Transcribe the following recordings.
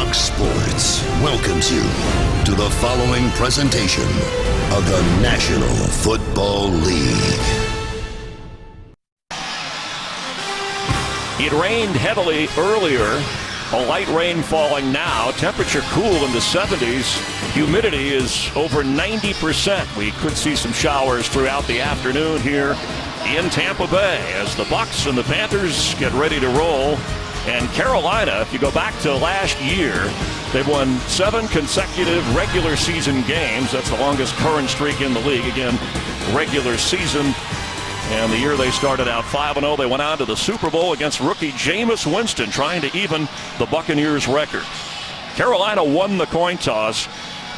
Fox Sports welcomes you to the following presentation of the National Football League. It rained heavily earlier. A light rain falling now. Temperature cool in the 70s. Humidity is over 90%. We could see some showers throughout the afternoon here in Tampa Bay as the Bucs and the Panthers get ready to roll. And Carolina, if you go back to last year, they've won 7 consecutive regular season games. That's the longest current streak in the league. Again, regular season. And the year they started out 5-0, they went on to the Super Bowl against rookie Jameis Winston, trying to even the Buccaneers' record. Carolina won the coin toss.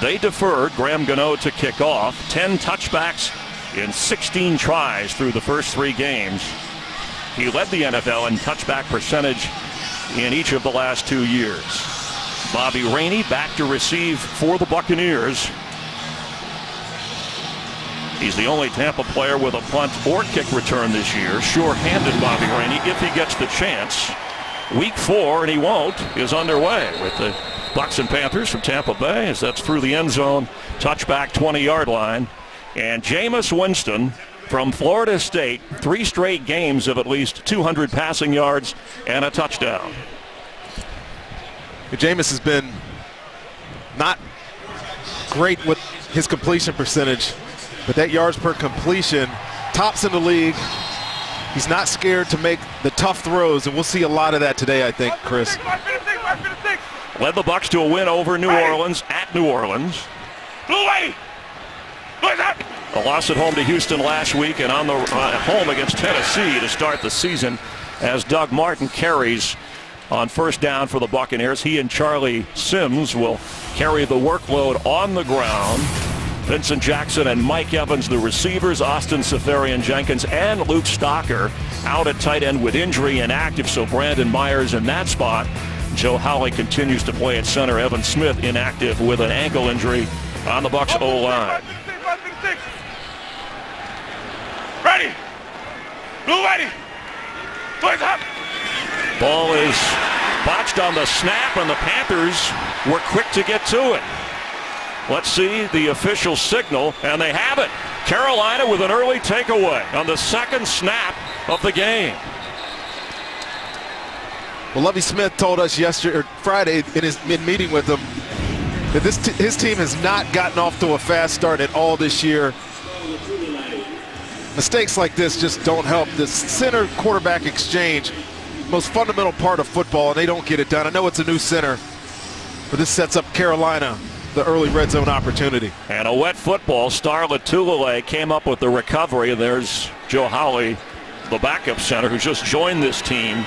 They deferred Graham Gano to kick off. 10 touchbacks in 16 tries through the first 3 games. He led the NFL in touchback percentage in each of the last 2 years. Bobby Rainey back to receive for the Buccaneers. He's the only Tampa player with a punt or kick return this year. Sure-handed Bobby Rainey if he gets the chance. Week 4, and he won't, is underway with the Bucs and Panthers from Tampa Bay as that's through the end zone, touchback 20-yard line. And Jameis Winston from Florida State, 3 straight games of at least 200 passing yards and a touchdown. Jameis has been not great with his completion percentage, but that yards per completion tops in the league. He's not scared to make the tough throws, and we'll see a lot of that today, I think, Chris. Led the Bucs to a win over New Orleans at New Orleans. A loss at home to Houston last week and on the home against Tennessee to start the season as Doug Martin carries on first down for the Buccaneers. He and Charlie Sims will carry the workload on the ground. Vincent Jackson and Mike Evans, the receivers. Austin Seferian-Jenkins and Luke Stocker out at tight end with injury inactive, so Brandon Myers in that spot. Joe Hawley continues to play at center. Evan Smith inactive with an ankle injury on the Bucs O-line. Ready. Blue ready. Boys up. Ball is botched on the snap, and the Panthers were quick to get to it. Let's see the official signal, and they have it. Carolina with an early takeaway on the second snap of the game. Well, Lovie Smith told us Friday in meeting with him that his team has not gotten off to a fast start at all this year. Mistakes like this just don't help. The center quarterback exchange, most fundamental part of football, and they don't get it done. I know it's a new center, but this sets up Carolina, the early red zone opportunity. And a wet football. Star Latulele came up with the recovery. There's Joe Hawley, the backup center, who just joined this team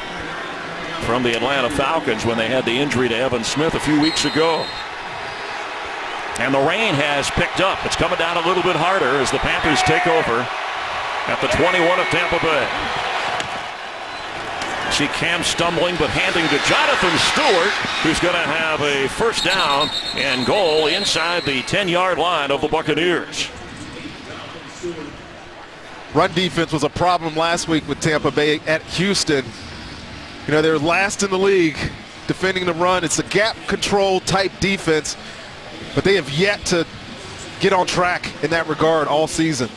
from the Atlanta Falcons when they had the injury to Evan Smith a few weeks ago. And the rain has picked up. It's coming down a little bit harder as the Panthers take over at the 21 of Tampa Bay. See Cam stumbling, but handing to Jonathan Stewart, who's going to have a first down and goal inside the 10-yard line of the Buccaneers. Run defense was a problem last week with Tampa Bay at Houston. You know, they're last in the league defending the run. It's a gap control type defense, but they have yet to get on track in that regard all season.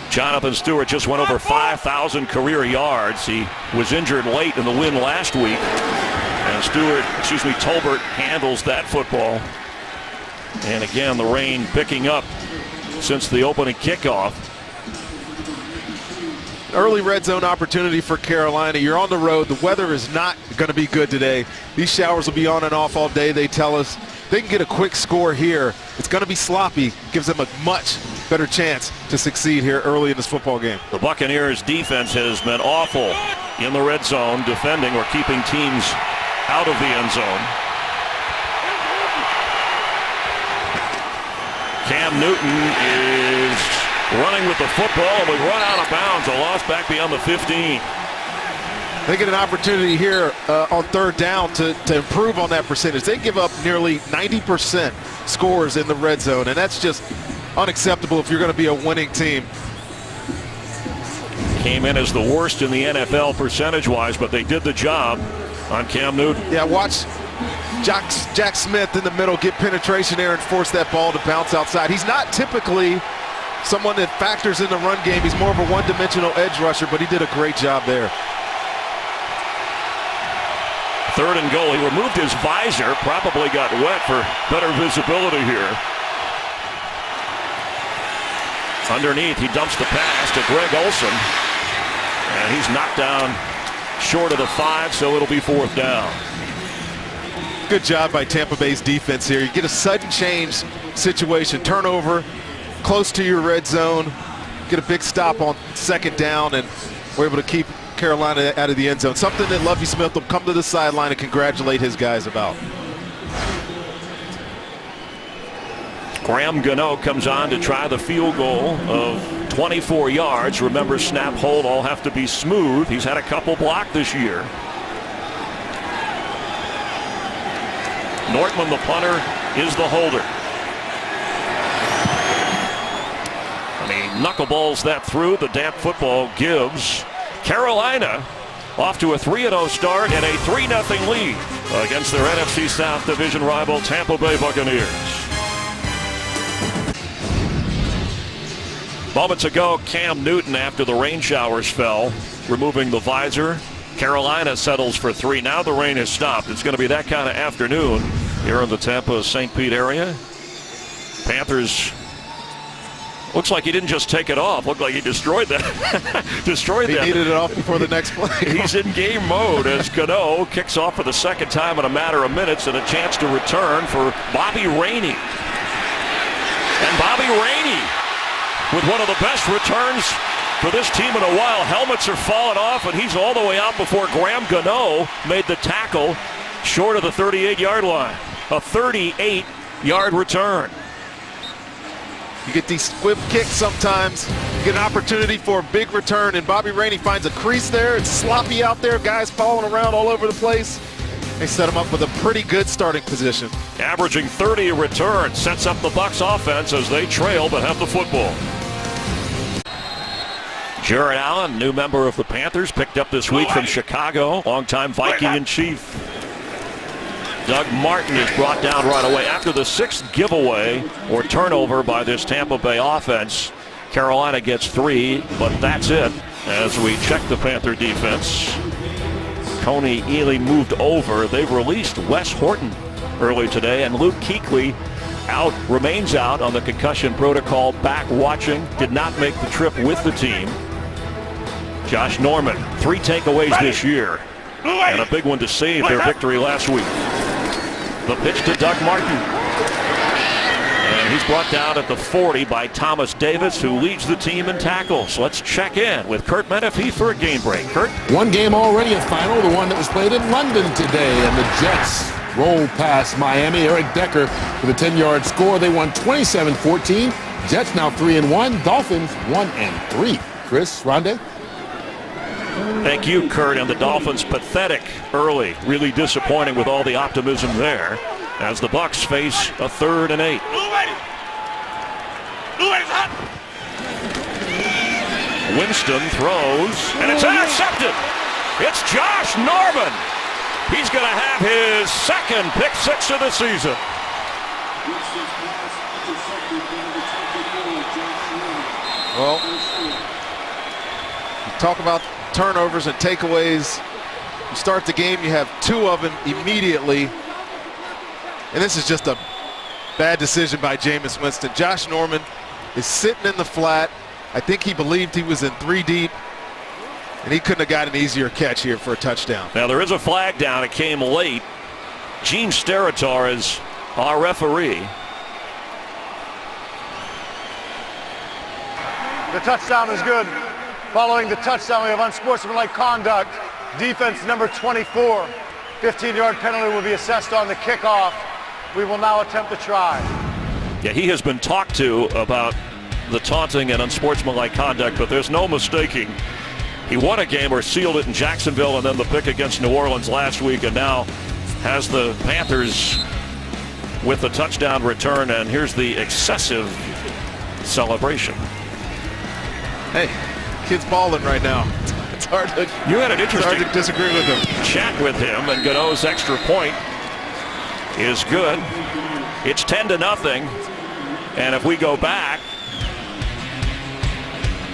Jonathan Stewart just went over 5,000 career yards. He was injured late in the win last week. And Tolbert handles that football. And again, the rain picking up since the opening kickoff. Early red zone opportunity for Carolina. You're on the road. The weather is not going to be good today. These showers will be on and off all day, they tell us. They can get a quick score here. It's going to be sloppy. Gives them a much better chance to succeed here early in this football game. The Buccaneers defense has been awful in the red zone, defending or keeping teams out of the end zone. Cam Newton is running with the football, and we run out of bounds. A loss back beyond the 15. They get an opportunity here on third down to improve on that percentage. They give up nearly 90% scores in the red zone, and that's just unacceptable if you're going to be a winning team. Came in as the worst in the NFL percentage-wise, but they did the job on Cam Newton. Yeah, watch Jack Smith in the middle get penetration there and force that ball to bounce outside. He's not typically someone that factors in the run game. He's more of a one-dimensional edge rusher, but he did a great job there. 3rd and goal. He removed his visor, probably got wet for better visibility here. Underneath, he dumps the pass to Greg Olsen, and he's knocked down short of the 5, so it'll be 4th down. Good job by Tampa Bay's defense here. You get a sudden change situation, turnover, close to your red zone, get a big stop on 2nd down, and we're able to keep Carolina out of the end zone. Something that Lovie Smith will come to the sideline and congratulate his guys about. Graham Gano comes on to try the field goal of 24 yards. Remember, snap, hold all have to be smooth. He's had a couple blocked this year. Nortman, the punter, is the holder. And he knuckleballs that through. The damp football gives Carolina off to a 3-0 start and a 3-0 lead against their NFC South division rival Tampa Bay Buccaneers. Moments ago, Cam Newton, after the rain showers fell, removing the visor. Carolina settles for 3. Now the rain has stopped. It's going to be that kind of afternoon here in the Tampa-St. Pete area. Panthers, looks like he didn't just take it off. Looked like he destroyed that. He needed it off before the next play. He's in game mode as Gano kicks off for the 2nd time in a matter of minutes, and a chance to return for Bobby Rainey. And Bobby Rainey with one of the best returns for this team in a while. Helmets are falling off, and he's all the way out before Graham Gano made the tackle short of the 38-yard line. A 38-yard return. You get these squib kicks sometimes. You get an opportunity for a big return, and Bobby Rainey finds a crease there. It's sloppy out there. Guys falling around all over the place. They set him up with a pretty good starting position. Averaging 30 a return, sets up the Bucs offense as they trail but have the football. Jared Allen, new member of the Panthers, picked up this week from Chicago, longtime Viking in chief. Doug Martin is brought down right away after the 6th giveaway or turnover by this Tampa Bay offense. Carolina gets 3, but that's it as we check the Panther defense. Coney Ealy moved over. They've released Wes Horton early today, and Luke Kuechly remains out on the concussion protocol, back watching, did not make the trip with the team. Josh Norman, 3 takeaways this year, and a big one to save their victory last week. The pitch to Doug Martin. And he's brought down at the 40 by Thomas Davis, who leads the team in tackles. Let's check in with Kurt Menefee for a game break. Kurt? One game already, a final, the one that was played in London today, and the Jets roll past Miami. Eric Decker with a 10-yard score. They won 27-14. Jets now 3-1. Dolphins 1-3. Chris, Rondé? Thank you, Kurt. And the Dolphins pathetic early. Really disappointing with all the optimism there as the Bucs face a 3rd and 8. Winston throws, and it's intercepted. It's Josh Norman. He's going to have his 2nd pick 6 of the season. Well, you talk about turnovers and takeaways. You start the game, you have 2 of them immediately. And this is just a bad decision by Jameis Winston. Josh Norman is sitting in the flat. I think he believed he was in 3 deep, and he couldn't have got an easier catch here for a touchdown. Now there is a flag down. It came late. Gene Steratore is our referee. The touchdown is good. Following the touchdown, we have unsportsmanlike conduct. Defense number 24. 15-yard penalty will be assessed on the kickoff. We will now attempt to try. Yeah, he has been talked to about the taunting and unsportsmanlike conduct, but there's no mistaking. He won a game or sealed it in Jacksonville, and then the pick against New Orleans last week, and now has the Panthers with the touchdown return, and here's the excessive celebration. Hey, kid's balling right now. It's hard to, You had an it's hard interesting to disagree with him. chat with him, and Gano's extra point is good. It's 10-0, and if we go back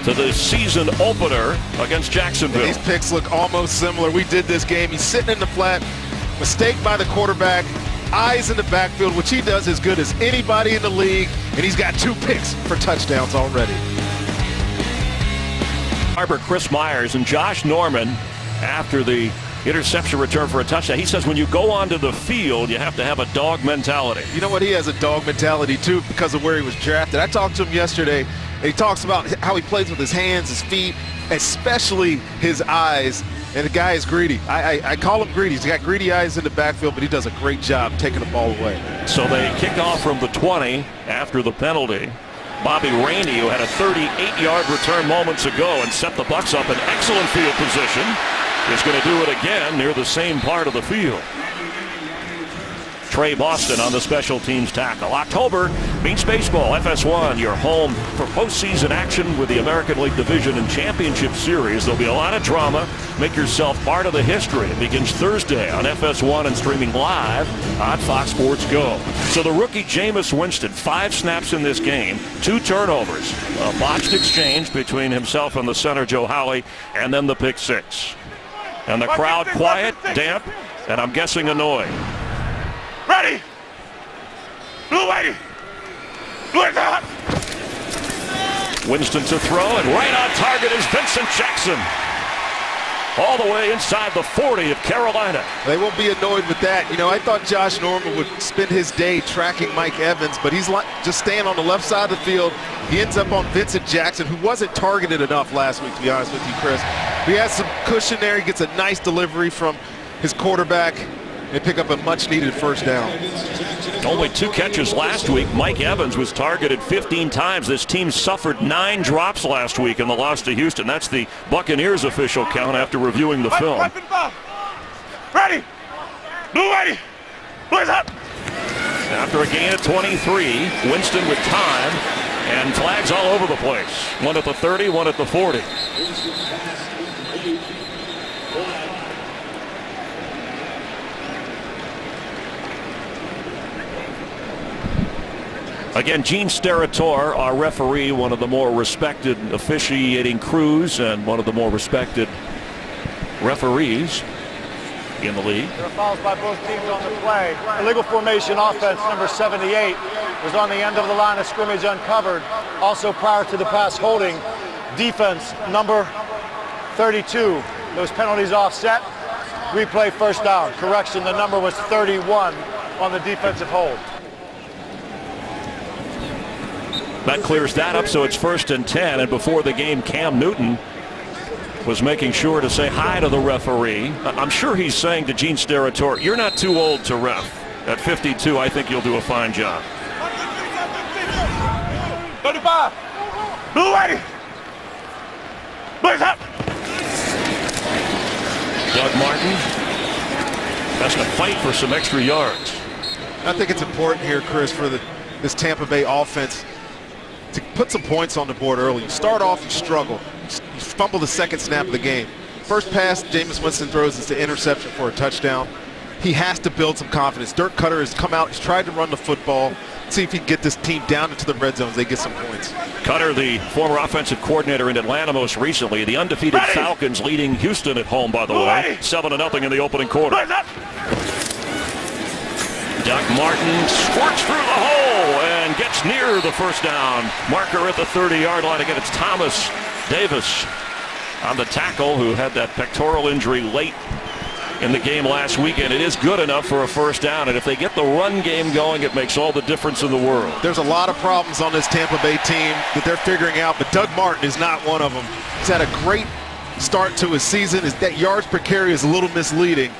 to the season opener against Jacksonville, These picks look almost similar. We did this game. He's sitting in the flat, mistake by the quarterback, eyes in the backfield, which he does as good as anybody in the league, and he's got 2 picks for touchdowns already. Chris Myers and Josh Norman, after the interception return for a touchdown, he says when you go onto the field, you have to have a dog mentality. You know what? He has a dog mentality, too, because of where he was drafted. I talked to him yesterday, and he talks about how he plays with his hands, his feet, especially his eyes. And the guy is greedy. I call him greedy. He's got greedy eyes in the backfield, but he does a great job taking the ball away. So they kick off from the 20 after the penalty. Bobby Rainey, who had a 38-yard return moments ago and set the Bucs up in excellent field position, is going to do it again near the same part of the field. Trey Boston on the special teams tackle. October means baseball. FS1, your home for postseason action with the American League Division and Championship Series. There'll be a lot of drama. Make yourself part of the history. It begins Thursday on FS1 and streaming live on Fox Sports Go. So the rookie Jameis Winston, 5 snaps in this game, 2 turnovers, a botched exchange between himself and the center Joe Howley, and then the pick 6. And the crowd quiet, damp, and I'm guessing annoyed. Ready. Blue whitey. Blue is out. Winston to throw, and right on target is Vincent Jackson. All the way inside the 40 of Carolina. They won't be annoyed with that. You know, I thought Josh Norman would spend his day tracking Mike Evans, but he's just staying on the left side of the field. He ends up on Vincent Jackson, who wasn't targeted enough last week, to be honest with you, Chris. He has some cushion there. He gets a nice delivery from his quarterback and pick up a much-needed first down. Only 2 catches last week. Mike Evans was targeted 15 times. This team suffered 9 drops last week in the loss to Houston. That's the Buccaneers official count after reviewing the film. Ready. Blue whitey. Blue is up. After a gain of 23, Winston with time and flags all over the place. One at the 30, one at the 40. Again, Gene Steratore, our referee, one of the more respected officiating crews and one of the more respected referees in the league. There are fouls by both teams on the play. Illegal formation offense number 78 was on the end of the line of scrimmage uncovered. Also prior to the pass holding, defense number 32. Those penalties offset. Replay first down. Correction, the number was 31 on the defensive hold. That clears that up, so it's 1st and 10. And before the game, Cam Newton was making sure to say hi to the referee. I'm sure he's saying to Gene Steratore, you're not too old to ref. At 52, I think you'll do a fine job. 35. Blue whitey. Blue is up. Doug Martin has to fight for some extra yards. I think it's important here, Chris, for this Tampa Bay offense to put some points on the board early. You start off, you struggle. You fumble the second snap of the game. First pass Jameis Winston throws is the interception for a touchdown. He has to build some confidence. Dirk Cutter has come out. He's tried to run the football. See if he can get this team down into the red zones. They get some points. Cutter, the former offensive coordinator in Atlanta most recently. The undefeated Falcons leading Houston at home, by the way. 7-0 in the opening quarter. Doug Martin squirts through the hole and gets near the first down marker at the 30-yard line. Again, it's Thomas Davis on the tackle, who had that pectoral injury late in the game last weekend. It is good enough for a first down, and if they get the run game going, it makes all the difference in the world. There's a lot of problems on this Tampa Bay team that they're figuring out, but Doug Martin is not one of them. He's had a great start to his season. That yards per carry is a little misleading.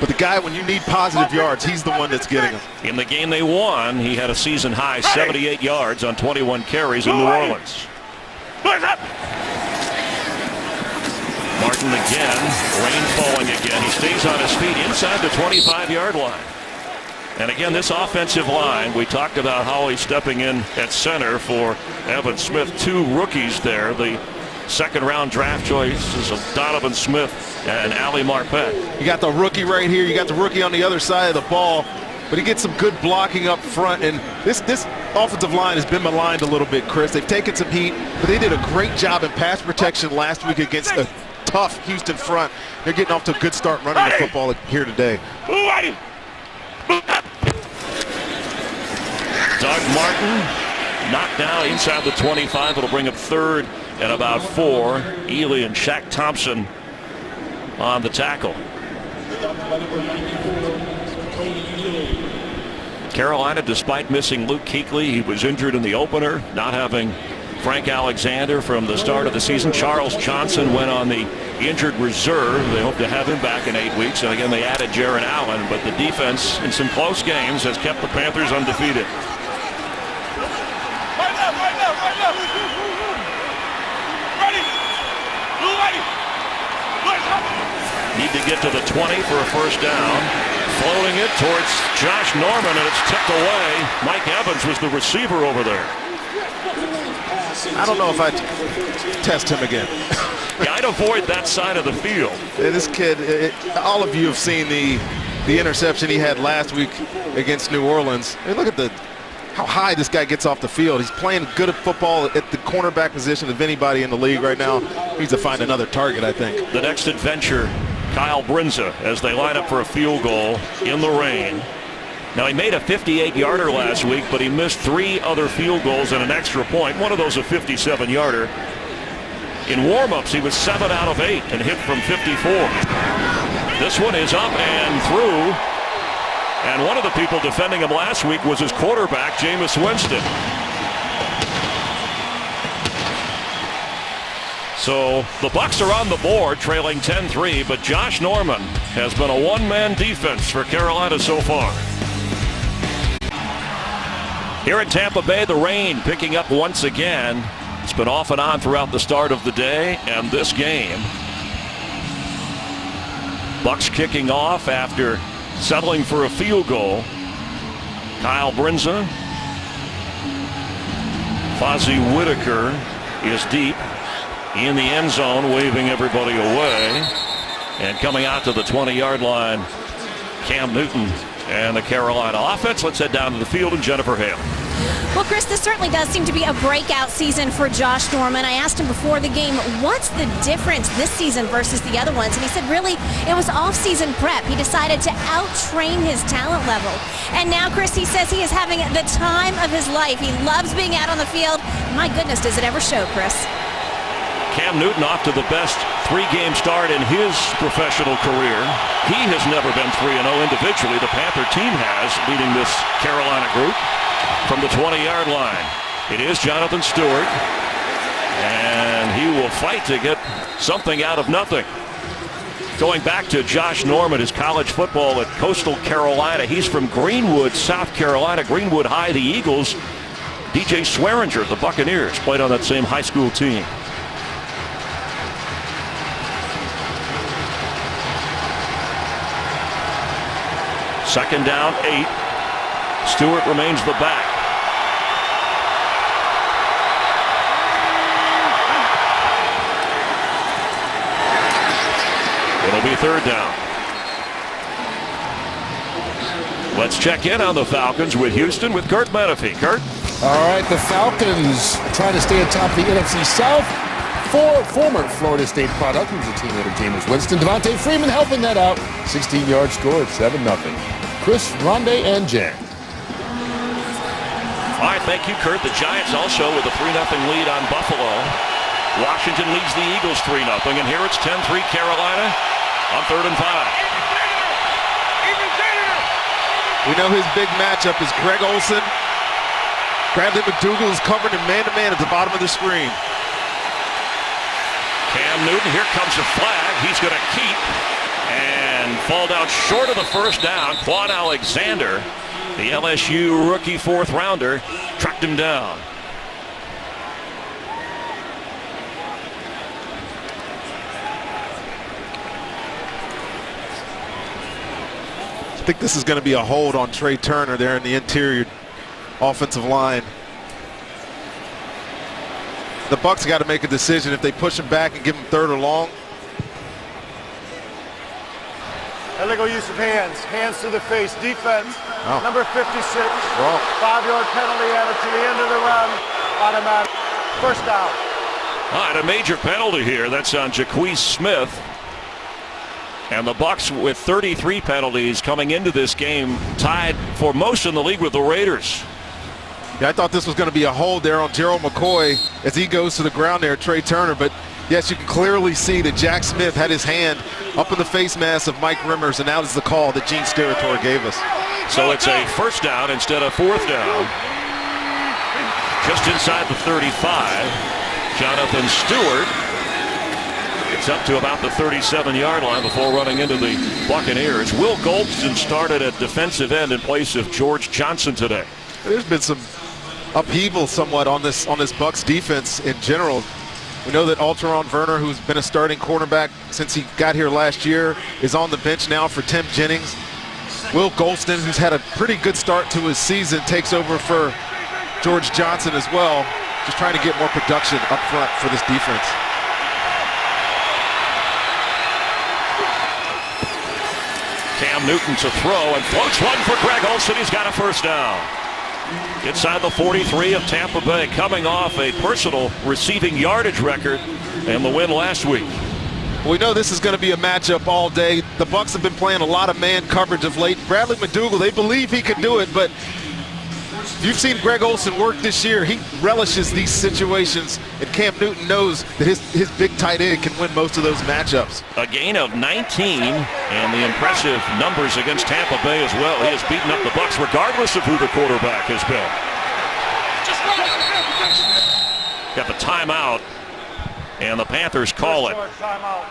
But the guy, when you need positive yards, he's the one that's getting them. In the game they won, he had a season-high 78 yards on 21 carries in New Orleans. Martin again, rain falling again. He stays on his feet inside the 25-yard line. And again, this offensive line, we talked about Howie stepping in at center for Evan Smith. 2 rookies there. The second-round draft choices of Donovan Smith and Ali Marpet. You got the rookie right here. You got the rookie on the other side of the ball. But he gets some good blocking up front. And this offensive line has been maligned a little bit, Chris. They've taken some heat, but they did a great job in pass protection last week against a tough Houston front. They're getting off to a good start running the football here today. Doug Martin knocked down inside the 25. It'll bring up third and about 4. Ely and Shaq Thompson on the tackle. Carolina, despite missing Luke Kuechly, he was injured in the opener, not having Frank Alexander from the start of the season. Charles Johnson went on the injured reserve. They hope to have him back in 8 weeks. And again, they added Jaron Allen. But the defense in some close games has kept the Panthers undefeated. Need to get to the 20 for a first down. Floating it towards Josh Norman, and it's tipped away. Mike Evans was the receiver over there. I don't know if I'd test him again. Yeah, I'd avoid that side of the field. This kid, all of you have seen the interception he had last week against New Orleans. I mean, look at how high this guy gets off the field. He's playing good at football at the cornerback position of anybody in the league right now. He needs to find another target, I think. The next adventure, Kyle Brinza, as they line up for a field goal in the rain. Now, he made a 58-yarder last week, but he missed 3 other field goals and an extra point. One of those a 57-yarder. In warm-ups, he was 7 out of 8 and hit from 54. This one is up and through. And one of the people defending him last week was his quarterback, Jameis Winston. So the Bucs are on the board, trailing 10-3, but Josh Norman has been a one-man defense for Carolina so far. Here in Tampa Bay, the rain picking up once again. It's been off and on throughout the start of the day and this game. Bucs kicking off after settling for a field goal. Kyle Brinza. Fozzie Whitaker is deep in the end zone, waving everybody away. And coming out to the 20-yard line, Cam Newton and the Carolina offense. Let's head down to the field and Jennifer Hale. Well, Chris, this certainly does seem to be a breakout season for Josh Norman. I asked him before the game, what's the difference this season versus the other ones? And he said, really, it was off-season prep. He decided to out-train his talent level. And now, Chris, he says he is having the time of his life. He loves being out on the field. My goodness, does it ever show, Chris? Cam Newton off to the best 3-game start in his professional career. He has never been 3-0 individually. The Panther team has, leading this Carolina group. From the 20-yard line, it is Jonathan Stewart, and he will fight to get something out of nothing. Going back to Josh Norman, his college football at Coastal Carolina. He's from Greenwood, South Carolina. Greenwood High, the Eagles. DJ Swearinger, the Buccaneers, played on that same high school team. Second down, 8. Stewart remains the back. It'll be third down. Let's check in on the Falcons with Houston with Kurt Menefee. Kurt? All right, the Falcons trying to stay atop the NFC South. Former Florida State product, who's the team leader, Jameis Winston. Devontae Freeman helping that out. 16-yard score at 7-0. Chris, Rondé, and Jan. All right, thank you, Kurt. The Giants also with a 3-0 lead on Buffalo. Washington leads the Eagles 3-0, and here it's 10-3 Carolina on 3rd and 5. We know his big matchup is Greg Olsen. Bradley McDougald is covered in man-to-man at the bottom of the screen. Cam Newton, here comes a flag. He's going to keep and fall down short of the first down. Quan Alexander, the LSU rookie 4th rounder, tracked him down. I think this is going to be a hold on Trey Turner there in the interior offensive line. the Bucs got to make a decision if they push him back and give him third or long. Illegal use of hands. Hands to the face. Defense. Oh. Number 56. Wrong. 5-yard penalty added to the end of the run. Automatic. First down. All right, a major penalty here. That's on Jaquez Smith. And the Bucs with 33 penalties coming into this game, tied for most in the league with the Raiders. Yeah, I thought this was going to be a hold there on Gerald McCoy as he goes to the ground there, Trey Turner. But yes, you can clearly see that Jack Smith had his hand up in the face mask of Mike Rimmers, and that is the call that Gene Steratore gave us. So it's a first down instead of fourth down. Just inside the 35. Jonathan Stewart gets up to about the 37-yard line before running into the Buccaneers. Will Goldston started at defensive end in place of George Johnson today. There's been some upheaval somewhat on this Bucs defense in general. We know that Alteron Werner, who's been a starting cornerback since he got here last year, is on the bench now for Tim Jennings. Will Goldston, who's had a pretty good start to his season, takes over for George Johnson as well. Just trying to get more production up front for this defense. Cam Newton to throw and floats one for Greg Olsen. He's got a first down. Inside the 43 of Tampa Bay, coming off a personal receiving yardage record and the win last week. We know this is going to be a matchup all day. The Bucs have been playing a lot of man coverage of late. Bradley McDougald, they believe he can do it, but you've seen Greg Olsen work this year. He relishes these situations, and Cam Newton knows that his big tight end can win most of those matchups. A gain of 19 and the impressive numbers against Tampa Bay as well. He has beaten up the Bucs regardless of who the quarterback has been. Got the timeout, and the Panthers call it. Timeout.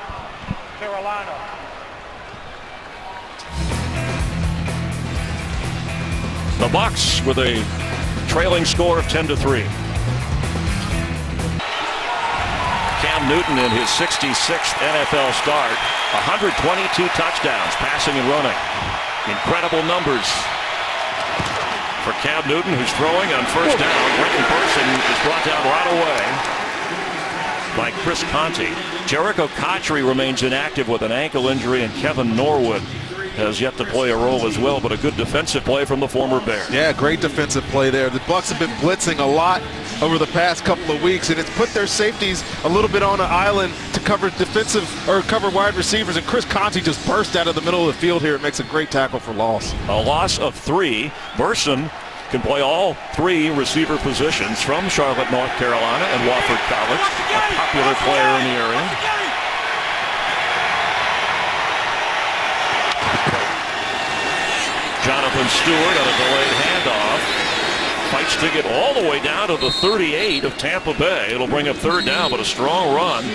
Carolina. The Bucs with a trailing score of 10-3. Cam Newton in his 66th NFL start, 122 touchdowns, passing and running. Incredible numbers for Cam Newton, who's throwing on first down. Brenton Person is brought down right away by Chris Conte. Jericho Cotchery remains inactive with an ankle injury, and Kevin Norwood has yet to play a role as well, but a good defensive play from the former Bear. Yeah, great defensive play there. The Bucs have been blitzing a lot over the past couple of weeks, and it's put their safeties a little bit on an island to cover cover wide receivers, and Chris Conte just burst out of the middle of the field here and makes a great tackle for loss. A loss of 3. Burson can play all 3 receiver positions from Charlotte, North Carolina and Wofford College, a popular player in the area. Jonathan Stewart on a delayed handoff. Fights to get all the way down to the 38 of Tampa Bay. It'll bring up third down, but a strong run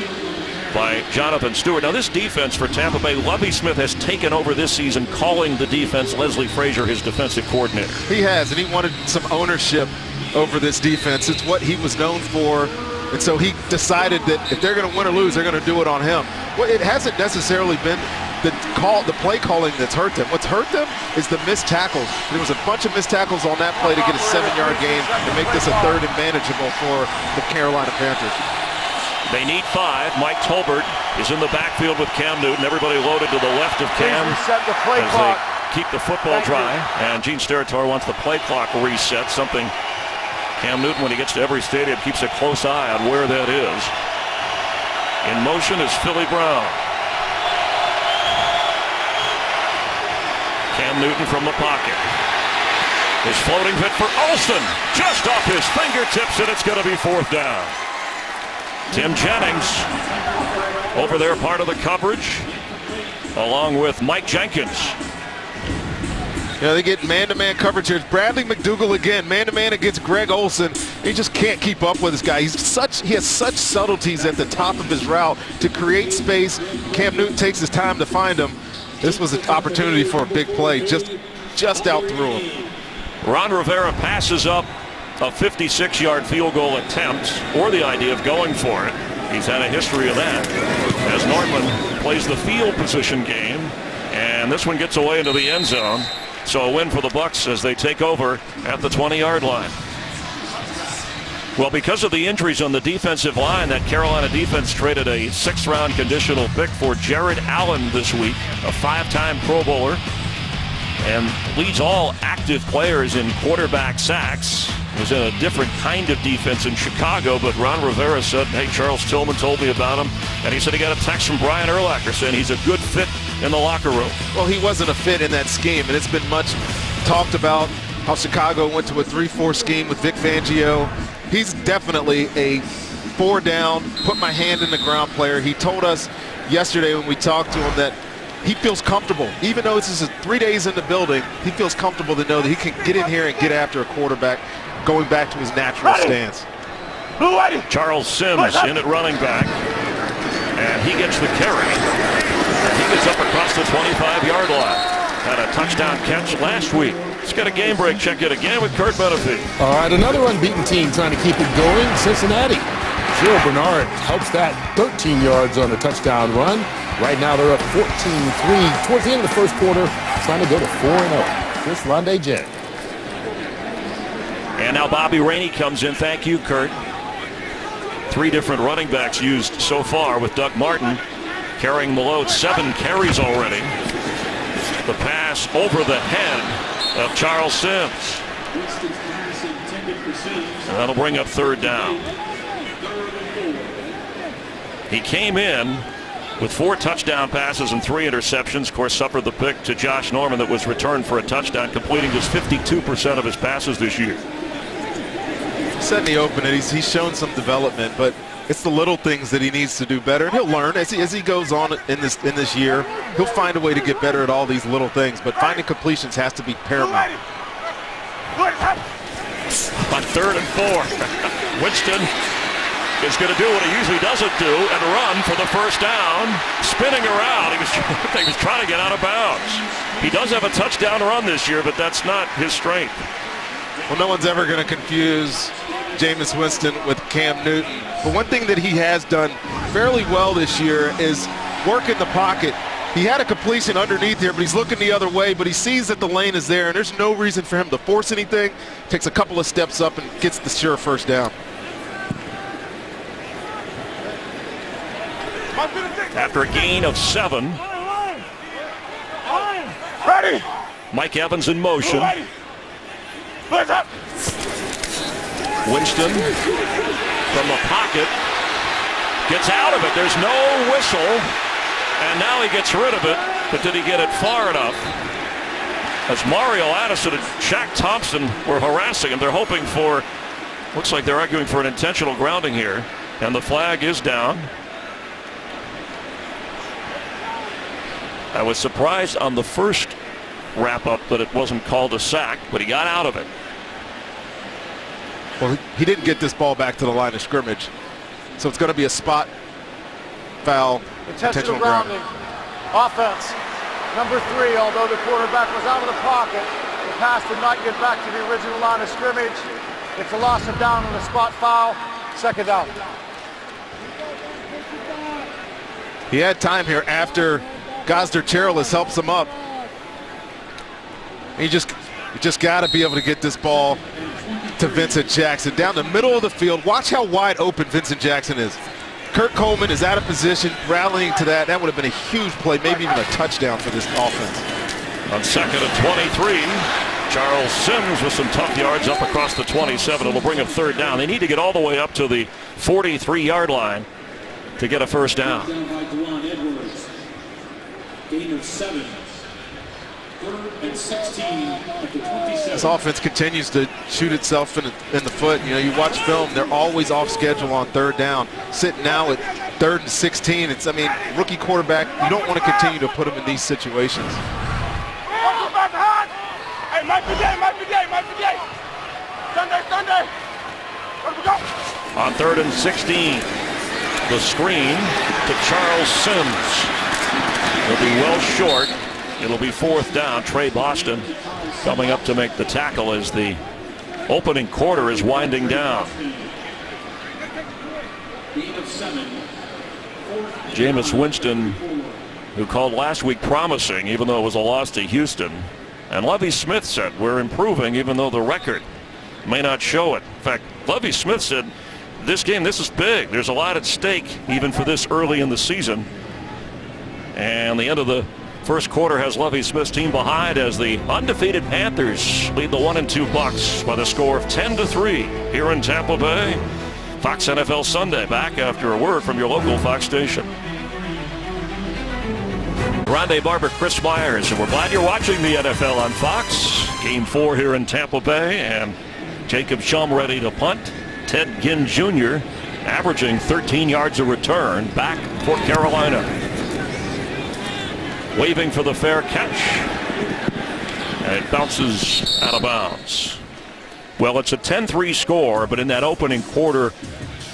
by Jonathan Stewart. Now this defense for Tampa Bay, Lovie Smith has taken over this season, calling the defense. Leslie Frazier, his defensive coordinator. He has, and he wanted some ownership over this defense. It's what he was known for, and so he decided that if they're going to win or lose, they're going to do it on him. Well, it hasn't necessarily been the play calling that's hurt them. What's hurt them is the missed tackles. There was a bunch of missed tackles on that play to get a 7-yard gain and make this a third and manageable for the Carolina Panthers. They need 5. Mike Tolbert is in the backfield with Cam Newton. Everybody loaded to the left of Cam Reset the play as clock. they keep the football dry. And Gene Steratore wants the play clock reset, something Cam Newton, when he gets to every stadium, keeps a close eye on where that is. In motion is Philly Brown. Cam Newton from the pocket. His floating fit for Olsen, just off his fingertips, and it's going to be fourth down. Tim Jennings over there, part of the coverage, along with Mike Jenkins. Yeah, they get man-to-man coverage here. It's Bradley McDougald again, man-to-man against Greg Olsen. He just can't keep up with this guy. He has such subtleties at the top of his route to create space. Cam Newton takes his time to find him. This was an opportunity for a big play, just out through him. Ron Rivera passes up a 56-yard field goal attempt, or the idea of going for it. He's had a history of that, as Norman plays the field position game, and this one gets away into the end zone. So a win for the Bucs as they take over at the 20-yard line. Well, because of the injuries on the defensive line, that Carolina defense traded a 6th-round conditional pick for Jared Allen this week, a 5-time Pro Bowler, and leads all active players in quarterback sacks. Was in a different kind of defense in Chicago, but Ron Rivera said, hey, Charles Tillman told me about him, and he said he got a text from Brian Urlacher saying he's a good fit in the locker room. Well, he wasn't a fit in that scheme, and it's been much talked about how Chicago went to a 3-4 scheme with Vic Fangio. He's definitely a 4-down, put my hand in the ground player. He told us yesterday when we talked to him that he feels comfortable. Even though this is 3 days in the building, he feels comfortable to know that he can get in here and get after a quarterback, going back to his natural stance. Charles Sims in at running back, and he gets the carry. And he gets up across the 25-yard line. Had a touchdown catch last week. Let's get a game break. Check it again with Kurt Menefee. All right, another unbeaten team trying to keep it going, Cincinnati. Gilles Bernard helps that 13 yards on a touchdown run. Right now they're up 14-3 towards the end of the first quarter, trying to go to 4-0. Chris Rondé. And now Bobby Rainey comes in. Thank you, Kurt. 3 different running backs used so far, with Doug Martin carrying the load. 7 carries already. The pass over the head of Charles Sims. And that'll bring up 3rd down. He came in with 4 touchdown passes and 3 interceptions. Of course, suffered the pick to Josh Norman that was returned for a touchdown, completing just 52% of his passes this year. Set in the open, and he's shown some development, but it's the little things that he needs to do better, and he'll learn as he goes on in this year. He'll find a way to get better at all these little things, but finding completions has to be paramount. On 3rd and 4, Winston is going to do what he usually doesn't do and run for the first down, spinning around. He was trying to get out of bounds. He does have a touchdown run this year, but that's not his strength. Well, no one's ever going to confuse Jameis Winston with Cam Newton. But one thing that he has done fairly well this year is work in the pocket. He had a completion underneath here, but he's looking the other way, but he sees that the lane is there, and there's no reason for him to force anything. Takes a couple of steps up and gets the sure first down. After a gain of 7, Ready. Mike Evans in motion. Blitz up. Winston from the pocket gets out of it. There's no whistle, and now he gets rid of it, but did he get it far enough? As Mario Addison and Shaq Thompson were harassing him, they're hoping for, looks like they're arguing for an intentional grounding here, and the flag is down. I was surprised on the first wrap-up that it wasn't called a sack, but he got out of it. Well, he didn't get this ball back to the line of scrimmage, so it's going to be a spot foul. Intentional grounding. Offense, number 3, although the quarterback was out of the pocket, the pass did not get back to the original line of scrimmage. It's a loss of down on the spot foul. 2nd down. He had time here after Gosder Cherilus helps him up. You just got to be able to get this ball to Vincent Jackson down the middle of the field. Watch how wide open Vincent Jackson is. Kurt Coleman is out of position, rallying to that. That would have been a huge play, maybe even a touchdown for this offense. On 2nd and 23, Charles Sims with some tough yards up across the 27. It'll bring up 3rd down. They need to get all the way up to the 43-yard line to get a first down. Gain of 7. 3rd and 16 at the 27. This offense continues to shoot itself in the foot. You know, you watch film, they're always off schedule on 3rd down. Sitting now at 3rd and 16. I mean, rookie quarterback, you don't want to continue to put him in these situations. Hey, Mike Day. Sunday. Where we go? On 3rd and 16, the screen to Charles Sims. He'll be well short. It'll be 4th down. Trey Boston coming up to make the tackle as the opening quarter is winding down. Jameis Winston, who called last week promising, even though it was a loss to Houston. And Lovie Smith said, we're improving, even though the record may not show it. In fact, Lovie Smith said, this game, this is big. There's a lot at stake, even for this early in the season. And the end of the first quarter has Lovie Smith's team behind as the undefeated Panthers lead the 1-2 Bucs by the score of 10-3 here in Tampa Bay. Fox NFL Sunday, back after a word from your local Fox station. Grande Barber, Chris Myers, and we're glad you're watching the NFL on Fox. Game 4 here in Tampa Bay, and Jacob Shum ready to punt. Ted Ginn Jr. averaging 13 yards a return back for Carolina. Waving for the fair catch, and it bounces out of bounds. Well, it's a 10-3 score, but in that opening quarter,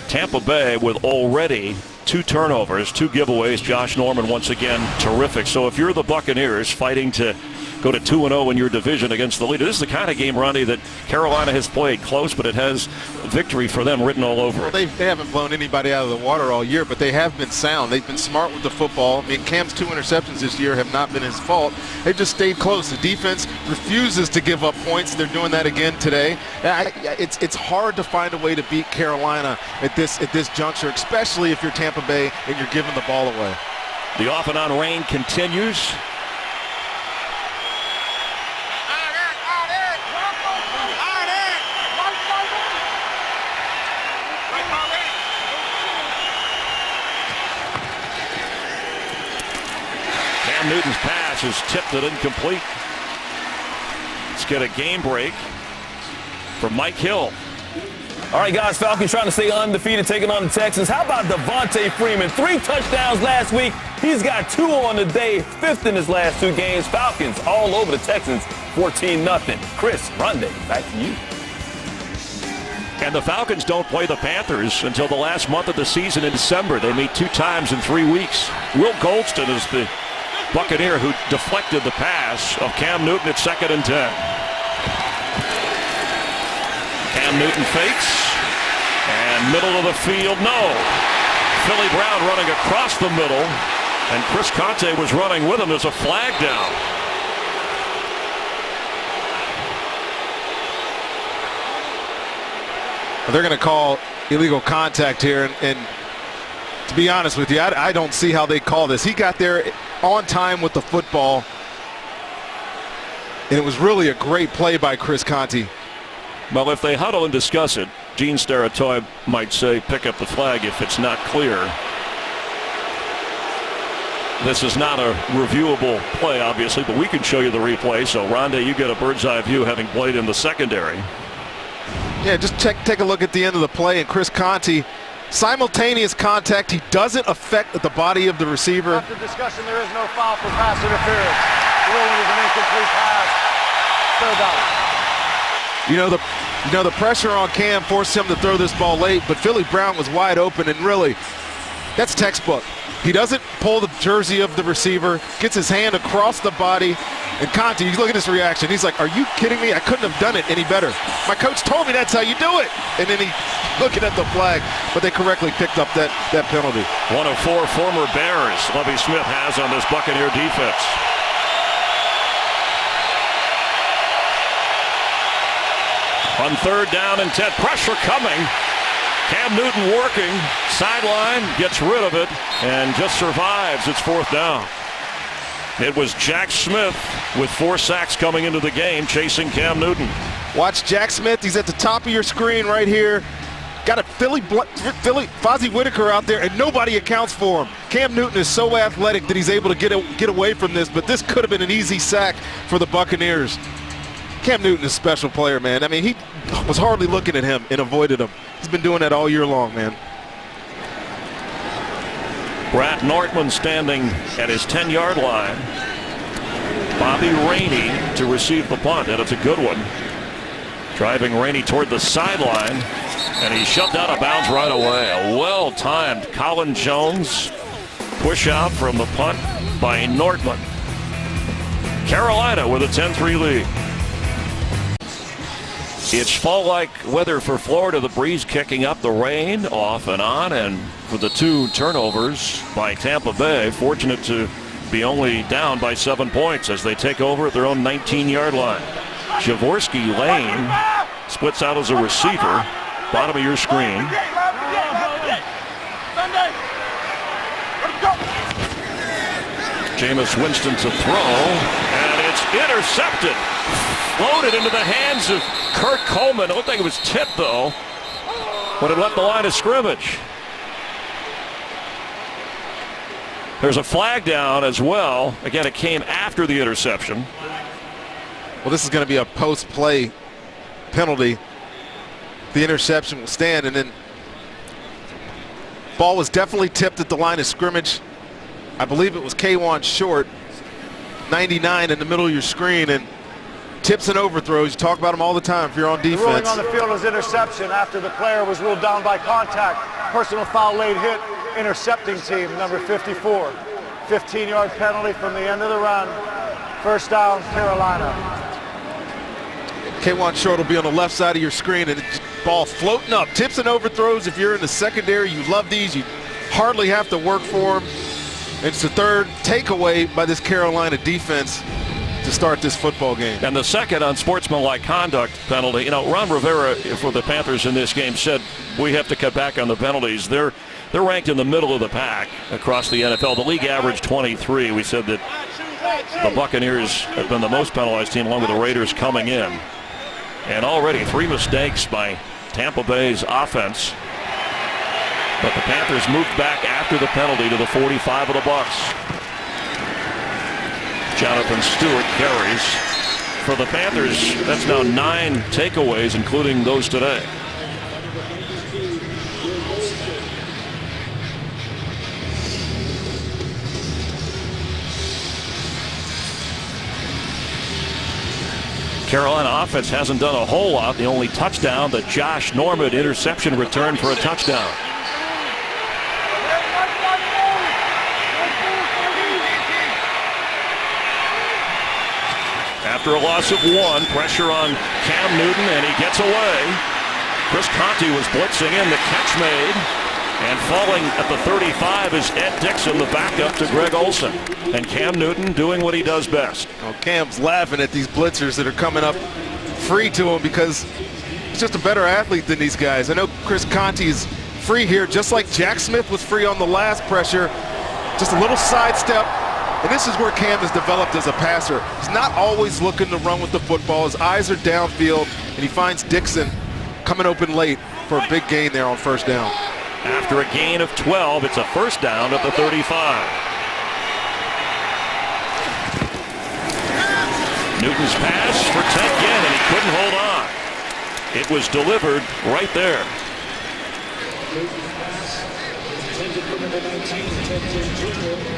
Tampa Bay with already 2 turnovers, 2 giveaways. Josh Norman once again terrific. So if you're the Buccaneers fighting to go to 2-0 in your division against the leader, this is the kind of game, Ronnie, that Carolina has played close, but it has victory for them written all over it. They haven't blown anybody out of the water all year, but they have been sound. They've been smart with the football. I mean, Cam's 2 interceptions this year have not been his fault. They've just stayed close. The defense refuses to give up points. They're doing that again today. It's hard to find a way to beat Carolina at this juncture, especially if you're Tampa Bay and you're giving the ball away. The off and on rain continues. Newton's pass is tipped and incomplete. Let's get a game break from Mike Hill. All right, guys, Falcons trying to stay undefeated, taking on the Texans. How about Devontae Freeman? 3 touchdowns last week. He's got 2 on the day, 5th in his last 2 games. Falcons all over the Texans, 14-0. Chris, Ronde, back to you. And the Falcons don't play the Panthers until the last month of the season in December. They meet 2 times in 3 weeks. Will Goldston is the Buccaneer who deflected the pass of Cam Newton at 2nd and 10. Cam Newton fakes, and middle of the field, no. Philly Brown running across the middle, and Chris Conte was running with him. There's a flag down. They're going to call illegal contact here, and to be honest with you, I don't see how they call this. He got there on time with the football, and it was really a great play by Chris Conte. Well, if they huddle and discuss it, Gene Steratore might say pick up the flag if it's not clear. This is not a reviewable play, obviously, but we can show you the replay. So, Ronde, you get a bird's eye view having played in the secondary. Yeah, just take a look at the end of the play, and Chris Conte, simultaneous contact. He doesn't affect the body of the receiver. After discussion, there is no foul for pass interference. Ruling is an incomplete pass. 3rd down. You know the pressure on Cam forced him to throw this ball late, but Philly Brown was wide open, and really, that's textbook. He doesn't pull the jersey of the receiver, gets his hand across the body, and Conte, you look at his reaction. He's like, "Are you kidding me? I couldn't have done it any better. My coach told me that's how you do it." And then he looking at the flag, but they correctly picked up that penalty. 1 of 4 former Bears Lovie Smith has on this Buccaneer defense. On 3rd down and 10, pressure coming. Cam Newton working, sideline, gets rid of it, and just survives. It's 4th down. It was Jack Smith with 4 sacks coming into the game, chasing Cam Newton. Watch Jack Smith. He's at the top of your screen right here. Got a Philly Fozzie Whitaker out there, and nobody accounts for him. Cam Newton is so athletic that he's able to get away from this, but this could have been an easy sack for the Buccaneers. Cam Newton is a special player, man. I mean, he was hardly looking at him and avoided him. He's been doing that all year long, man. Brad Nortman standing at his 10-yard line. Bobby Rainey to receive the punt, and it's a good one. Driving Rainey toward the sideline, and he's shoved out of bounds right away. A well-timed Colin Jones push out from the punt by Nortman. Carolina with a 10-3 lead. It's fall-like weather for Florida. The breeze kicking up, the rain off and on, and for the 2 turnovers by Tampa Bay, fortunate to be only down by 7 points as they take over at their own 19-yard line. Jaworski Lane splits out as a receiver. bottom of your screen. Sunday. Let's go. Jameis Winston to throw, and it's intercepted. Floated into the hands of Kurt Coleman. It looked like it was tipped, though, but it left the line of scrimmage. There's a flag down as well. Again, it came after the interception. Well, this is going to be a post-play penalty. The interception will stand, and then ball was definitely tipped at the line of scrimmage. I believe it was K'Wan Short, 99 in the middle of your screen, and tips and overthrows. You talk about them all the time if you're on defense. The ruling on the field was interception after the player was ruled down by contact. Personal foul late hit, intercepting team, number 54. 15-yard penalty from the end of the run. First down, Carolina. K'Wan Short will be on the left side of your screen, and ball floating up. Tips and overthrows. If you're in the secondary, you love these. You hardly have to work for them. It's the third takeaway by this Carolina defense to start this football game. And the second unsportsmanlike conduct penalty. You know, Ron Rivera for the Panthers in this game said we have to cut back on the penalties. They're ranked in the middle of the pack across the NFL. The league average 23. We said that the Buccaneers have been the most penalized team along with the Raiders coming in. And already 3 mistakes by Tampa Bay's offense. But the Panthers moved back after the penalty to the 45 of the Bucs. Jonathan Stewart carries. For the Panthers, that's now 9 takeaways, including those today. Carolina offense hasn't done a whole lot. The only touchdown, the Josh Norman interception return for a touchdown. After a loss of 1, pressure on Cam Newton, and he gets away. Chris Conte was blitzing in, the catch made. And falling at the 35 is Ed Dixon, the backup to Greg Olsen. And Cam Newton doing what he does best. Well, Cam's laughing at these blitzers that are coming up free to him because he's just a better athlete than these guys. I know Chris Conte is free here, just like Jack Smith was free on the last pressure. Just a little sidestep. And this is where Cam has developed as a passer. He's not always looking to run with the football. His eyes are downfield, and he finds Dixon coming open late for a big gain there on first down. After a gain of 12, it's a first down at the 35. Newton's pass for Ted Ginn, and he couldn't hold on. It was delivered right there.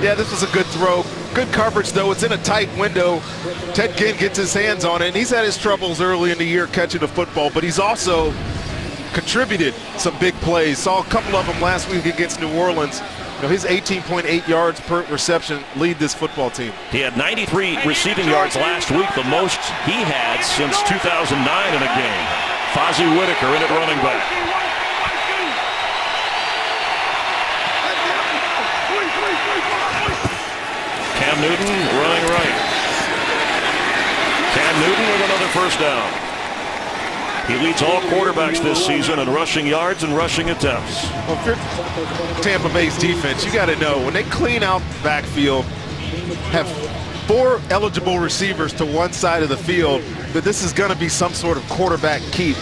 Yeah, this was a good throw. Good coverage, though. It's in a tight window. Ted Ginn gets his hands on it, and he's had his troubles early in the year catching the football, but he's also contributed some big plays. Saw a couple of them last week against New Orleans. You know, his 18.8 yards per reception lead this football team. He had 93 receiving yards last week, the most he had since 2009 in a game. Fozzie Whitaker in at running back. Cam Newton running right. Cam Newton with another first down. He leads all quarterbacks this season in rushing yards and rushing attempts. Well, if you're Tampa Bay's defense, you got to know when they clean out the backfield, have 4 eligible receivers to one side of the field, that this is going to be some sort of quarterback keep.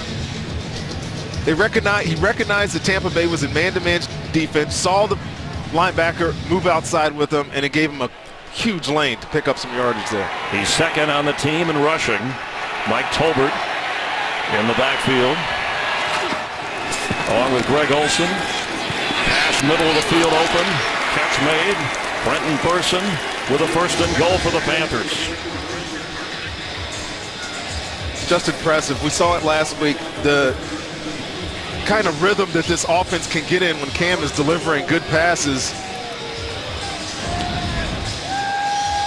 He recognized that Tampa Bay was in man-to-man defense, saw the linebacker move outside with him, and it gave him a huge lane to pick up some yardage there. He's second on the team in rushing. Mike Tolbert in the backfield, along with Greg Olsen. Pass middle of the field open. Catch made. Brenton Burson with a first and goal for the Panthers. Just impressive. We saw it last week, the kind of rhythm that this offense can get in when Cam is delivering good passes.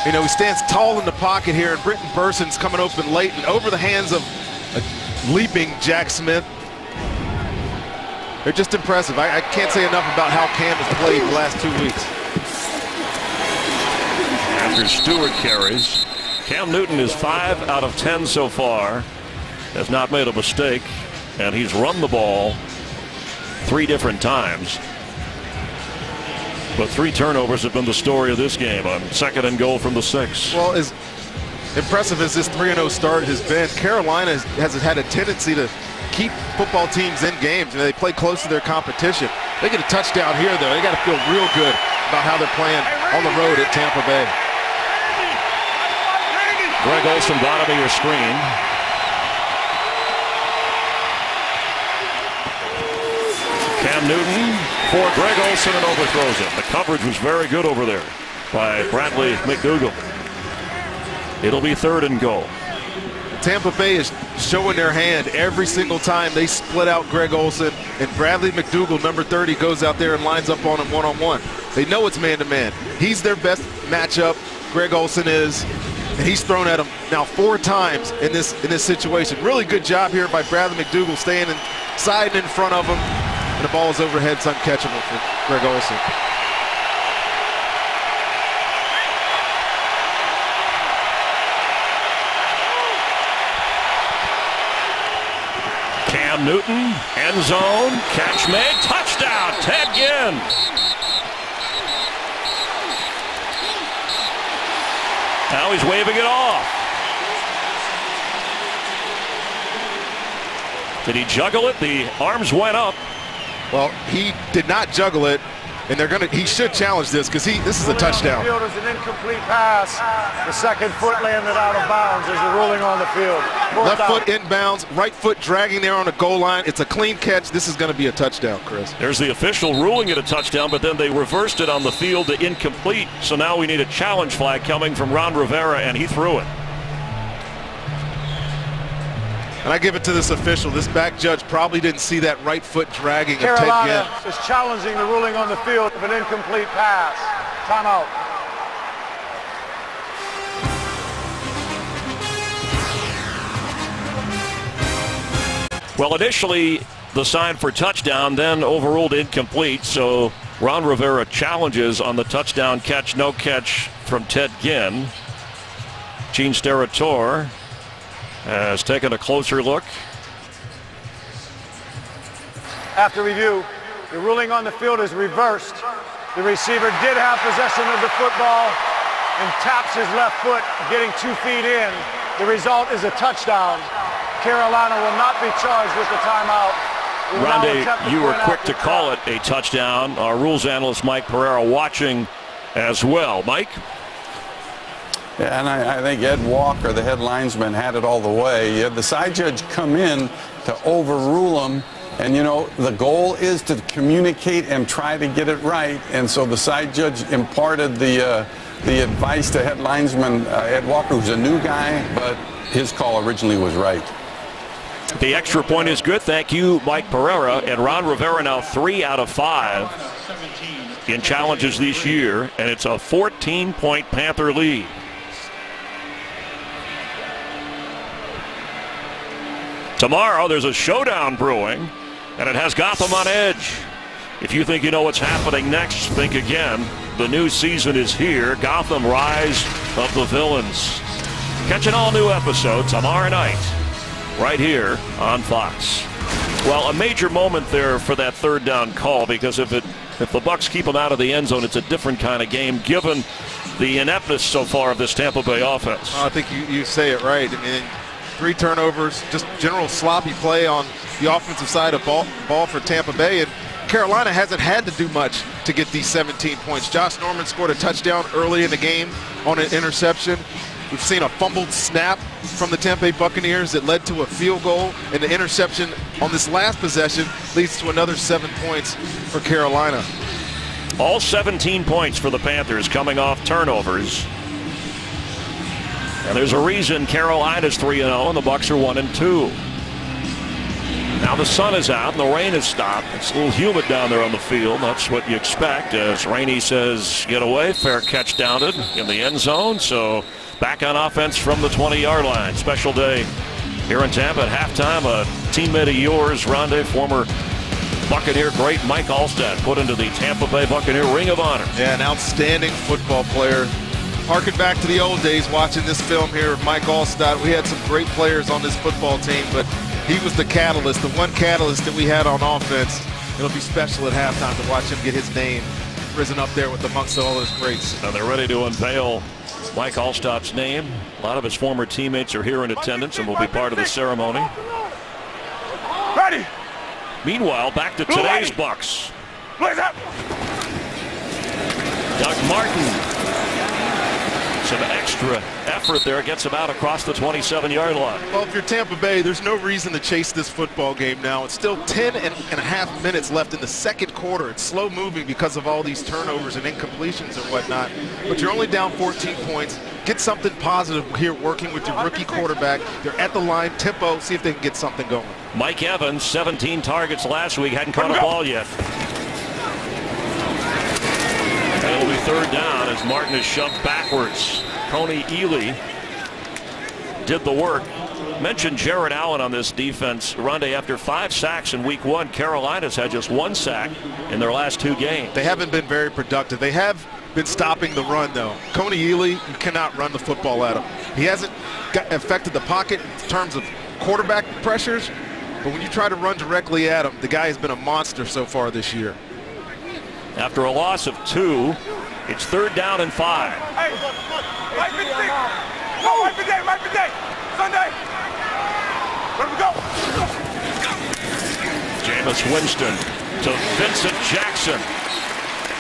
You know, he stands tall in the pocket here, and Brenton Burson's coming open late and over the hands of a leaping Jack Smith. They're just impressive. I can't say enough about how Cam has played the last 2 weeks. After Stewart carries, Cam Newton is 5 out of 10 so far. Has not made a mistake. and he's run the ball 3 different times. But 3 turnovers have been the story of this game on 2nd and goal from the 6. Well, as impressive as this 3-0 start has been, Carolina has had a tendency to keep football teams in games, and they play close to their competition. They get a touchdown here, though. They got to feel real good about how they're playing on the road at Tampa Bay. Greg Olsen, bottom of your screen. Cam Newton for Greg Olsen and overthrows it. The coverage was very good over there by Bradley McDougald. It'll be 3rd and goal. Tampa Bay is showing their hand every single time they split out Greg Olsen, and Bradley McDougald, number 30, goes out there and lines up on him one-on-one. They know it's man-to-man. He's their best matchup, Greg Olsen is, and he's thrown at him now 4 times in this situation. Really good job here by Bradley McDougald staying inside and in front of him, and the ball is overhead. It's uncatchable for Greg Olsen. Cam Newton, end zone, catch made, touchdown, Ted Ginn. Now he's waving it off. Did he juggle it? The arms went up. Well, he did not juggle it, and he should challenge this because this is a touchdown. The field is an incomplete pass. The second foot landed out of bounds. There's a ruling on the field. Left foot inbounds, right foot dragging there on the goal line. It's a clean catch. This is going to be a touchdown, Chris. There's the official ruling it a touchdown, but then they reversed it on the field to incomplete. So now we need a challenge flag coming from Ron Rivera, and he threw it. And I give it to this official. This back judge probably didn't see that right foot dragging of Ted Carolina Ginn. is challenging the ruling on the field of an incomplete pass. Timeout. Well, initially the sign for touchdown, then overruled incomplete. So Ron Rivera challenges on the touchdown catch, no catch from Ted Ginn. Gene Steratore has taken a closer look. After review, the ruling on the field is reversed. The receiver did have possession of the football and taps his left foot, getting 2 feet in. The result is a touchdown. Carolina will not be charged with the timeout. Rondé, you were quick to call it a touchdown. Our rules analyst Mike Pereira watching as well. Mike? Yeah, and I think Ed Walker, the head linesman, had it all the way. You had the side judge come in to overrule him, and you know the goal is to communicate and try to get it right. And so the side judge imparted the advice to head linesman Ed Walker, who's a new guy, but his call originally was right. The extra point is good. Thank you, Mike Pereira. And Ron Rivera now 3 out of 5 in challenges this year, and it's a 14-point Panther lead. Tomorrow, there's a showdown brewing, and it has Gotham on edge. If you think you know what's happening next, think again. The new season is here. Gotham Rise of the Villains. Catch an all-new episode tomorrow night, right here on Fox. Well, a major moment there for that 3rd down call, because if the Bucs keep them out of the end zone, it's a different kind of game, given the ineptness so far of this Tampa Bay offense. I think you say it right. I mean, 3 turnovers, just general sloppy play on the offensive side of ball for Tampa Bay, and Carolina hasn't had to do much to get these 17 points. Josh Norman scored a touchdown early in the game on an interception. We've seen a fumbled snap from the Tampa Bay Buccaneers that led to a field goal, and the interception on this last possession leads to another 7 points for Carolina. All 17 points for the Panthers coming off turnovers. And there's a reason Carolina's 3-0 and the Bucs are 1-2. Now the sun is out and the rain has stopped. It's a little humid down there on the field. That's what you expect as Rainey says get away. Fair catch down it in the end zone. So back on offense from the 20-yard line. Special day here in Tampa at halftime. A teammate of yours, Rondé, former Buccaneer great Mike Alstott, put into the Tampa Bay Buccaneer Ring of Honor. Yeah, an outstanding football player. Harken back to the old days watching this film here of Mike Alstott. We had some great players on this football team, but He was the catalyst, the one catalyst that we had on offense. It'll be special at halftime to watch him get his name risen up there with amongst all his greats. And they're ready to unveil Mike Allstott's name. A lot of his former teammates are here in attendance and will be part of the ceremony. Ready. Meanwhile, back to today's Bucs. Blaze up. Doug Martin. Some extra effort there, gets him out across the 27-yard line. Well, if you're Tampa Bay, there's no reason to chase this football game now. It's still 10 and a half minutes left in the second quarter. It's slow moving because of all these turnovers and incompletions and whatnot. But you're only down 14 points. Get something positive here working with your rookie quarterback. They're at the line, tempo, see if they can get something going. Mike Evans, 17 targets last week, hadn't caught a ball yet. And it'll be third down as Martin is shoved backwards. Coney Ely did the work. Mentioned Jared Allen on this defense. Rondé, after 5 sacks in week 1, Carolina's had just 1 sack in their last 2 games. They haven't been very productive. They have been stopping the run, though. Coney Ely, you cannot run the football at him. He hasn't affected the pocket in terms of quarterback pressures, but when you try to run directly at him, the guy has been a monster so far this year. After a loss of 2, it's third down and 5. Hey, Mike 56. No, Mike 58, Mike 58. Sunday. Where we go? Jameis Winston to Vincent Jackson.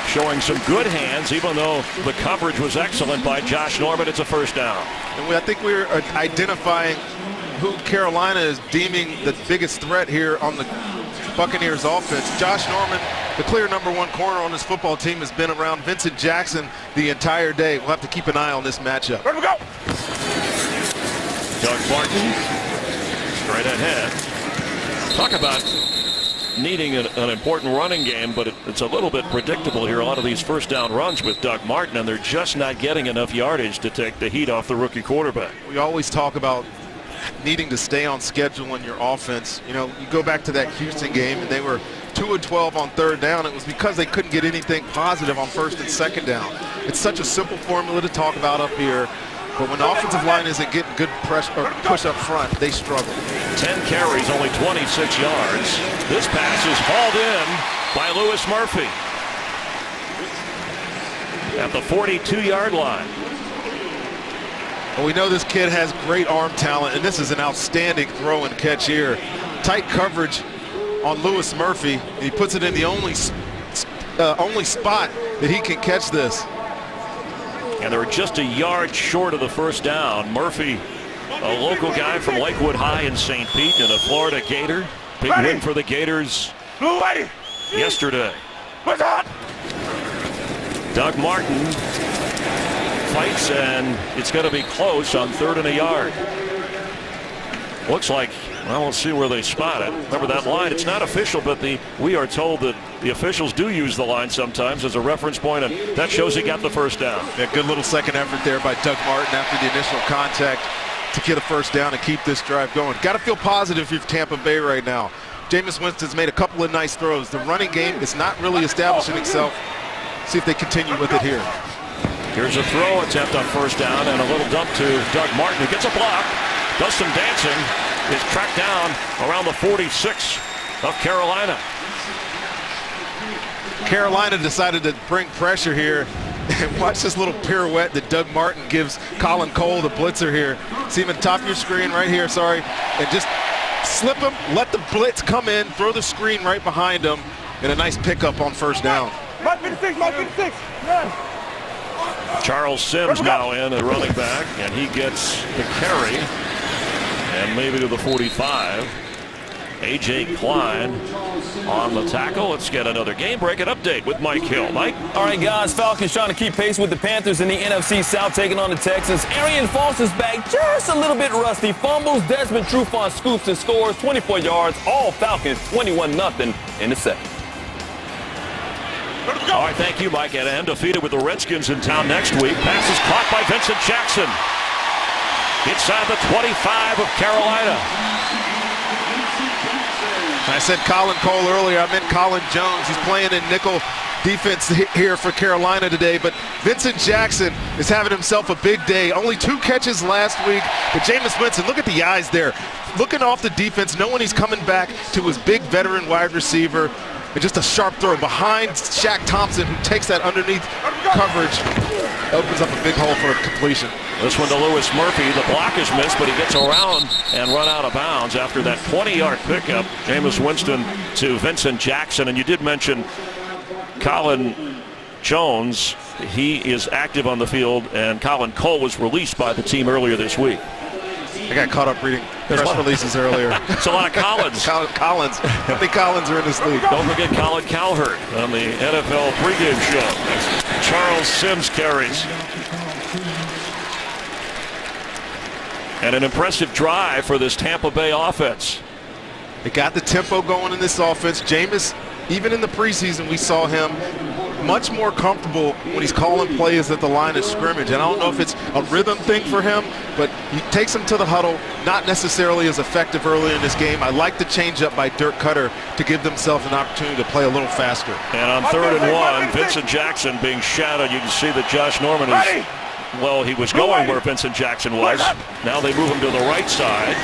Showing some good hands, even though the coverage was excellent by Josh Norman. It's a first down. And I think we're identifying who Carolina is deeming the biggest threat here on the Buccaneers offense. Josh Norman, the clear #1 corner on this football team, has been around Vincent Jackson the entire day. We'll have to keep an eye on this matchup. Where we go? Doug Martin straight ahead. Talk about needing an important running game, but it's a little bit predictable here. A lot of these first down runs with Doug Martin, and they're just not getting enough yardage to take the heat off the rookie quarterback. We always talk about needing to stay on schedule in your offense. You know, you go back to that Houston game, and they were 2 of 12 on third down. It was because they couldn't get anything positive on first and second down. It's such a simple formula to talk about up here, but when the offensive line isn't getting good pressure or push up front, they struggle. 10 carries, only 26 yards. This pass is hauled in by Louis Murphy at the 42-yard line. Well, we know this kid has great arm talent, and this is an outstanding throw and catch here. Tight coverage on Louis Murphy, and he puts it in the only spot that he can catch this. And they're just a yard short of the first down. Murphy, a local guy from Lakewood High in St. Pete, and a Florida Gator. Big win for the Gators yesterday. Doug Martin fights, and it's going to be close on 3rd and a yard. Looks like, well, we'll see where they spot it. Remember that line, it's not official, but we are told that the officials do use the line sometimes as a reference point, and that shows he got the first down. Yeah, good little second effort there by Doug Martin after the initial contact to get a first down and keep this drive going. Got to feel positive if you're Tampa Bay right now. Jameis Winston's made a couple of nice throws. The running game is not really establishing itself. See if they continue with it here. Here's a throw attempt on first down and a little dump to Doug Martin, who gets a block, does some dancing, is tracked down around the 46 of Carolina. Carolina decided to bring pressure here. And watch this little pirouette that Doug Martin gives Colin Cole, the blitzer here. See him at the top of your screen right here, sorry. And just slip him, let the blitz come in, throw the screen right behind him, and a nice pickup on first down. Mike 56, Mike 56. Charles Sims now in at running back, and he gets the carry, and maybe to the 45. A.J. Klein on the tackle. Let's get another game break and update with Mike Hill. Mike? All right, guys, Falcons trying to keep pace with the Panthers in the NFC South, taking on the Texans. Arian Foster's back, just a little bit rusty. Fumbles, Desmond Trufant scoops and scores, 24 yards. All Falcons, 21-0 in the second. All right, thank you, Mike. And undefeated with the Redskins in town next week. Pass is caught by Vincent Jackson. Inside the 25 of Carolina. I said Colin Cole earlier. I meant Colin Jones. He's playing in nickel defense here for Carolina today, but Vincent Jackson is having himself a big day. Only 2 catches last week, but Jameis Winston, look at the eyes there. Looking off the defense, knowing he's coming back to his big veteran wide receiver, and just a sharp throw behind Shaq Thompson, who takes that underneath coverage, opens up a big hole for a completion. This one to Lewis Murphy. The block is missed, but he gets around and run out of bounds after that 20-yard pickup. Jameis Winston to Vincent Jackson. And you did mention Colin Jones. He is active on the field, and Colin Cole was released by the team earlier this week. I got caught up reading press releases earlier. It's a lot of Collins. Collins. How many Collins are in this league? Don't forget Colin Cowherd on the NFL pregame show. Charles Sims carries. And an impressive drive for this Tampa Bay offense. They got the tempo going in this offense. Jameis, even in the preseason, we saw him much more comfortable when he's calling plays at the line of scrimmage. And I don't know if it's a rhythm thing for him, but he takes him to the huddle, not necessarily as effective early in this game. I like the changeup by Dirk Cutter to give themselves an opportunity to play a little faster. And on 3rd and 1, Vincent Jackson being shadowed. You can see that Josh Norman is, well, he was going where Vincent Jackson was. Now they move him to the right side.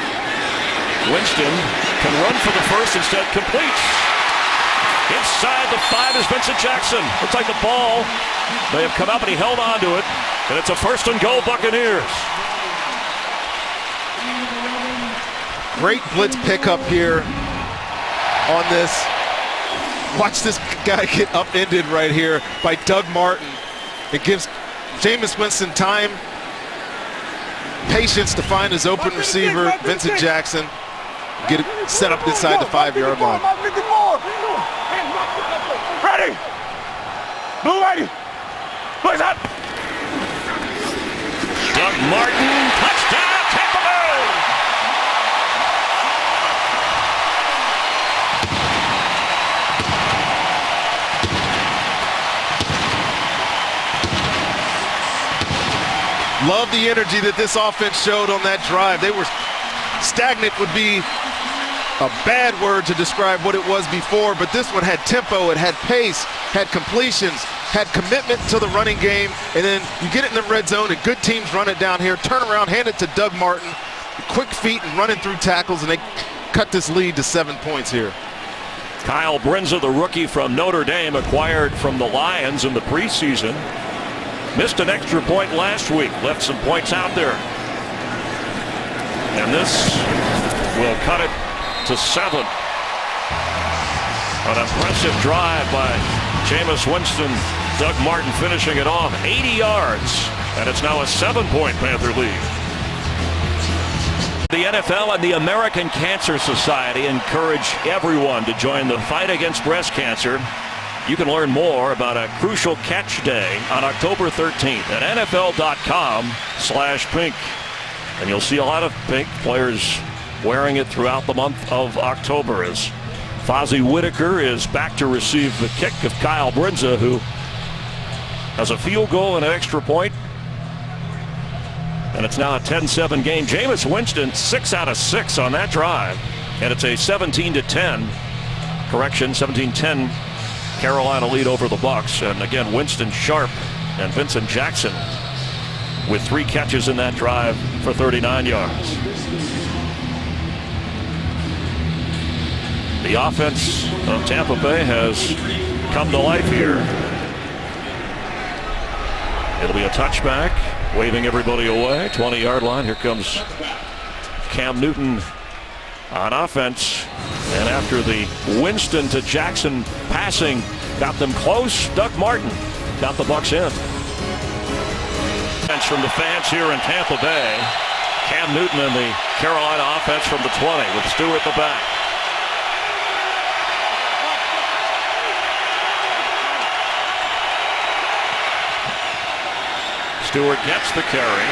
Winston can run for the first, instead completes. Inside the 5 is Vincent Jackson. Looks like the ball may have come up, and he held on to it. And it's a 1st and goal, Buccaneers. Great blitz pickup here on this. Watch this guy get upended right here by Doug Martin. It gives Jameis Winston time, patience to find his open receiver, Vincent Jackson, get it set up inside the 5-yard line. Ready! Blue ready! Boys up! Doug Martin, touchdown, Tampa Bay! Love the energy that this offense showed on that drive. They were stagnant, would be a bad word to describe what it was before, but this one had tempo, it had pace, had completions, had commitment to the running game, and then you get it in the red zone and good teams run it down here, turn around, hand it to Doug Martin, quick feet and running through tackles, and they cut this lead to 7 points here. Kyle Brinza, the rookie from Notre Dame, acquired from the Lions in the preseason. Missed an extra point last week, left some points out there. And this will cut it to 7. An impressive drive by Jameis Winston. Doug Martin finishing it off, 80 yards, and it's now a 7-point Panther lead. The NFL and the American Cancer Society encourage everyone to join the fight against breast cancer. You can learn more about a crucial catch day on October 13th at NFL.com/pink. And you'll see a lot of pink players wearing it throughout the month of October, as Fozzie Whitaker is back to receive the kick of Kyle Brinza, who has a field goal and an extra point. And it's now a 10-7 game. Jameis Winston, 6 out of 6 on that drive. And it's a 17-10, 17-10 Carolina lead over the Bucs. And again, Winston sharp and Vincent Jackson with 3 catches in that drive for 39 yards. The offense of Tampa Bay has come to life here. It'll be a touchback, waving everybody away. 20-yard line. Here comes Cam Newton on offense. And after the Winston to Jackson passing got them close, Doug Martin got the Bucs in. From the fans here in Tampa Bay. Cam Newton and the Carolina offense from the 20 with Stewart the back. Stewart gets the carry,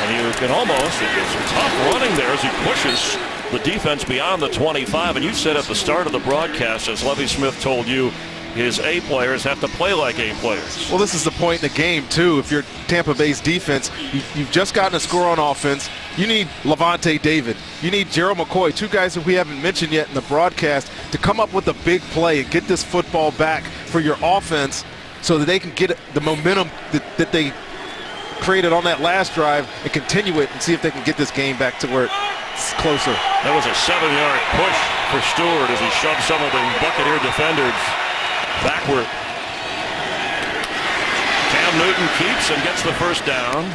and you can almost, it's tough running there as he pushes the defense beyond the 25. And you said at the start of the broadcast, as Lovie Smith told you, his A players have to play like A players. Well, this is the point in the game, too. If you're Tampa Bay's defense, you've just gotten a score on offense. You need Levante David. You need Gerald McCoy, 2 guys that we haven't mentioned yet in the broadcast, to come up with a big play and get this football back for your offense so that they can get the momentum that they created on that last drive and continue it and see if they can get this game back to where it's closer. That was a 7-yard push for Stewart as he shoved some of the Buccaneer defenders backward. Cam Newton keeps and gets the first down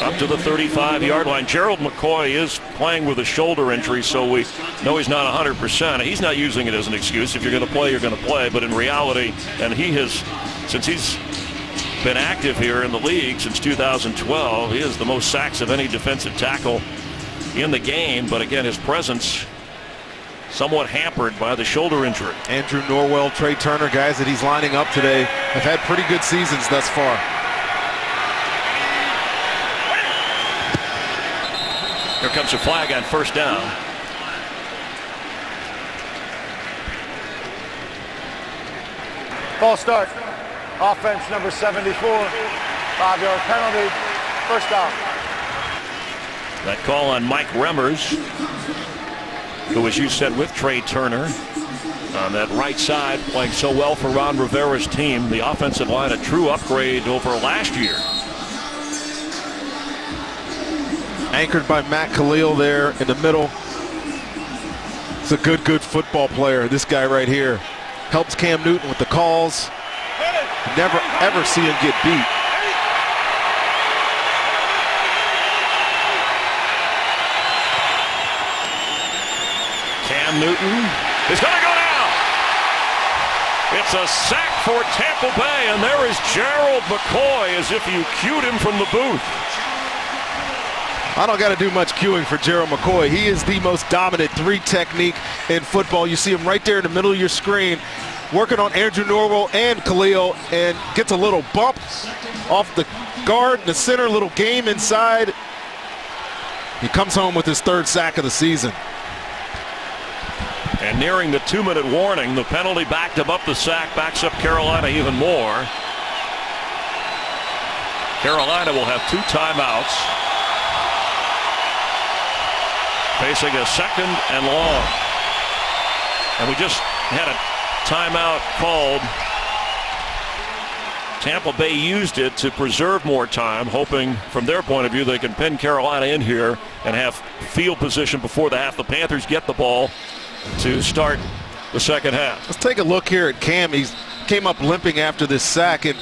up to the 35-yard line. Gerald McCoy is playing with a shoulder injury, so we know he's not 100%. He's not using it as an excuse. If you're going to play, you're going to play. But in reality, and he has, since he's been active here in the league since 2012, he has the most sacks of any defensive tackle in the game. But again, his presence somewhat hampered by the shoulder injury. Andrew Norwell, Trey Turner, guys that he's lining up today have had pretty good seasons thus far. Here comes a flag on first down. False start. Offense number 74. 5-yard penalty. First down. That call on Mike Remmers, who, as you said, with Trey Turner on that right side, playing so well for Ron Rivera's team. The offensive line, a true upgrade over last year. Anchored by Matt Khalil there in the middle. It's a good football player. This guy right here helps Cam Newton with the calls. Never ever see him get beat. Cam Newton is going to go down. It's a sack for Tampa Bay, and there is Gerald McCoy as if you cued him from the booth. I don't got to do much cueing for Gerald McCoy. He is the most dominant 3 technique in football. You see him right there in the middle of your screen, working on Andrew Norwell and Khalil, and gets a little bump off the guard in the center, little game inside. He comes home with his 3rd sack of the season. And nearing the 2-minute warning, the penalty backed him up the sack, backs up Carolina even more. Carolina will have 2 timeouts. Facing a 2nd and long. And we just had a timeout called. Tampa Bay used it to preserve more time, hoping from their point of view they can pin Carolina in here and have field position before the half. The Panthers get the ball to start the second half. Let's take a look here at Cam. He came up limping after this sack, and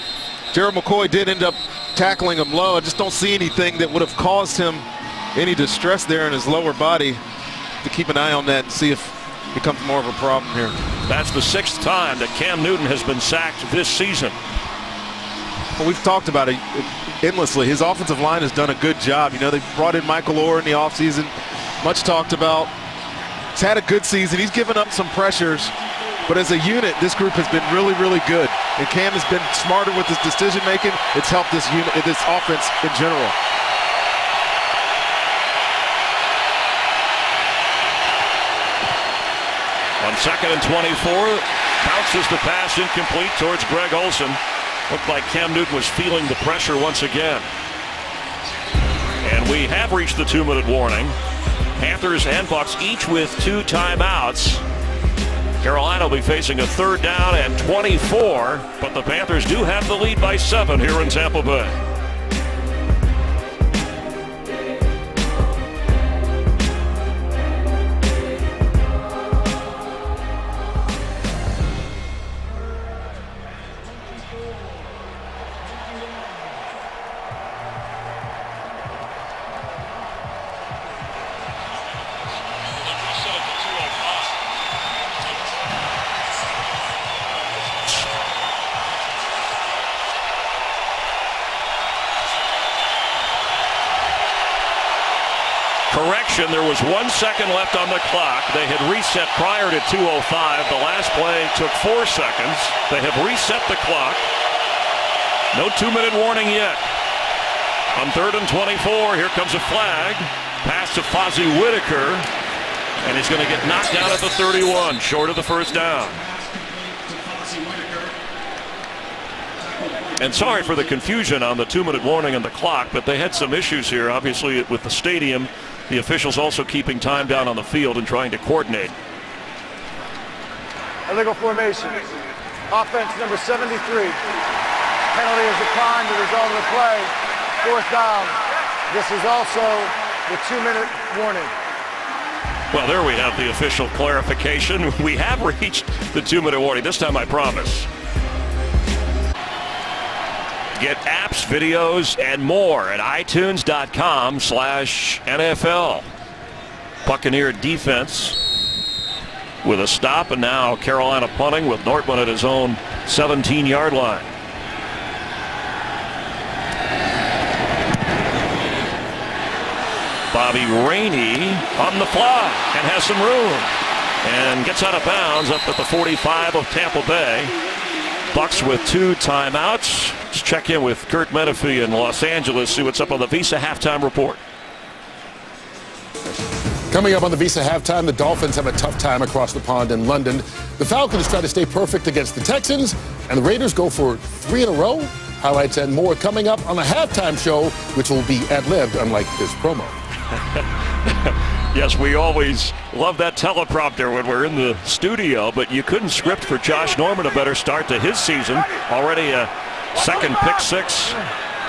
Gerald McCoy did end up tackling him low. I just don't see anything that would have caused him any distress there in his lower body. To keep an eye on that and see if it becomes more of a problem here. That's the 6th time that Cam Newton has been sacked this season. Well, we've talked about it endlessly. His offensive line has done a good job. You know, they brought in Michael Orr in the offseason, much talked about. He's had a good season. He's given up some pressures, but as a unit, this group has been really, really good. And Cam has been smarter with his decision making. It's helped this unit, this offense in general. On 2nd and 24, bounces the pass incomplete towards Greg Olsen. Looked like Cam Newton was feeling the pressure once again. And we have reached the 2-minute warning. Panthers and Bucs each with 2 timeouts. Carolina will be facing a 3rd down and 24, but the Panthers do have the lead by 7 here in Tampa Bay. Correction, there was 1 second left on the clock. They had reset prior to 2:05. The last play took 4 seconds. They have reset the clock. No 2-minute warning yet. On 3rd and 24, here comes a flag. Pass to Fozzie Whitaker, and he's going to get knocked down at the 31, short of the first down. And sorry for the confusion on the 2-minute warning and the clock, but they had some issues here, obviously, with the stadium. The officials also keeping time down on the field and trying to coordinate. Illegal formation. Offense number 73. Penalty is declined to result of the play. 4th down. This is also the 2-minute warning. Well, there we have the official clarification. We have reached the 2-minute warning. This time I promise. Get apps, videos, and more at itunes.com/NFL. Buccaneer defense with a stop, and now Carolina punting with Nortman at his own 17-yard line. Bobby Rainey on the fly and has some room and gets out of bounds up at the 45 of Tampa Bay. Bucs with 2 timeouts. Let's check in with Kurt Menefee in Los Angeles, see what's up on the Visa halftime report. Coming up on the Visa halftime, the Dolphins have a tough time across the pond in London. The Falcons try to stay perfect against the Texans, and the Raiders go for 3 in a row. Highlights and more coming up on the halftime show, which will be ad-libbed, unlike this promo. Yes, we always love that teleprompter when we're in the studio, but you couldn't script for Josh Norman a better start to his season. Already a second pick six,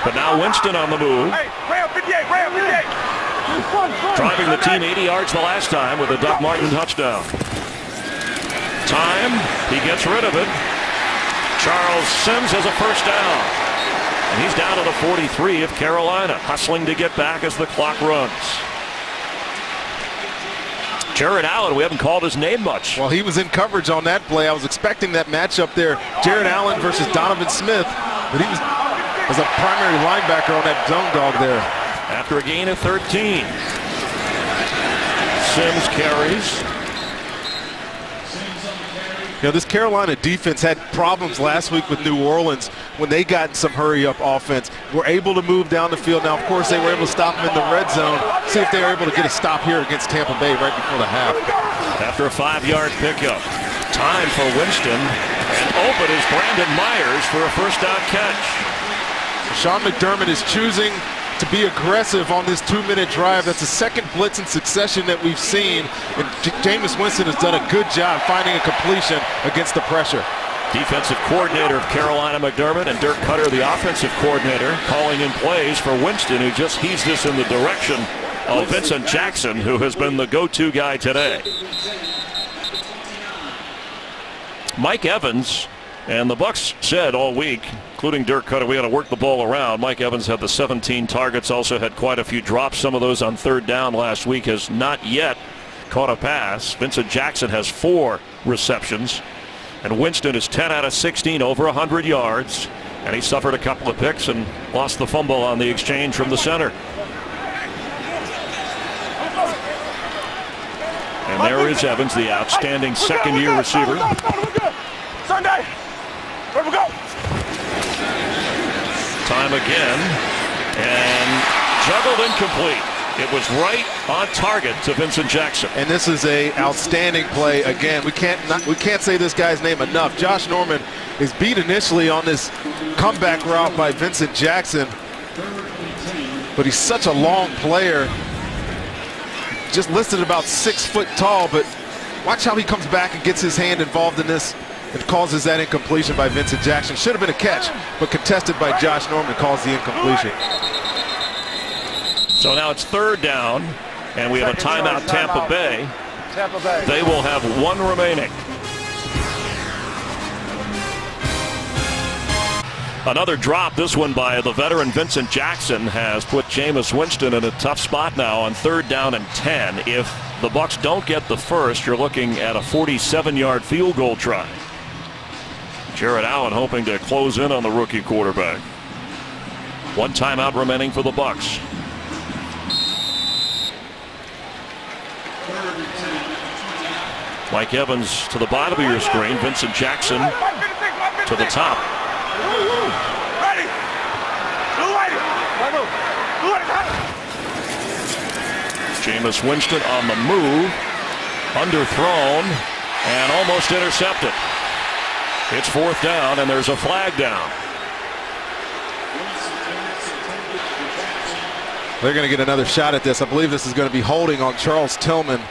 but now Winston on the move. Driving the team 80 yards the last time with a Doug Martin touchdown. Time, he gets rid of it. Charles Sims has a first down. And he's down to the 43 of Carolina, hustling to get back as the clock runs. Jared Allen, we haven't called his name much. Well, he was in coverage on that play. I was expecting that matchup there, Jared Allen versus Donovan Smith, but he was a primary linebacker on that zone dog there. After a gain of 13. Sims carries. You know, this Carolina defense had problems last week with New Orleans when they got in some hurry-up offense. Were able to move down the field. Now, of course, they were able to stop them in the red zone. See if they were able to get a stop here against Tampa Bay right before the half. After a 5-yard pickup. Time for Winston. And open is Brandon Myers for a first down catch. Sean McDermott is choosing to be aggressive on this 2-minute drive. That's the second blitz in succession that we've seen. And Jameis Winston has done a good job finding a completion against the pressure. Defensive coordinator of Carolina, McDermott, and Dirk Cutter, the offensive coordinator, calling in plays for Winston, who just heaves this in the direction of Vincent Jackson, who has been the go-to guy today. Mike Evans, and the Bucs said all week, including Dirk Cutter, we got to work the ball around. Mike Evans had the 17 targets, also had quite a few drops. Some of those on 3rd down last week, has not yet caught a pass. Vincent Jackson has 4 receptions. And Winston is 10 out of 16, over 100 yards. And he suffered a couple of picks and lost the fumble on the exchange from the center. And there is Evans, the outstanding second-year receiver. Sunday, where we go? Time again, and juggled incomplete. It was right on target to Vincent Jackson. And this is a outstanding play. Again, we can't say this guy's name enough. Josh Norman is beat initially on this comeback route by Vincent Jackson, but he's such a long player. Just listed about 6 foot tall, but watch how he comes back and gets his hand involved in this. It causes that incompletion by Vincent Jackson. Should have been a catch, but contested by Josh Norman caused the incompletion. So now it's 3rd down, and we have a timeout, Tampa Bay. They will have 1 remaining. Another drop, this one by the veteran Vincent Jackson, has put Jameis Winston in a tough spot now on 3rd down and 10. If the Bucs don't get the first, you're looking at a 47-yard field goal try. Jared Allen hoping to close in on the rookie quarterback. 1 timeout remaining for the Bucs. Mike Evans to the bottom of your screen. Vincent Jackson to the top. Ready. Jameis Winston on the move. Underthrown and almost intercepted. It's 4th down, and there's a flag down. They're going to get another shot at this. I believe this is going to be holding on Charles Tillman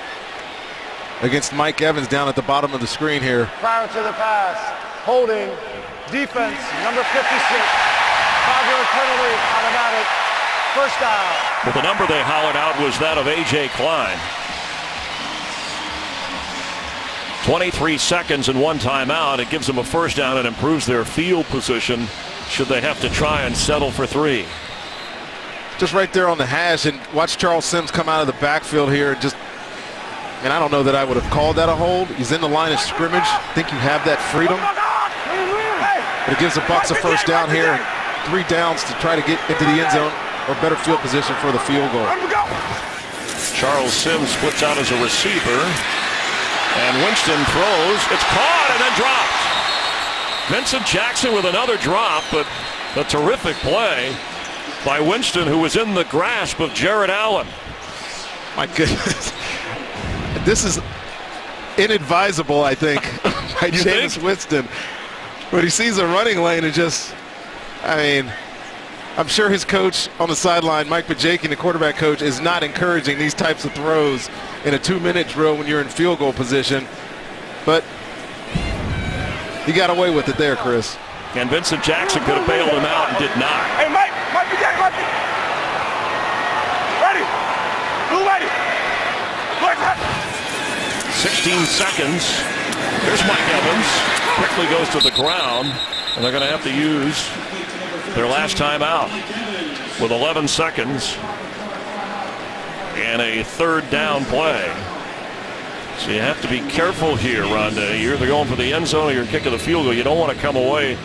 against Mike Evans down at the bottom of the screen here. Prior to the pass, holding, defense, number 56. 5-yard penalty, automatic, first down. Well, the number they hollered out was that of A.J. Klein. 23 seconds and 1 timeout. It gives them a first down and improves their field position should they have to try and settle for 3. Just right there on the hash, and watch Charles Sims come out of the backfield here and just, and I don't know that I would have called that a hold. He's in the line of scrimmage. I think you have that freedom. But it gives the Bucs a first down here, and 3 downs to try to get into the end zone or better field position for the field goal. Charles Sims splits out as a receiver, and Winston throws. It's caught and then dropped. Vincent Jackson with another drop, but a terrific play by Winston, who was in the grasp of Jared Allen. My goodness. This is inadvisable, I think, by Jameis Winston. But he sees a running lane and just, I mean, I'm sure his coach on the sideline, Mike Pajakian, the quarterback coach, is not encouraging these types of throws in a 2-minute drill when you're in field goal position. But he got away with it there, Chris. And Vincent Jackson could have bailed him out and did not. Hey, Mike be dead, Mike. Ready. Blue ready. 16 seconds. There's Mike Evans. Quickly goes to the ground, and they're going to have to use their last time out with 11 seconds and a 3rd down play. So you have to be careful here, Rondé. You're either going for the end zone or you're kicking the field goal. You don't want to come away,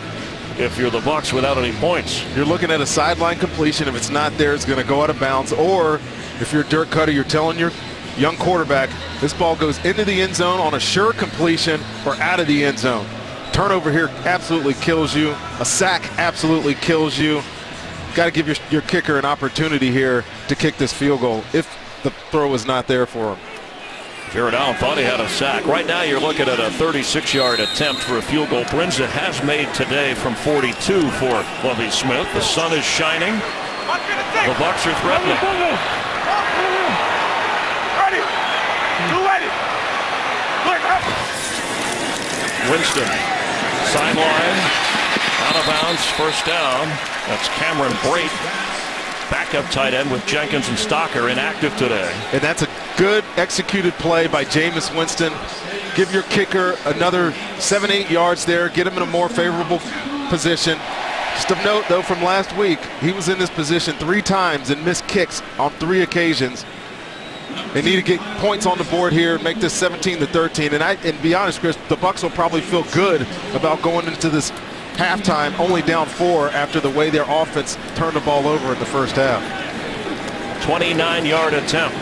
if you're the Bucs, without any points. You're looking at a sideline completion. If it's not there, it's going to go out of bounds. Or if you're Dirk Cutter, you're telling your young quarterback, this ball goes into the end zone on a sure completion or out of the end zone. Turnover here absolutely kills you. A sack absolutely kills you. Got to give your kicker an opportunity here to kick this field goal if the throw is not there for him. Jared Allen thought he had a sack. Right now you're looking at a 36-yard attempt for a field goal. Brinza has made today from 42 for Lovie Smith. The sun is shining. The Bucs are threatening. Ready. Blue ready. Winston, sideline, out of bounds, first down. That's Cameron Brate, backup tight end with Jenkins and Stocker inactive today. And that's a good executed play by Jameis Winston. Give your kicker another 7-8 yards there. Get him in a more favorable position. Just a note, though, from last week, he was in this position 3 times and missed kicks on 3 occasions. They need to get points on the board here, make this 17-13. And be honest, Chris, the Bucs will probably feel good about going into this halftime only down 4 after the way their offense turned the ball over in the first half. 29-yard attempt.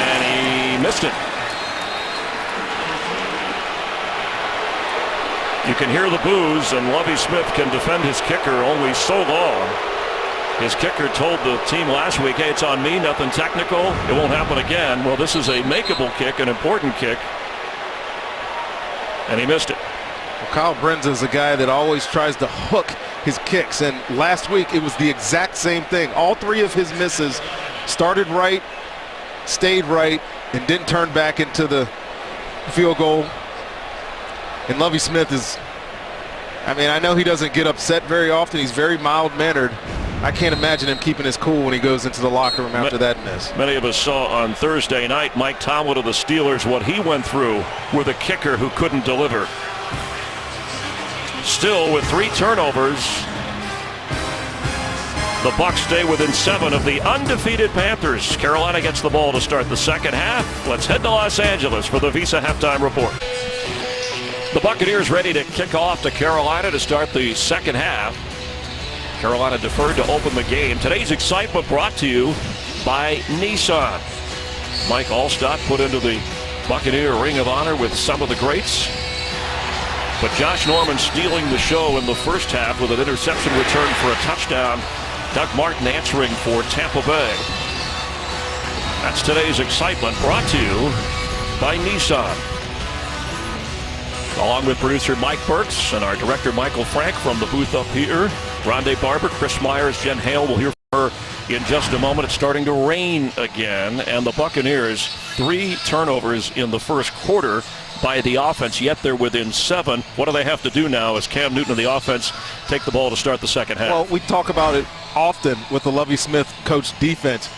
And he missed it. You can hear the boos, and Lovie Smith can defend his kicker only so long. His kicker told the team last week, hey, it's on me, nothing technical. It won't happen again. Well, this is a makeable kick, an important kick. And he missed it. Well, Kyle Brinza is a guy that always tries to hook his kicks. And last week, it was the exact same thing. All 3 of his misses started right, stayed right, and didn't turn back into the field goal. And Lovie Smith is, I mean, I know he doesn't get upset very often. He's very mild-mannered. I can't imagine him keeping his cool when he goes into the locker room after that miss. Many of us saw on Thursday night Mike Tomlin of the Steelers, what he went through with a kicker who couldn't deliver. Still, with 3 turnovers, the Bucs stay within 7 of the undefeated Panthers. Carolina gets the ball to start the second half. Let's head to Los Angeles for the Visa Halftime Report. The Buccaneers ready to kick off to Carolina to start the second half. Carolina deferred to open the game. Today's excitement brought to you by Nissan. Mike Alstott put into the Buccaneer Ring of Honor with some of the greats. But Josh Norman stealing the show in the first half with an interception return for a touchdown. Doug Martin answering for Tampa Bay. That's today's excitement brought to you by Nissan. Along with producer Mike Burks and our director Michael Frank from the booth up here. Rondé Barber, Chris Myers, Jen Hale. We'll hear from her in just a moment. It's starting to rain again, and the Buccaneers 3 turnovers in the first quarter by the offense, yet they're within 7. What do they have to do now as Cam Newton and the offense take the ball to start the second half? Well, we talk about it often with the Lovie Smith coach defense.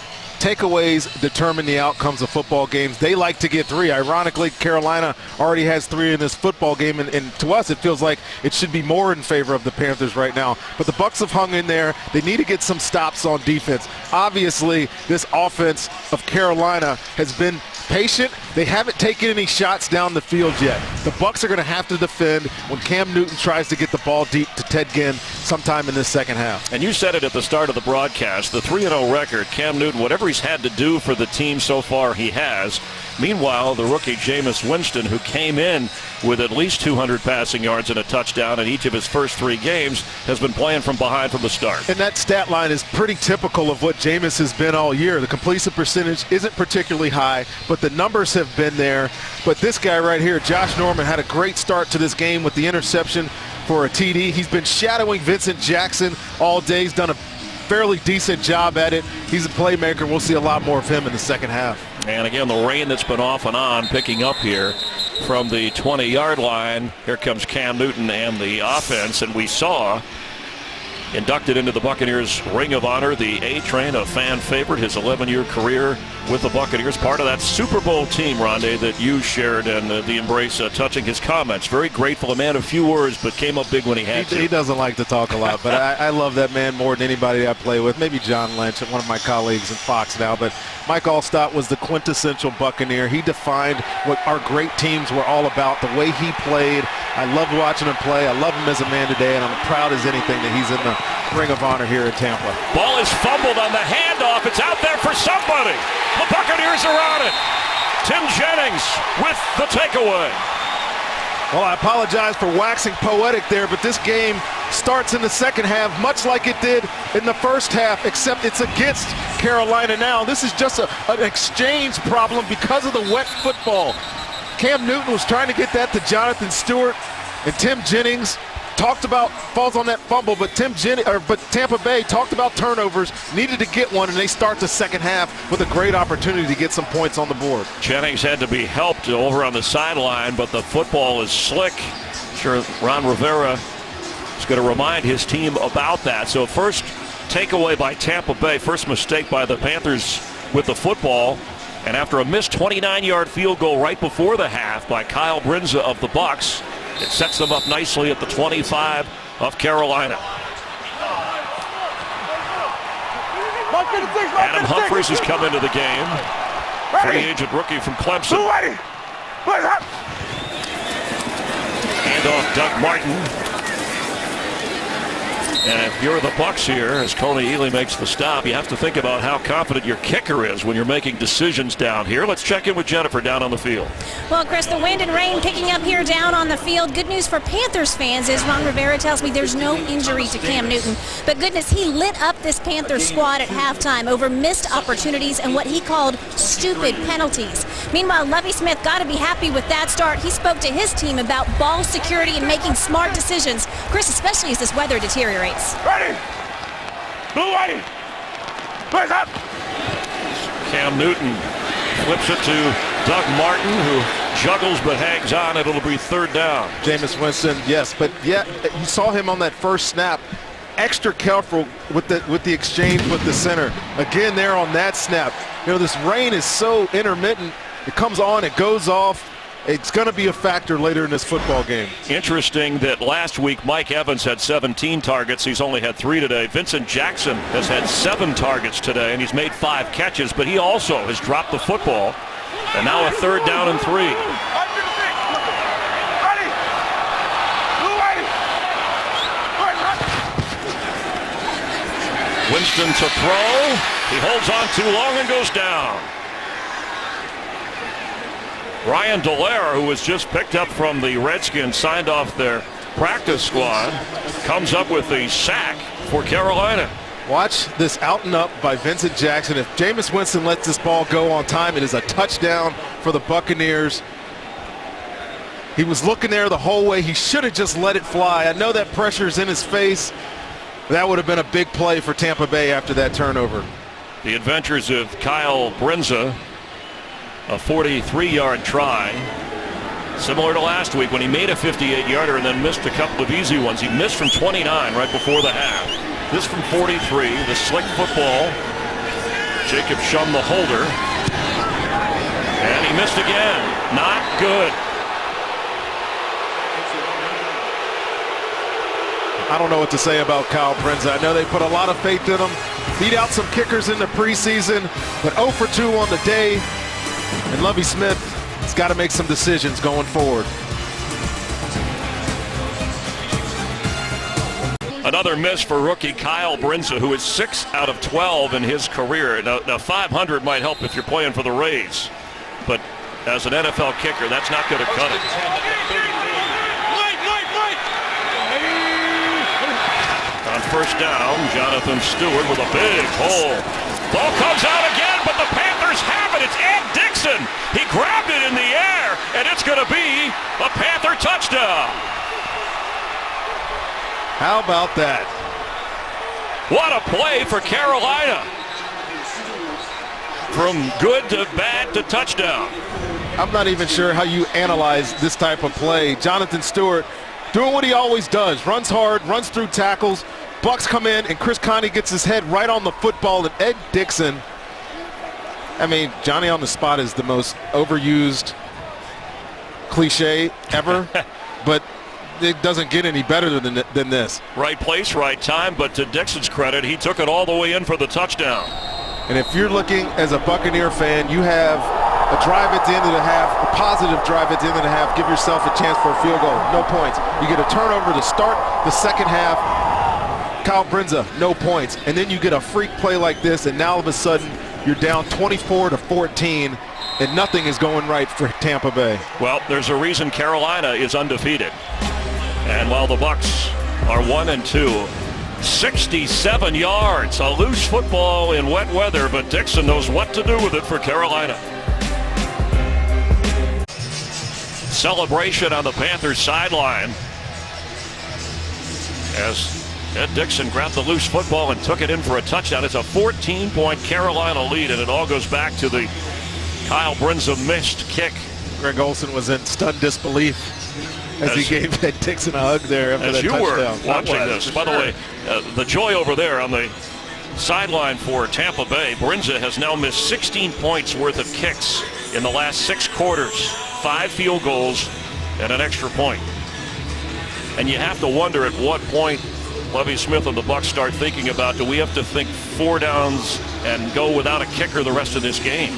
Takeaways determine the outcomes of football games. They like to get 3. Ironically, Carolina already has 3 in this football game, and to us it feels like it should be more in favor of the Panthers right now. But the Bucs have hung in there. They need to get some stops on defense. Obviously, this offense of Carolina has been patient. They haven't taken any shots down the field yet. The Bucs are going to have to defend when Cam Newton tries to get the ball deep to Ted Ginn sometime in this second half. And you said it at the start of the broadcast, the 3-0 record, Cam Newton, whatever he's had to do for the team so far, he has. Meanwhile, the rookie Jameis Winston, who came in with at least 200 passing yards and a touchdown in each of his first 3 games, has been playing from behind from the start. And that stat line is pretty typical of what Jameis has been all year. The completion percentage isn't particularly high, but the numbers have been there. But this guy right here, Josh Norman, had a great start to this game with the interception for a TD. He's been shadowing Vincent Jackson all day. He's done a fairly decent job at it. He's a playmaker. We'll see a lot more of him in the second half. And again, the rain that's been off and on picking up here from the 20-yard line. Here comes Cam Newton and the offense, and we saw inducted into the Buccaneers Ring of Honor, the A-Train, a fan favorite, his 11-year career with the Buccaneers, part of that Super Bowl team, Rondé, that you shared, and the embrace touching his comments. Very grateful, a man of few words, but came up big when he had to. He doesn't like to talk a lot, but I love that man more than anybody I play with. Maybe John Lynch, one of my colleagues in Fox now, but Mike Allstott was the quintessential Buccaneer. He defined what our great teams were all about, the way he played. I loved watching him play. I love him as a man today, and I'm proud as anything that he's in the Ring of Honor here in Tampa. Ball is fumbled on the handoff. It's out there for somebody. The Buccaneers are on it. Tim Jennings with the takeaway. Well, I apologize for waxing poetic there, but this game starts in the second half much like it did in the first half, except it's against Carolina now. This is just an exchange problem because of the wet football. Cam Newton was trying to get that to Jonathan Stewart, and Tim Jennings falls on that fumble, but Tampa Bay talked about turnovers, needed to get one, and they start the second half with a great opportunity to get some points on the board. Jennings had to be helped over on the sideline, but the football is slick. Sure, Ron Rivera is going to remind his team about that. So first takeaway by Tampa Bay, first mistake by the Panthers with the football, and after a missed 29-yard field goal right before the half by Kyle Brinza of the Bucs, it sets them up nicely at the 25 of Carolina. Adam Humphries has come into the game. Free agent rookie from Clemson. Hand off Doug Martin. And if you're the Bucs here, as Coney Ealy makes the stop, you have to think about how confident your kicker is when you're making decisions down here. Let's check in with Jennifer down on the field. Well, Chris, the wind and rain picking up here down on the field. Good news for Panthers fans is Ron Rivera tells me there's no injury to Cam Newton. But goodness, he lit up this Panthers squad at halftime over missed opportunities and what he called stupid penalties. Meanwhile, Lovie Smith got to be happy with that start. He spoke to his team about ball security and making smart decisions. Chris, especially as this weather deteriorates. Ready! Blue white! Place up! Cam Newton flips it to Doug Martin, who juggles but hangs on. It'll be third down. Jameis Winston, yes, but yeah, you saw him on that first snap. Extra careful with the exchange with the center. Again, there on that snap. You know, this rain is so intermittent. It comes on, it goes off. It's going to be a factor later in this football game. Interesting that last week Mike Evans had 17 targets. He's only had 3 today. Vincent Jackson has had 7 targets today, and he's made 5 catches, but he also has dropped the football. And now a third down and 3. Winston to throw. He holds on too long and goes down. Ryan Dallaire, who was just picked up from the Redskins, signed off their practice squad, comes up with the sack for Carolina. Watch this out and up by Vincent Jackson. If Jameis Winston lets this ball go on time, it is a touchdown for the Buccaneers. He was looking there the whole way. He should have just let it fly. I know that pressure is in his face. That would have been a big play for Tampa Bay after that turnover. The adventures of Kyle Brinza a 43-yard try. Similar to last week when he made a 58-yarder and then missed a couple of easy ones. He missed from 29 right before the half. This from 43, the slick football. Jacob Shum, the holder. And he missed again. Not good. I don't know what to say about Kyle Brindza. I know they put a lot of faith in him. Beat out some kickers in the preseason, but 0 for 2 on the day. And Lovie Smith has got to make some decisions going forward. Another miss for rookie Kyle Brindza, who is 6 out of 12 in his career. Now 500 might help if you're playing for the Rays, but as an NFL kicker, that's not going to cut it. On first down, Jonathan Stewart with a big hole. Ball comes out again, but the Panthers have it. It's Ed Dixon. He grabbed it in the air, and it's going to be a Panther touchdown. How about that? What a play for Carolina. From good to bad to touchdown. I'm not even sure how you analyze this type of play. Jonathan Stewart doing what he always does. Runs hard, runs through tackles. Bucs come in, and Chris Conte gets his head right on the football. And Ed Dixon, I mean, Johnny on the spot is the most overused cliche ever, but it doesn't get any better than this. Right place, right time, but to Dixon's credit, he took it all the way in for the touchdown. And if you're looking as a Buccaneer fan, you have a drive at the end of the half, a positive drive at the end of the half, give yourself a chance for a field goal, no points. You get a turnover to start the second half, Kyle Brindza, no points. And then you get a freak play like this, and now all of a sudden you're down 24-14, and nothing is going right for Tampa Bay. Well, there's a reason Carolina is undefeated. And while the Bucs are 1-2, 67 yards, a loose football in wet weather, but Dixon knows what to do with it for Carolina. Celebration on the Panthers sideline as Ed Dixon grabbed the loose football and took it in for a touchdown. It's a 14-point Carolina lead, and it all goes back to the Kyle Brindza missed kick. Greg Olsen was in stunned disbelief as he gave Ed Dixon a hug there after that touchdown. As you were watching this. By the way, the joy over there on the sideline for Tampa Bay, Brindza has now missed 16 points worth of kicks in the last 6 quarters. 5 field goals and an extra point. And you have to wonder at what point Lovie Smith and the Bucs start thinking about, do we have to think 4 downs and go without a kicker the rest of this game?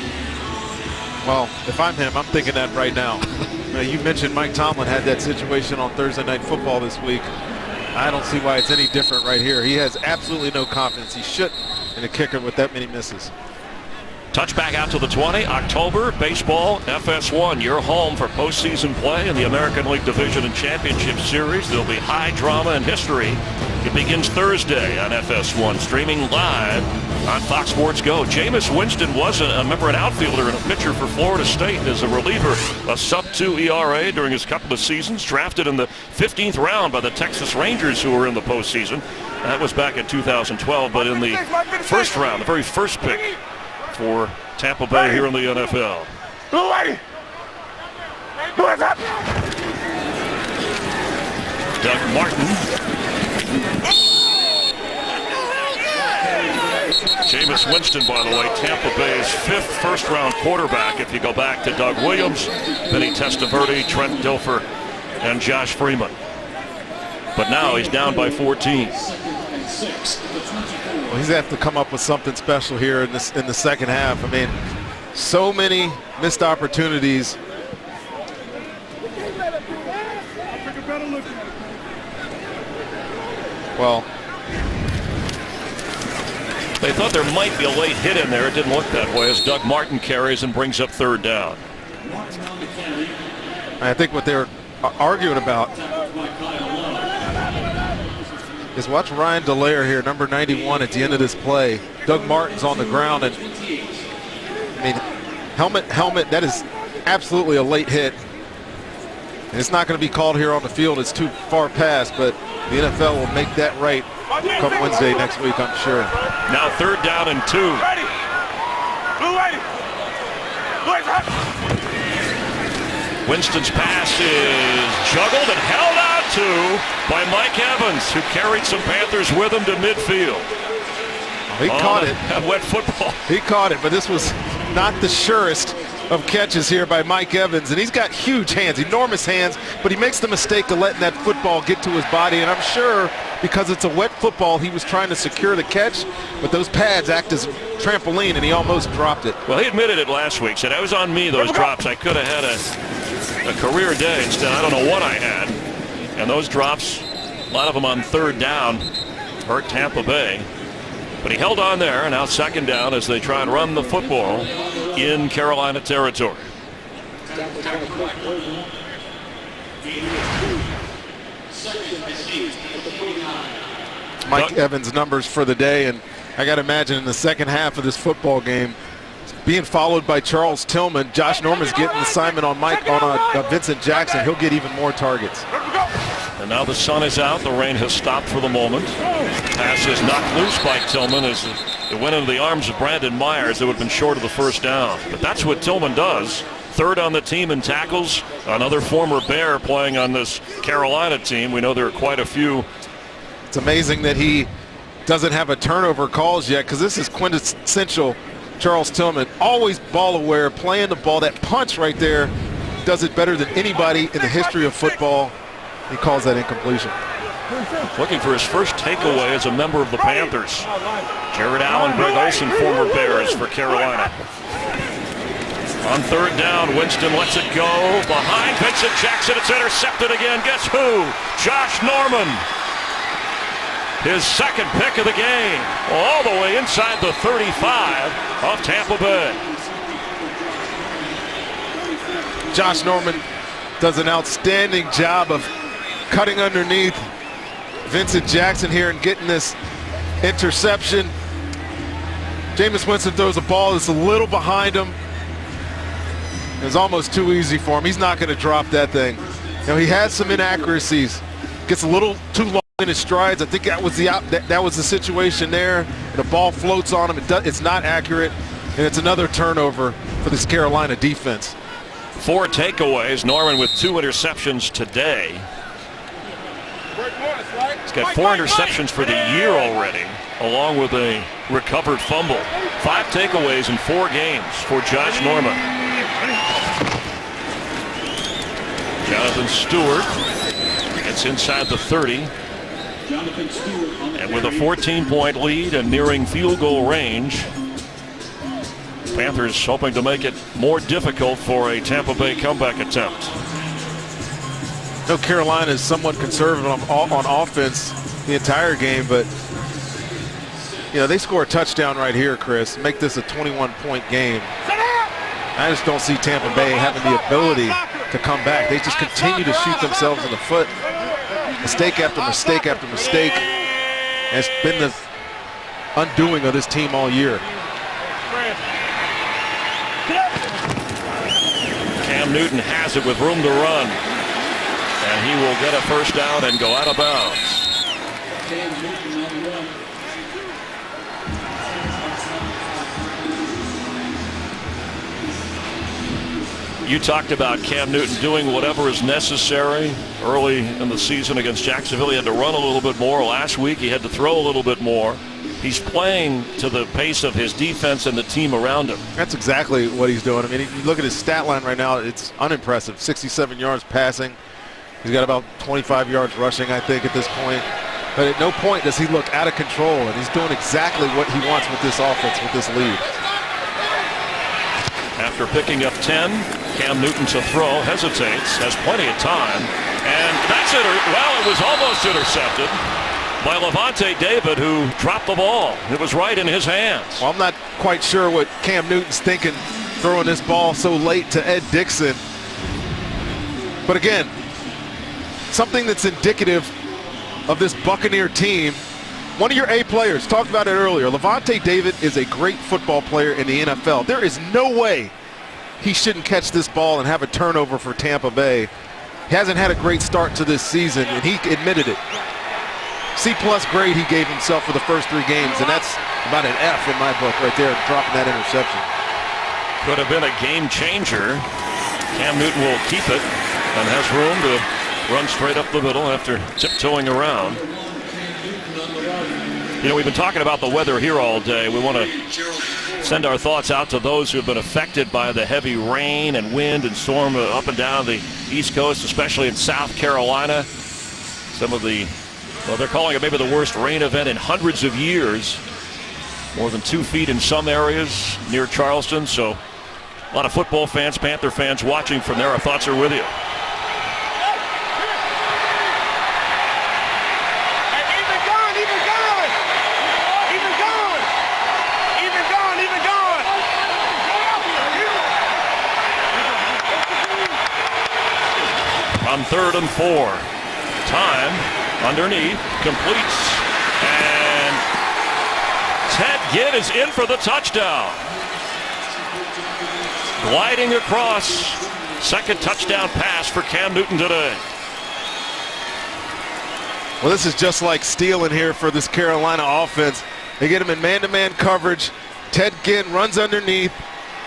Well, if I'm him, I'm thinking that right now. You mentioned Mike Tomlin had that situation on Thursday Night Football this week. I don't see why it's any different right here. He has absolutely no confidence. He shouldn't in a kicker with that many misses. Touchback out to the 20. October, baseball, FS1. Your home for postseason play in the American League Division and Championship Series. There'll be high drama and history. It begins Thursday on FS1, streaming live on Fox Sports Go. Jameis Winston was an outfielder and a pitcher for Florida State as a reliever, a sub-2 ERA during his couple of seasons, drafted in the 15th round by the Texas Rangers, who were in the postseason. That was back in 2012, but in the first round, the very first pick for Tampa Bay here in the NFL. Blue lady! Who is that? Doug Martin. Jameis Winston, by the way, Tampa Bay's 5th first-round quarterback if you go back to Doug Williams, Vinny Testaverde, Trent Dilfer, and Josh Freeman. But now he's down by 14. Well, he's going to have to come up with something special here in the second half. I mean, so many missed opportunities. Well, they thought there might be a late hit in there. It didn't look that way as Doug Martin carries and brings up 3rd down. I think what they're arguing about is watch Ryan Delaire here, number 91 at the end of this play. Doug Martin's on the ground, and I mean, helmet, that is absolutely a late hit. And it's not going to be called here on the field. It's too far past, but the NFL will make that right come Wednesday next week, I'm sure. Now 3rd down and 2. Ready. Blue lady. Winston's pass is juggled and held out to by Mike Evans, who carried some Panthers with him to midfield. He caught it. Wet football. He caught it, but this was not the surest of catches here by Mike Evans. And he's got huge hands, enormous hands, but he makes the mistake of letting that football get to his body. And I'm sure because it's a wet football, he was trying to secure the catch, but those pads act as trampoline, and he almost dropped it. Well, he admitted it last week. Said, that was on me, those drops. I could have had a career day. Instead, I don't know what I had. And those drops, a lot of them on third down, hurt Tampa Bay. But he held on there, and now second down as they try and run the football in Carolina territory. Mike Evans' numbers for the day, and I got to imagine in the second half of this football game, being followed by Charles Tillman, Josh Norman's getting the assignment on Vincent Jackson. He'll get even more targets. And now the sun is out. The rain has stopped for the moment. Pass is knocked loose by Tillman as it went into the arms of Brandon Myers. It would have been short of the first down. But that's what Tillman does. Third on the team in tackles. Another former Bear playing on this Carolina team. We know there are quite a few. It's amazing that he doesn't have a turnover calls yet, because this is quintessential Charles Tillman. Always ball aware, playing the ball. That punch right there does it better than anybody in the history of football. He calls that incompletion. Looking for his first takeaway as a member of the Panthers. Jared Allen, Greg Olsen, former Bears for Carolina. On third down, Winston lets it go. Behind Vincent Jackson, it's intercepted again. Guess who? Josh Norman. His second pick of the game. All the way inside the 35 of Tampa Bay. Josh Norman does an outstanding job of cutting underneath Vincent Jackson here and getting this interception. Jameis Winston throws a ball that's a little behind him. It's almost too easy for him. He's not going to drop that thing. You know, he has some inaccuracies. Gets a little too long in his strides. I think that was the situation there. The ball floats on him. It's not accurate, and it's another turnover for this Carolina defense. 4 takeaways. Norman with 2 interceptions today. He's got 4 interceptions for the year already, along with a recovered fumble. 5 takeaways in 4 games for Josh Norman. Jonathan Stewart gets inside the 30. And with a 14-point lead and nearing field goal range, Panthers hoping to make it more difficult for a Tampa Bay comeback attempt. No, Carolina is somewhat conservative on offense the entire game, but you know, they score a touchdown right here, Chris, make this a 21-point game. I just don't see Tampa Bay having the ability to come back. They just continue to shoot themselves in the foot. Mistake after mistake after mistake. And it's been the undoing of this team all year. Cam Newton has it with room to run. And he will get a first down and go out of bounds. You talked about Cam Newton doing whatever is necessary early in the season against Jacksonville. He had to run a little bit more. Last week he had to throw a little bit more. He's playing to the pace of his defense and the team around him. That's exactly what he's doing. I mean, if you look at his stat line right now, it's unimpressive. 67 yards passing. He's got about 25 yards rushing, I think, at this point. But at no point does he look out of control, and he's doing exactly what he wants with this offense, with this lead. After picking up 10, Cam Newton to throw, hesitates, has plenty of time, and that's it. Well, it was almost intercepted by Levante David, who dropped the ball. It was right in his hands. Well, I'm not quite sure what Cam Newton's thinking throwing this ball so late to Ed Dixon. But again, something that's indicative of this Buccaneer team. One of your A players, talked about it earlier, Levante David is a great football player in the NFL. There is no way he shouldn't catch this ball and have a turnover for Tampa Bay. He hasn't had a great start to this season, and he admitted it. C-plus grade he gave himself for the first 3 games, and that's about an F in my book right there, dropping that interception. Could have been a game changer. Cam Newton will keep it and has room to run straight up the middle after tiptoeing around. You know, we've been talking about the weather here all day. We want to send our thoughts out to those who have been affected by the heavy rain and wind and storm up and down the East Coast, especially in South Carolina. Some of the, well, they're calling it maybe the worst rain event in hundreds of years. More than 2 feet in some areas near Charleston. So a lot of football fans, Panther fans watching from there. Our thoughts are with you. On 3rd and 4. Time underneath, completes, and Ted Ginn is in for the touchdown. Gliding across, second touchdown pass for Cam Newton today. Well, this is just like stealing here for this Carolina offense. They get him in man-to-man coverage. Ted Ginn runs underneath,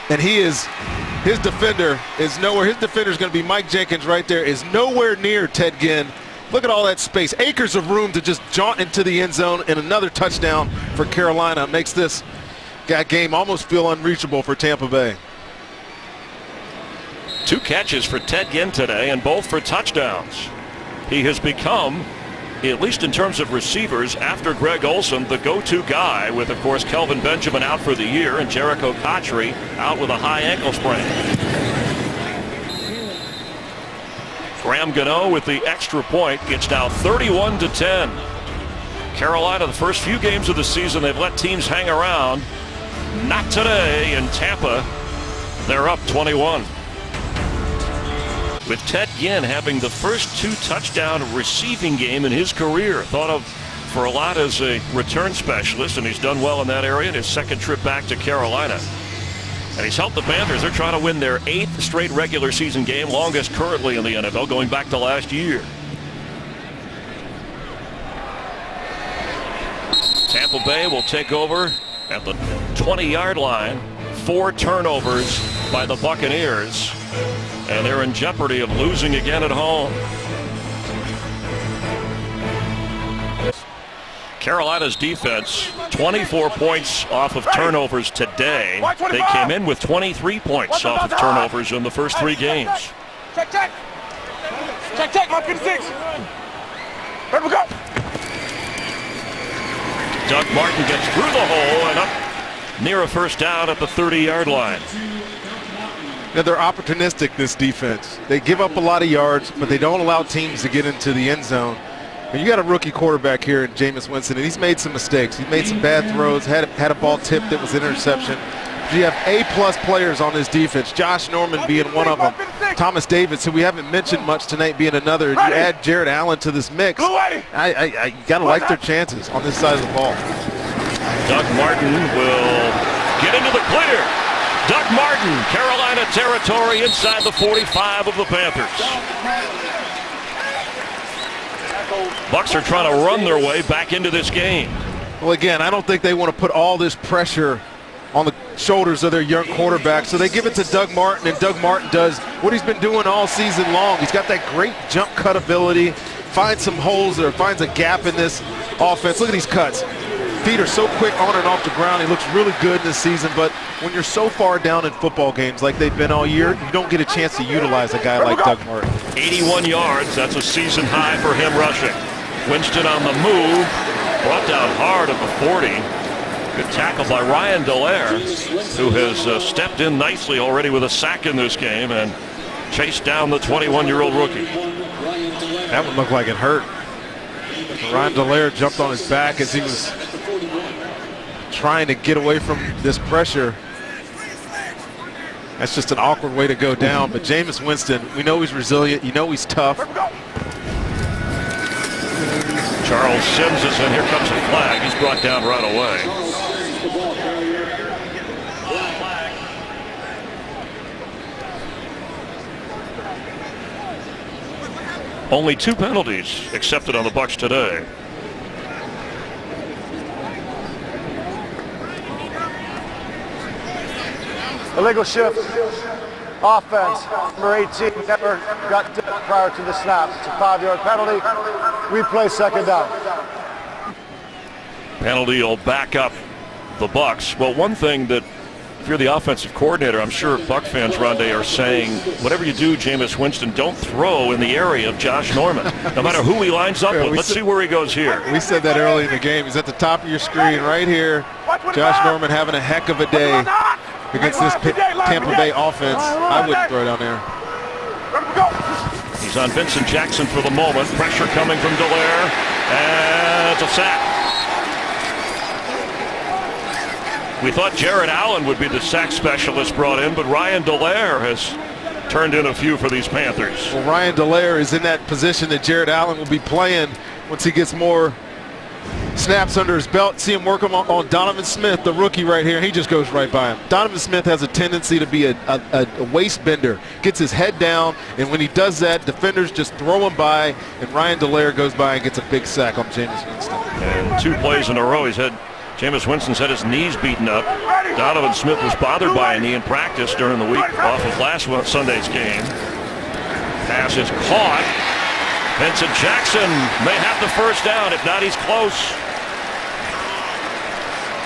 and his defender is nowhere. His defender is going to be Mike Jenkins right there, is nowhere near Ted Ginn. Look at all that space. Acres of room to just jaunt into the end zone, and another touchdown for Carolina makes this game almost feel unreachable for Tampa Bay. 2 catches for Ted Ginn today, and both for touchdowns. He has become, at least in terms of receivers, after Greg Olsen, the go-to guy, with, of course, Kelvin Benjamin out for the year and Jericho Cotchery out with a high ankle sprain. Graham Gano with the extra point. It's now 31-10. Carolina, the first few games of the season, they've let teams hang around. Not today in Tampa. They're up 21. With Ted Ginn having the first 2 touchdown receiving game in his career. Thought of for a lot as a return specialist, and he's done well in that area in his second trip back to Carolina. And he's helped the Panthers. They're trying to win their 8th straight regular season game, longest currently in the NFL, going back to last year. Tampa Bay will take over at the 20-yard line. 4 turnovers by the Buccaneers. And they're in jeopardy of losing again at home. Carolina's defense, 24 points off of turnovers today. They came in with 23 points off of turnovers in the first 3 games. Check, check. Check, check, my 56. Here we go. Doug Martin gets through the hole and up near a first down at the 30-yard line. Now, they're opportunistic, this defense. They give up a lot of yards, but they don't allow teams to get into the end zone. And you got a rookie quarterback here in Jameis Winston, and he's made some mistakes. He's made some bad throws, had a ball tipped that was an interception. You have A-plus players on this defense, Josh Norman being one of them, Thomas Davis, who we haven't mentioned much tonight, being another. You add Jared Allen to this mix, you got to like their chances on this side of the ball. Doug Martin will get into the clear. Doug Martin, Carolina territory inside the 45 of the Panthers. Bucs are trying to run their way back into this game. Well, again, I don't think they want to put all this pressure on the shoulders of their young quarterback, so they give it to Doug Martin, and Doug Martin does what he's been doing all season long. He's got that great jump cut ability, finds some holes or finds a gap in this offense. Look at these cuts. Feet are so quick on and off the ground. He looks really good this season, but when you're so far down in football games like they've been all year, you don't get a chance to utilize a guy like Doug Martin. 81 yards, that's a season high for him rushing. Winston on the move, brought down hard at the 40. Good tackle by Ryan Dallaire, who has stepped in nicely already with a sack in this game and chased down the 21-year-old rookie. That one looked like it hurt. Ryan Dallaire jumped on his back as he was trying to get away from this pressure. That's just an awkward way to go down, but Jameis Winston, we know he's resilient, you know he's tough. Charles Sims is in, here comes a flag, he's brought down right away. Only 2 penalties accepted on the Bucs today. Illegal shift. Offense. Number 18 never got dipped prior to the snap. It's a 5-yard penalty. Replay second down. Penalty will back up the Bucs. Well, one thing that, if you're the offensive coordinator, I'm sure Buck fans, Rondé, are saying, whatever you do, Jameis Winston, don't throw in the area of Josh Norman, no matter who he lines up with. Let's see where he goes here. We said that early in the game. He's at the top of your screen right here. Josh Norman having a heck of a day against this Tampa Bay offense. I wouldn't throw down there. He's on Vincent Jackson for the moment. Pressure coming from Dallaire, and it's a sack. We thought Jared Allen would be the sack specialist brought in, but Ryan Dallaire has turned in a few for these Panthers. Well, Ryan Dallaire is in that position that Jared Allen will be playing once he gets more snaps under his belt. See him work on Donovan Smith, the rookie right here. He just goes right by him. Donovan Smith has a tendency to be a waist bender. Gets his head down, and when he does that, defenders just throw him by, and Ryan Dallaire goes by and gets a big sack on Jameis Winston. And 2 plays in a row, Jameis Winston's had his knees beaten up. Donovan Smith was bothered by a knee in practice during the week off of last Sunday's game. Pass is caught. Vincent Jackson may have the first down. If not, he's close.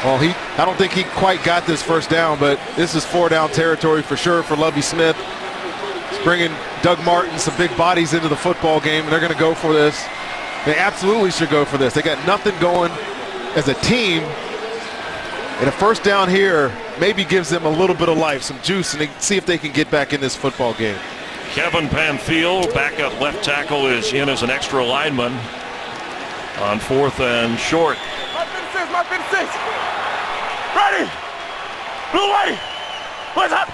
Well, I don't think he quite got this first down, but this is 4-down territory for sure for Lovie Smith. He's bringing Doug Martin, some big bodies into the football game, and they're going to go for this. They absolutely should go for this. They got nothing going as a team, and a first down here maybe gives them a little bit of life, some juice, and they see if they can get back in this football game. Kevin Pamphile, backup left tackle, is in as an extra lineman on 4th and short. My 56. Ready. Blue way. What's up?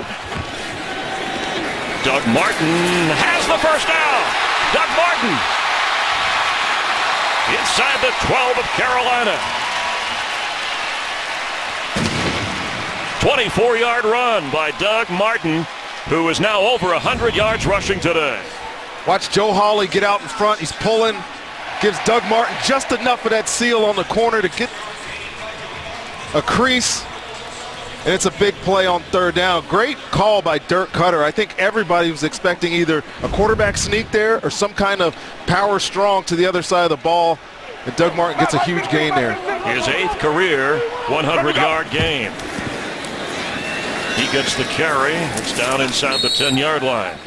Doug Martin has the first down. Doug Martin inside the 12 of Carolina. 24-yard run by Doug Martin, who is now over 100 yards rushing today. Watch Joe Hawley get out in front. He's pulling, gives Doug Martin just enough of that seal on the corner to get a crease, and it's a big play on 3rd down. Great call by Dirk Cutter. I think everybody was expecting either a quarterback sneak there or some kind of power strong to the other side of the ball, and Doug Martin gets a huge gain there. His 8th career 100-yard game. He gets the carry. It's down inside the 10-yard line.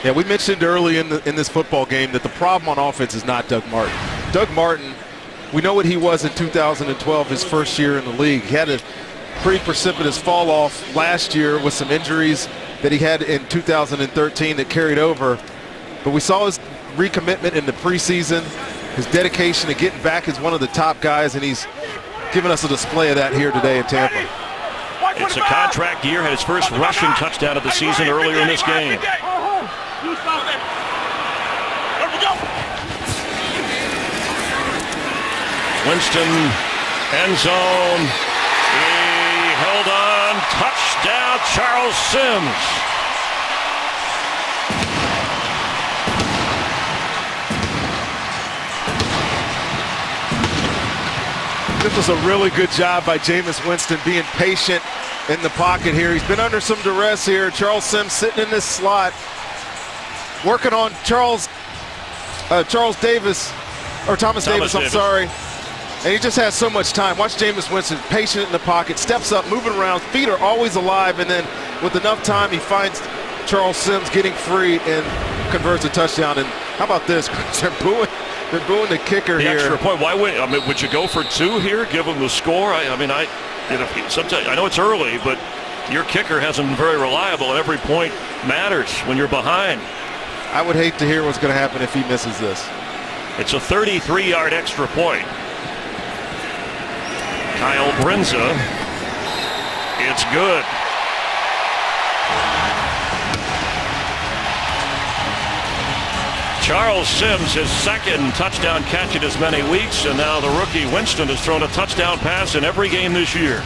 Yeah, we mentioned early in this football game that the problem on offense is not Doug Martin. Doug Martin, we know what he was in 2012, his first year in the league. He had a pretty precipitous fall off last year with some injuries that he had in 2013 that carried over. But we saw his recommitment in the preseason, his dedication to getting back as one of the top guys, and he's given us a display of that here today in Tampa. It's a contract year, had his first rushing touchdown of the season earlier in this game. Winston, end zone. He held on. Touchdown, Charles Sims. This was a really good job by Jameis Winston being patient in the pocket here. He's been under some duress here. Charles Sims sitting in this slot, working on Thomas Davis, I'm sorry. And he just has so much time. Watch Jameis Winston, patient in the pocket, steps up, moving around, feet are always alive, and then with enough time, he finds Charles Sims getting free and converts a touchdown. And how about this? They're booing the kicker here. Extra point. Why would you go for 2 here? Give him the score. Sometimes I know it's early, but your kicker hasn't been very reliable. And every point matters when you're behind. I would hate to hear what's going to happen if he misses this. It's a 33-yard extra point. Kyle Brinza. It's good. Charles Sims, his 2nd touchdown catch in as many weeks, and now the rookie Winston has thrown a touchdown pass in every game this year.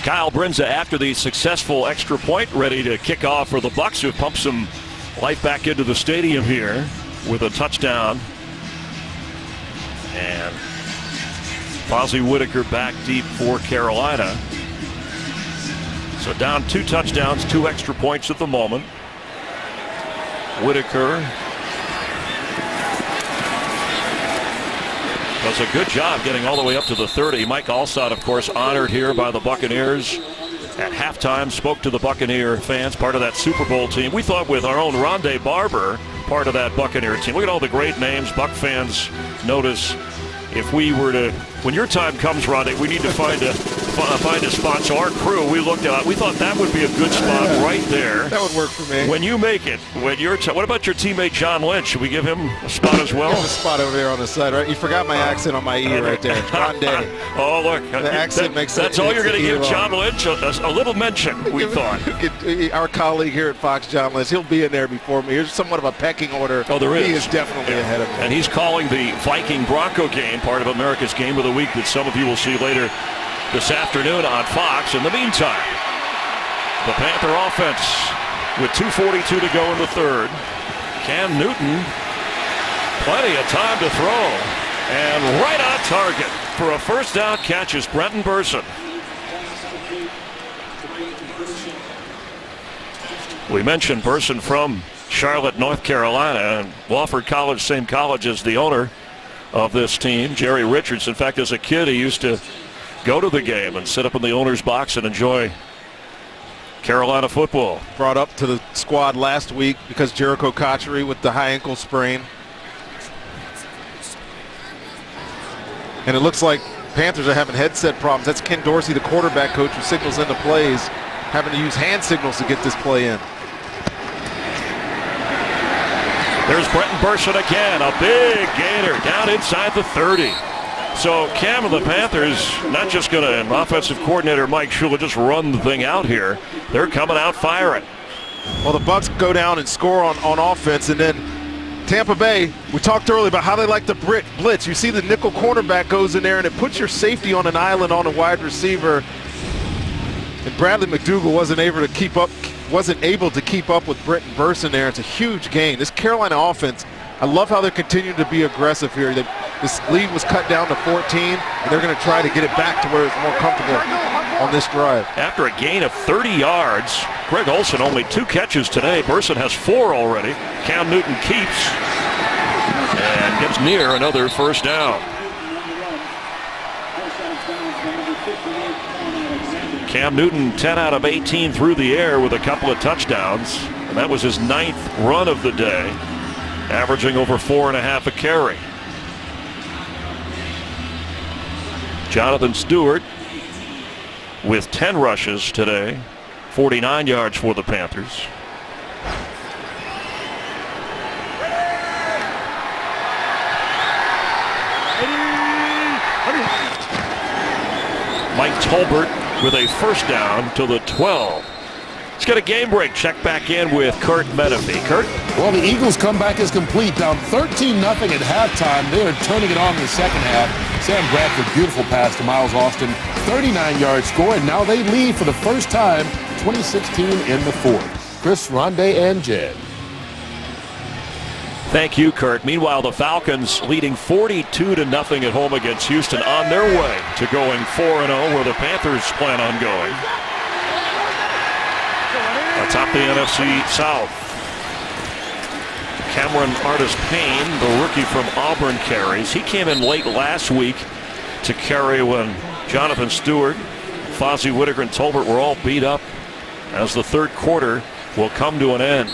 Kyle Brinza, after the successful extra point, ready to kick off for the Bucs, who pump some life back into the stadium here with a touchdown. And Fozzie Whitaker back deep for Carolina. So down 2 touchdowns, 2 extra points at the moment. Whitaker does a good job getting all the way up to the 30. Mike Alstott, of course, honored here by the Buccaneers at halftime, spoke to the Buccaneer fans, part of that Super Bowl team. We thought with our own Rondé Barber, part of that Buccaneer team. Look at all the great names. Buc fans notice if we were to, when your time comes, Rondé, we need to find a spot. So our crew, we looked at, we thought that would be a good spot right there. That would work for me. When you make it, when you're, what about your teammate John Lynch? Should we give him a spot as well? Give him a spot over there on the side, right? You forgot my accent on my E right there. Rondé. Oh, look. The accent makes That's all you're going to give John Lynch, a little mention, we thought. Our colleague here at Fox, John Lynch, he'll be in there before me. Here's somewhat of a pecking order. Oh, there is. He is definitely ahead of me. And he's calling the Viking-Bronco game, part of America's Game of the Week that some of you will see later this afternoon on Fox. In the meantime, the Panther offense with 2:42 to go in the third. Cam Newton, plenty of time to throw. And right on target for a first down catch is Brenton Burson. We mentioned Burson from Charlotte, North Carolina, and Wofford College, same college as the owner of this team, Jerry Richards. In fact, as a kid, he used to go to the game and sit up in the owner's box and enjoy Carolina football. Brought up to the squad last week because Jericho Cotchery with the high ankle sprain. And it looks like Panthers are having headset problems. That's Ken Dorsey, the quarterback coach, who signals into plays, having to use hand signals to get this play in. There's Brenton Burson again, a big gainer down inside the 30. So Cam and the Panthers not just going to, offensive coordinator Mike Shula, just run the thing out here. They're coming out firing. Well, the Bucs go down and score on offense, and then Tampa Bay, we talked earlier about how they like to blitz. You see the nickel cornerback goes in there, and it puts your safety on an island on a wide receiver. And Bradley McDougald wasn't able to keep up with Brenton Burson there. It's a huge gain. This Carolina offense, I love how they're continuing to be aggressive here. This lead was cut down to 14, and they're going to try to get it back to where it's more comfortable on this drive. After a gain of 30 yards, Greg Olsen only 2 catches today. Burson has 4 already. Cam Newton keeps and gets near another first down. Cam Newton 10 out of 18 through the air with a couple of touchdowns, and that was his 9th run of the day, averaging over 4.5 a carry. Jonathan Stewart with 10 rushes today, 49 yards for the Panthers. Mike Tolbert with a first down to the 12. Let's get a game break. Check back in with Kurt Menefee. Kurt? Well, the Eagles' comeback is complete. Down 13-0 at halftime. They are turning it on in the second half. Sam Bradford, beautiful pass to Miles Austin. 39-yard score, and now they lead for the first time 2016 in the fourth. Chris, Rondé, and Jed. Thank you, Kurt. Meanwhile, the Falcons leading 42-0 at home against Houston, on their way to going 4-0, where the Panthers plan on going. Atop the NFC South. Cameron Artis-Payne, the rookie from Auburn, carries. He came in late last week to carry when Jonathan Stewart, Fozzie Whitaker, and Tolbert were all beat up as the third quarter will come to an end.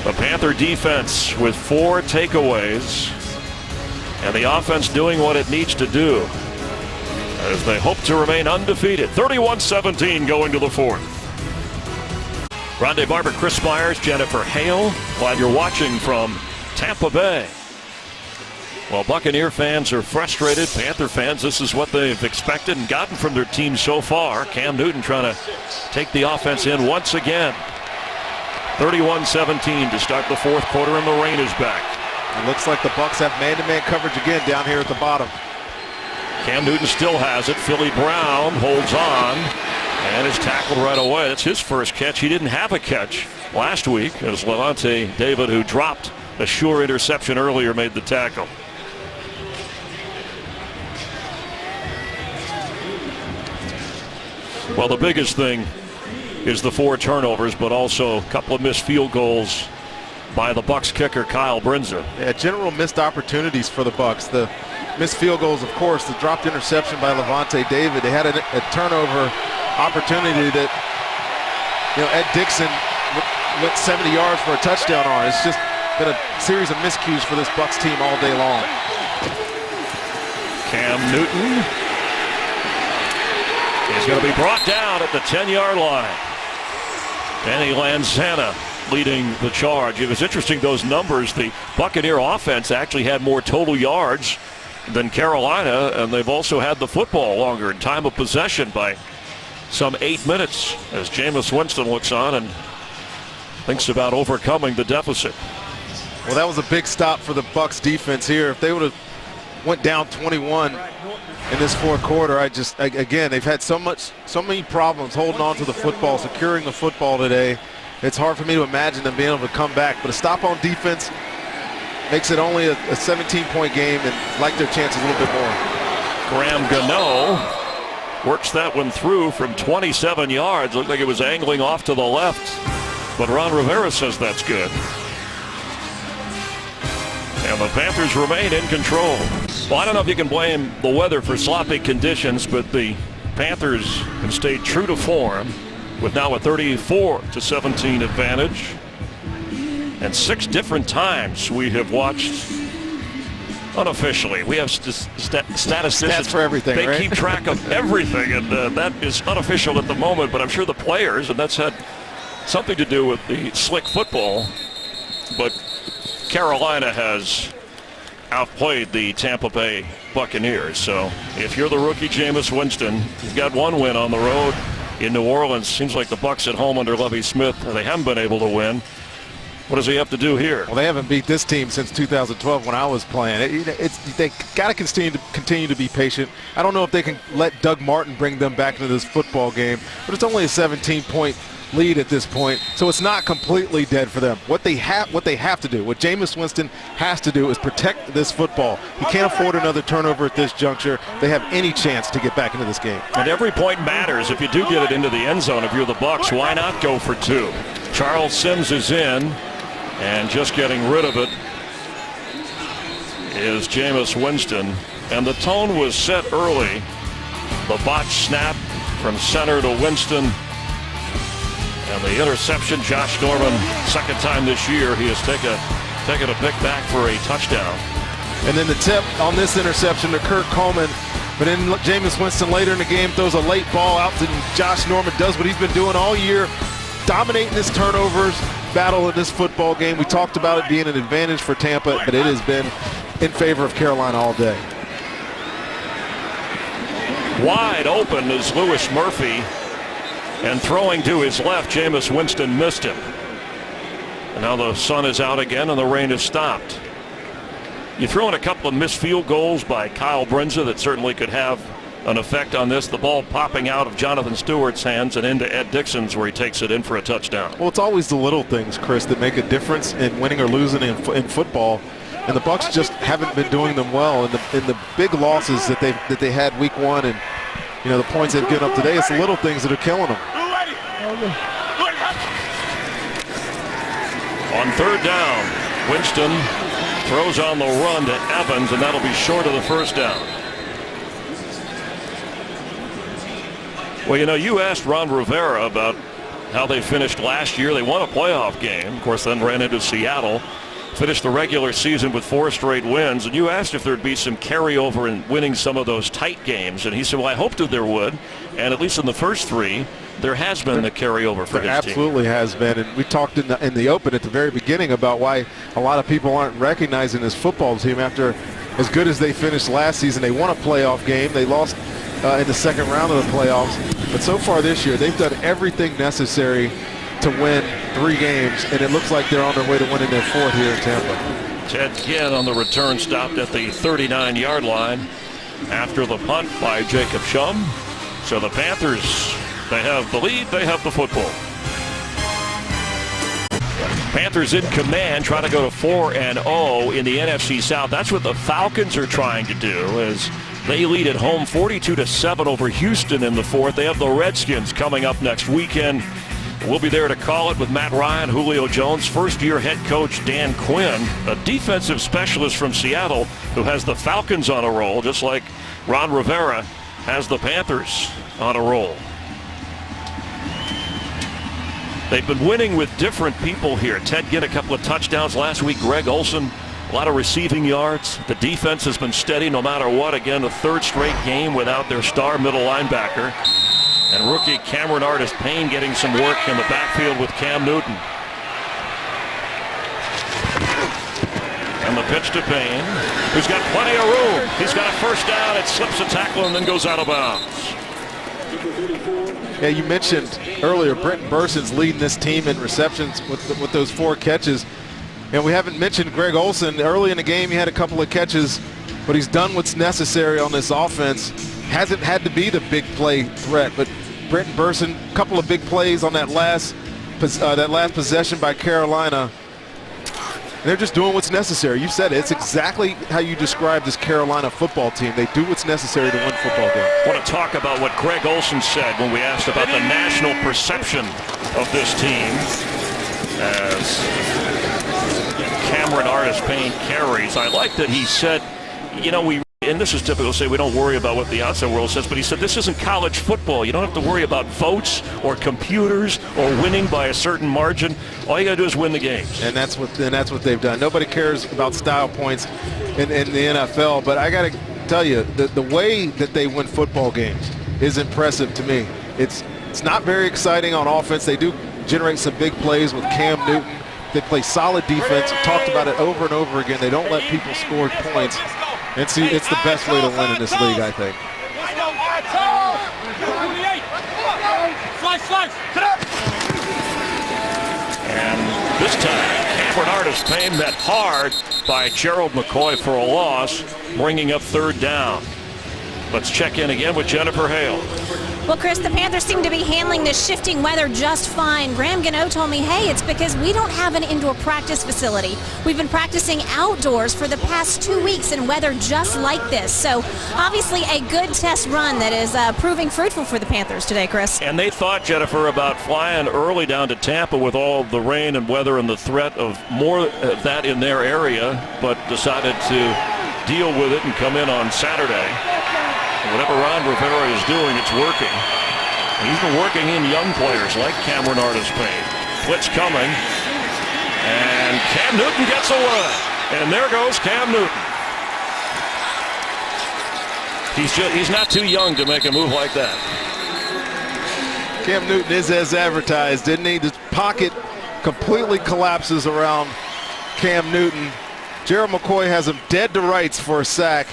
The Panther defense with 4 takeaways, and the offense doing what it needs to do as they hope to remain undefeated. 31-17 going to the fourth. Rondé Barber, Chris Myers, Jennifer Hale, while you're watching from Tampa Bay. Well, Buccaneer fans are frustrated. Panther fans, this is what they've expected and gotten from their team so far. Cam Newton trying to take the offense in once again. 31-17 to start the fourth quarter, and the rain is back. It looks like the Bucs have man-to-man coverage again down here at the bottom. Cam Newton still has it. Philly Brown holds on and is tackled right away. That's his first catch. He didn't have a catch last week as Levante David, who dropped a sure interception earlier, made the tackle. Well, the biggest thing is the 4 turnovers, but also a couple of missed field goals by the Bucs kicker Kyle Brinza. Yeah, general missed opportunities for the Bucs. The missed field goals, of course, the dropped interception by Levante David. They had a turnover opportunity that, Ed Dixon went 70 yards for a touchdown on. It's just been a series of miscues for this Bucs team all day long. Cam Newton is going to be brought down at the 10-yard line. Danny Lanzana leading the charge. It was interesting, those numbers. The Buccaneer offense actually had more total yards than Carolina, and they've also had the football longer in time of possession by some 8 minutes as Jameis Winston looks on and thinks about overcoming the deficit. Well, that was a big stop for the Bucs defense here. If they would have went down 21 in this fourth quarter, again, they've had so many problems holding on to the football, securing the football today. It's hard for me to imagine them being able to come back. But a stop on defense makes it only a 17-point game, and like their chances a little bit more. Graham Gano works that one through from 27 yards. Looked like it was angling off to the left, but Ron Rivera says that's good. And the Panthers remain in control. Well, I don't know if you can blame the weather for sloppy conditions, but the Panthers have stayed true to form with now a 34-17 advantage. And 6 different times we have watched unofficially. We have statisticians. Stats for everything, They right? keep track of everything, and that is unofficial at the moment, but I'm sure the players, and that's had something to do with the slick football, but Carolina has outplayed the Tampa Bay Buccaneers. So if you're the rookie Jameis Winston, you've got 1 win on the road in New Orleans. Seems like the Bucs at home under Lovie Smith, they haven't been able to win. What does he have to do here? Well, they haven't beat this team since 2012 when I was playing. They got to continue to be patient. I don't know if they can let Doug Martin bring them back into this football game, but it's only a 17-point lead at this point, so it's not completely dead for them. What they have to do, what Jameis Winston has to do, is protect this football. He can't afford another turnover at this juncture. They have any chance to get back into this game. And every point matters. If you do get it into the end zone, if you're the Bucs, why not go for 2? Charles Sims is in, and just getting rid of it is Jameis Winston. And the tone was set early. The botch snap from center to Winston. And the interception, Josh Norman, second time this year, he has taken a pick back for a touchdown. And then the tip on this interception to Kurt Coleman, but then Jameis Winston later in the game throws a late ball out to Josh Norman, does what he's been doing all year, dominating this turnovers battle in this football game. We talked about it being an advantage for Tampa, but it has been in favor of Carolina all day. Wide open is Lewis Murphy. And throwing to his left, Jameis Winston missed him. And now the sun is out again and the rain has stopped. You throw in a couple of missed field goals by Kyle Brinza that certainly could have an effect on this. The ball popping out of Jonathan Stewart's hands and into Ed Dixon's, where he takes it in for a touchdown. Well, it's always the little things, Chris, that make a difference in winning or losing in football. And the Bucs just haven't been doing them well. And the big losses that they had week 1 and the points they've given up today, it's the little things that are killing them. On third down, Winston throws on the run to Evans, and that'll be short of the first down. Well, you asked Ron Rivera about how they finished last year. They won a playoff game, of course, then ran into Seattle. Finished the regular season with 4 straight wins, and you asked if there'd be some carryover in winning some of those tight games, and he said, well, I hoped that there would, and at least in the first 3, there has been the carryover for his team. Absolutely has been, and we talked in the open at the very beginning about why a lot of people aren't recognizing this football team after as good as they finished last season. They won a playoff game. They lost in the second round of the playoffs, but so far this year, they've done everything necessary to win 3 games, and it looks like they're on their way to winning their 4th here in Tampa. Ted Ginn on the return stopped at the 39-yard line after the punt by Jacob Shum. So the Panthers, they have the lead, they have the football. Panthers in command, trying to go to 4-0 in the NFC South. That's what the Falcons are trying to do as they lead at home 42-7 over Houston in the fourth. They have the Redskins coming up next weekend. We'll be there to call it with Matt Ryan, Julio Jones, first-year head coach Dan Quinn, a defensive specialist from Seattle who has the Falcons on a roll, just like Ron Rivera has the Panthers on a roll. They've been winning with different people here. Ted Ginn, a couple of touchdowns last week. Greg Olsen, a lot of receiving yards. The defense has been steady no matter what. Again, the third straight game without their star middle linebacker. And rookie Cameron Artis-Payne getting some work in the backfield with Cam Newton. And the pitch to Payne, who's got plenty of room. He's got a first down. It slips a tackle and then goes out of bounds. Yeah, you mentioned earlier Brenton Burson's leading this team in receptions with those 4 catches. And we haven't mentioned Greg Olsen. Early in the game, he had a couple of catches, but he's done what's necessary on this offense. Hasn't had to be the big play threat, but Brenton Burson, a couple of big plays on that last possession by Carolina. They're just doing what's necessary. You said it. It's exactly how you describe this Carolina football team. They do what's necessary to win football games. I want to talk about what Greg Olsen said when we asked about the national perception of this team as Cameron Artis-Payne carries. I like that he said, you know, and this is typical to say we don't worry about what the outside world says, but he said this isn't college football. You don't have to worry about votes or computers or winning by a certain margin. All you got to do is win the games. And that's what they've done. Nobody cares about style points in the NFL, but I got to tell you, the way that they win football games is impressive to me. It's not very exciting on offense. They do generate some big plays with Cam Newton. They play solid defense. We've talked about it over and over again. They don't let people score points. And see, it's the best way to win in this league, I think. And this time, Cameron Artis-Payne met hard by Gerald McCoy for a loss, bringing up third down. Let's check in again with Jennifer Hale. Well, Chris, the Panthers seem to be handling this shifting weather just fine. Graham Gano told me, hey, it's because we don't have an indoor practice facility. We've been practicing outdoors for the past 2 weeks in weather just like this. So, obviously, a good test run that is proving fruitful for the Panthers today, Chris. And they thought, Jennifer, about flying early down to Tampa with all the rain and weather and the threat of more of that in their area, but decided to deal with it and come in on Saturday. Whatever Ron Rivera is doing, it's working. He's been working in young players like Cameron Artis-Payne. Blitz coming, and Cam Newton gets away. And there goes Cam Newton. He's not too young to make a move like that. Cam Newton is as advertised, didn't he? The pocket completely collapses around Cam Newton. Gerald McCoy has him dead to rights for a sack.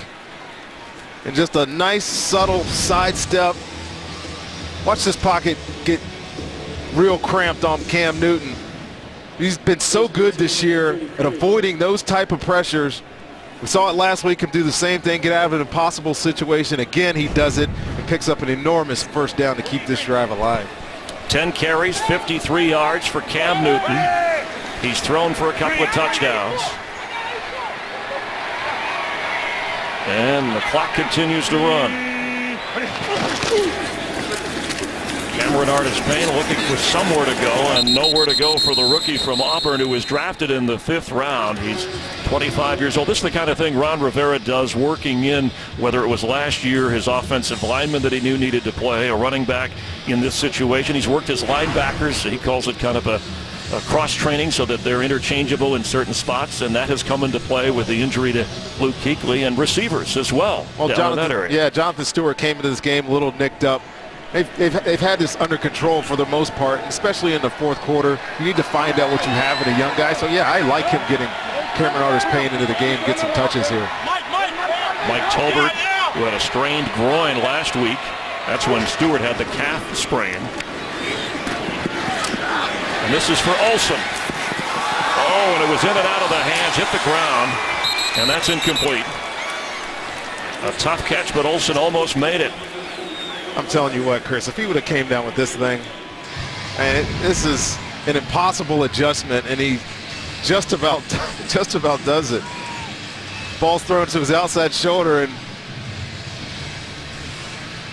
And just a nice, subtle sidestep. Watch this pocket get real cramped on Cam Newton. He's been so good this year at avoiding those type of pressures. We saw it last week, him do the same thing, get out of an impossible situation. Again, he does it and picks up an enormous first down to keep this drive alive. 10 carries, 53 yards for Cam Newton. He's thrown for a couple of touchdowns. And the clock continues to run. Cameron Artis-Payne looking for somewhere to go, and nowhere to go for the rookie from Auburn who was drafted in the 5th round. He's 25 years old. This is the kind of thing Ron Rivera does, working in, whether it was last year, his offensive lineman that he knew needed to play, a running back in this situation. He's worked his linebackers. He calls it kind of a cross-training so that they're interchangeable in certain spots, and that has come into play with the injury to Luke Kuechly and receivers as well down in that area. Yeah, Jonathan Stewart came into this game a little nicked up. They've had this under control for the most part, especially in the 4th quarter. You need to find out what you have in a young guy. So, yeah, I like him getting Cameron Artis-Payne into the game, get some touches here. Mike Tolbert, who had a strained groin last week. That's when Stewart had the calf sprain. And this is for Olsen. Oh, and it was in and out of the hands, hit the ground, and that's incomplete. A tough catch, but Olsen almost made it. I'm telling you what, Chris, if he would have came down with this thing, and this is an impossible adjustment, and he just about does it. Ball's thrown to his outside shoulder, and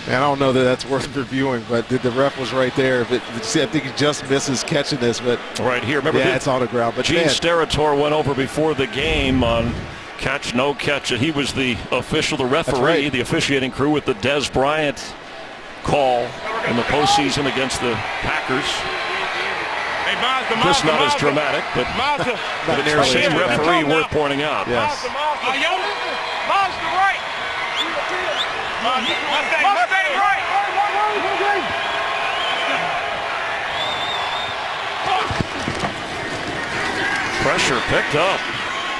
I don't know that that's worth reviewing, but the ref was right there. But see, I think he just misses catching this, but right here, remember, yeah, it's on the ground. But Gene Steratore went over before the game on catch, no catch, and he was the official, the referee, right. the officiating crew with the Des Bryant call in the postseason against the Packers. Hey, Mazda, Just not as dramatic, but it's the same referee worth pointing out. Yes. Mazda right. Mustang right. Pressure picked up,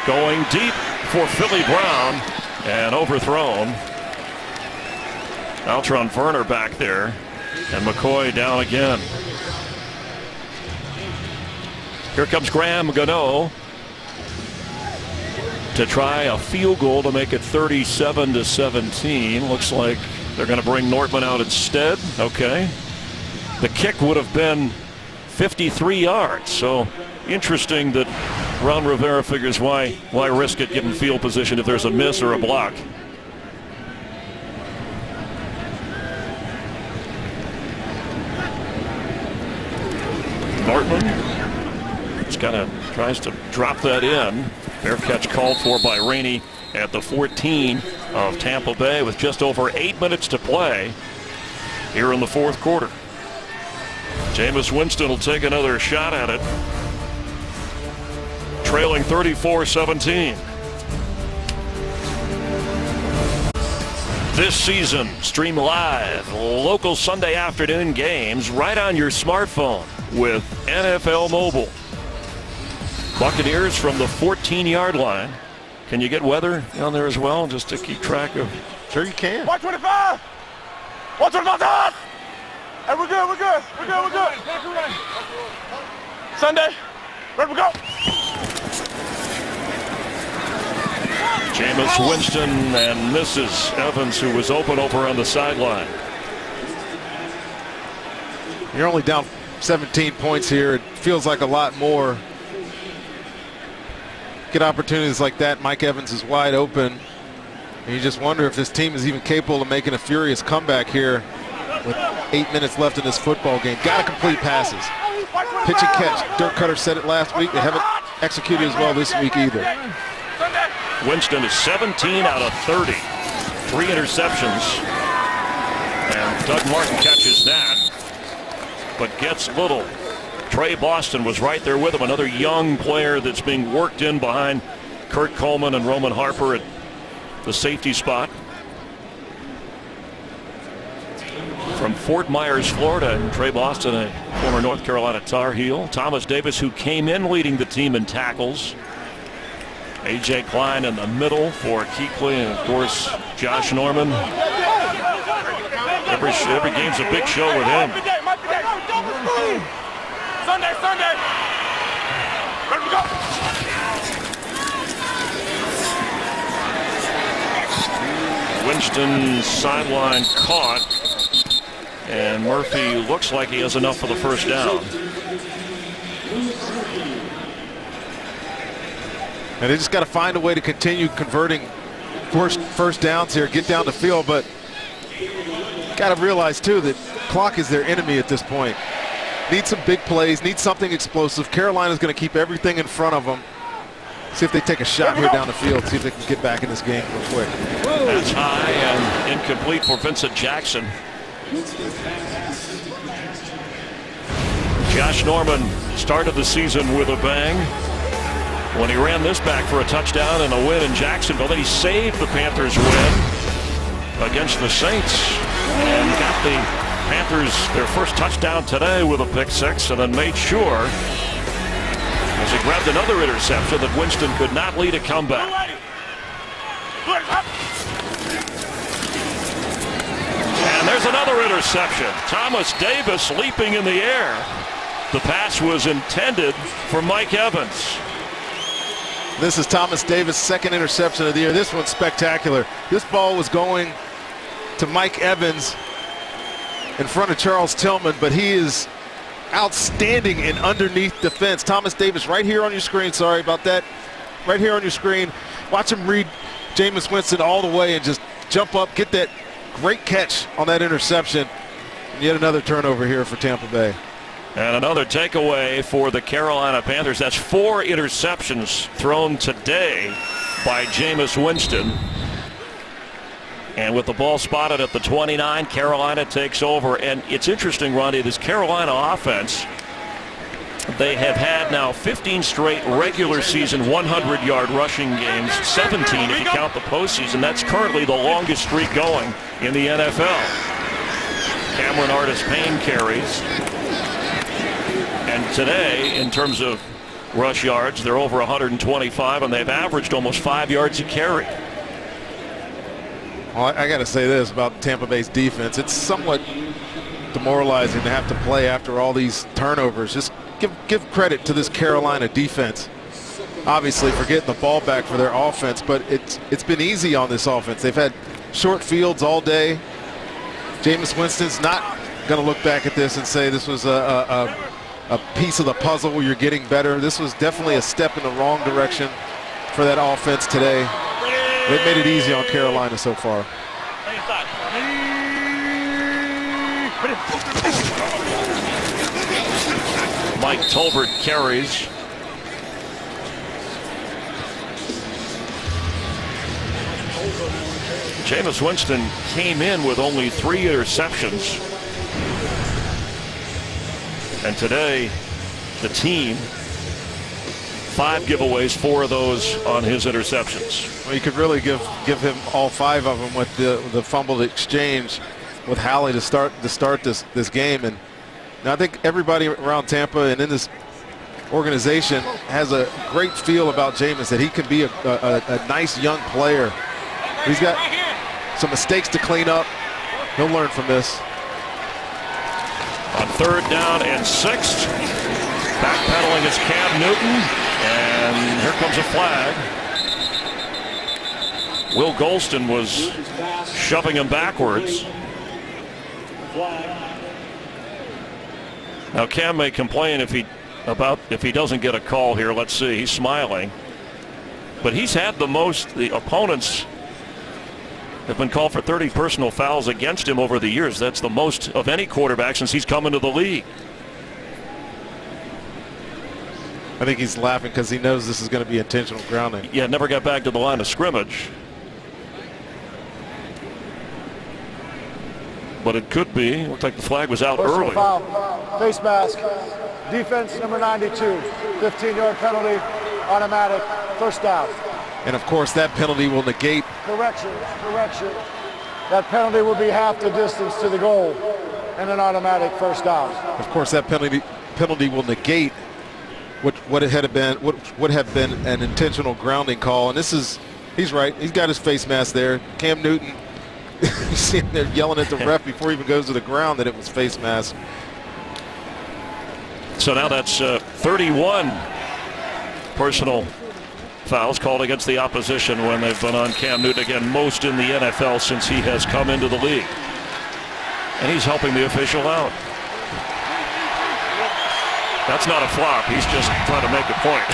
going deep for Philly Brown, and overthrown. Altron Werner back there, and McCoy down again. Here comes Graham Gano to try a field goal to make it 37-17. Looks like they're going to bring Nortman out instead. Okay. The kick would have been 53 yards. So interesting that Ron Rivera figures why risk it given field position if there's a miss or a block. Nortman just kind of tries to drop that in. Fair catch called for by Rainey at the 14 of Tampa Bay with just over 8 minutes to play here in the fourth quarter. Jameis Winston will take another shot at it. Trailing 34-17. This season, stream live local Sunday afternoon games right on your smartphone with NFL Mobile. Buccaneers from the 14-yard line. Can you get weather down there as well, just to keep track of? Sure you can. 125. 125. Hey, we're good. Sunday, ready to go. Jameis Winston and misses Evans, who was open over on the sideline. You're only down 17 points here. It feels like a lot more. Get opportunities like that. Mike Evans is wide open. And you just wonder if this team is even capable of making a furious comeback here with 8 minutes left in this football game. Got to complete passes. Pitch and catch. Dirk Cutter said it last week. They haven't executed as well this week either. Winston is 17 out of 30. 3 interceptions. And Doug Martin catches that, but gets little. Trey Boston was right there with him, another young player that's being worked in behind Kurt Coleman and Roman Harper at the safety spot. From Fort Myers, Florida, and Trey Boston, a former North Carolina Tar Heel. Thomas Davis, who came in leading the team in tackles. A.J. Klein in the middle for Kuechly, and of course Josh Norman. Every game's a big show with him. Sunday. Ready to go. Winston sideline caught, and Murphy looks like he has enough for the first down. And they just got to find a way to continue converting first downs here, get down the field, but got to realize too that clock is their enemy at this point. Need some big plays, need something explosive. Carolina's going to keep everything in front of them. See if they take a shot here down the field, see if they can get back in this game real quick. That's high and incomplete for Vincent Jackson. Josh Norman started the season with a bang when he ran this back for a touchdown and a win in Jacksonville. Then he saved the Panthers win against the Saints and got the Panthers their first touchdown today with a pick six, and then made sure as he grabbed another interception that Winston could not lead a comeback. And there's another interception. Thomas Davis leaping in the air. The pass was intended for Mike Evans. This is Thomas Davis' second interception of the year. This one's spectacular. This ball was going to Mike Evans in front of Charles Tillman, but he is outstanding in underneath defense. Thomas Davis right here on your screen. Sorry about that. Right here on your screen. Watch him read Jameis Winston all the way and just jump up, get that great catch on that interception. And yet another turnover here for Tampa Bay. And another takeaway for the Carolina Panthers. That's 4 interceptions thrown today by Jameis Winston. And with the ball spotted at the 29, Carolina takes over. And it's interesting, Ronnie, this Carolina offense, they have had now 15 straight regular season 100-yard rushing games, 17 if you count the postseason. That's currently the longest streak going in the NFL. Cameron Artis-Payne carries. And today, in terms of rush yards, they're over 125, and they've averaged almost 5 yards a carry. Well, I got to say this about Tampa Bay's defense. It's somewhat demoralizing to have to play after all these turnovers. Just give credit to this Carolina defense. Obviously, for getting the ball back for their offense, but it's been easy on this offense. They've had short fields all day. Jameis Winston's not going to look back at this and say this was a piece of the puzzle where you're getting better. This was definitely a step in the wrong direction for that offense today. They've made it easy on Carolina so far. Mike Tolbert carries. Jameis Winston came in with only 3 interceptions. And today, the team, 5 giveaways, 4 of those on his interceptions. Well, you could really give him all 5 of them with the fumbled exchange with Hallie to start this game. And I think everybody around Tampa and in this organization has a great feel about Jameis, that he can be a nice young player. He's got some mistakes to clean up. He'll learn from this. On 3rd down and 6th, backpedaling is Cam Newton, and here comes a flag. Will Golston was shoving him backwards. Now Cam may complain if he doesn't get a call here. Let's see. He's smiling, but he's had the most. The opponents have been called for 30 personal fouls against him over the years. That's the most of any quarterback since he's come into the league. I think he's laughing because he knows this is going to be intentional grounding. Yeah, never got back to the line of scrimmage. But it could be. Looked like the flag was out early. Foul. Face mask. Defense number 92. 15-yard penalty. Automatic. First down. And of course, that penalty will negate. Correction. That penalty will be half the distance to the goal and an automatic first down. Of course, that penalty will negate what would have been an intentional grounding call. And this is, he's right. He's got his face mask there. Cam Newton, you see him there yelling at the ref before he even goes to the ground that it was face mask. So now that's 31 personal fouls called against the opposition when they've been on Cam Newton. Again, most in the NFL since he has come into the league. And he's helping the official out. That's not a flop. He's just trying to make a point.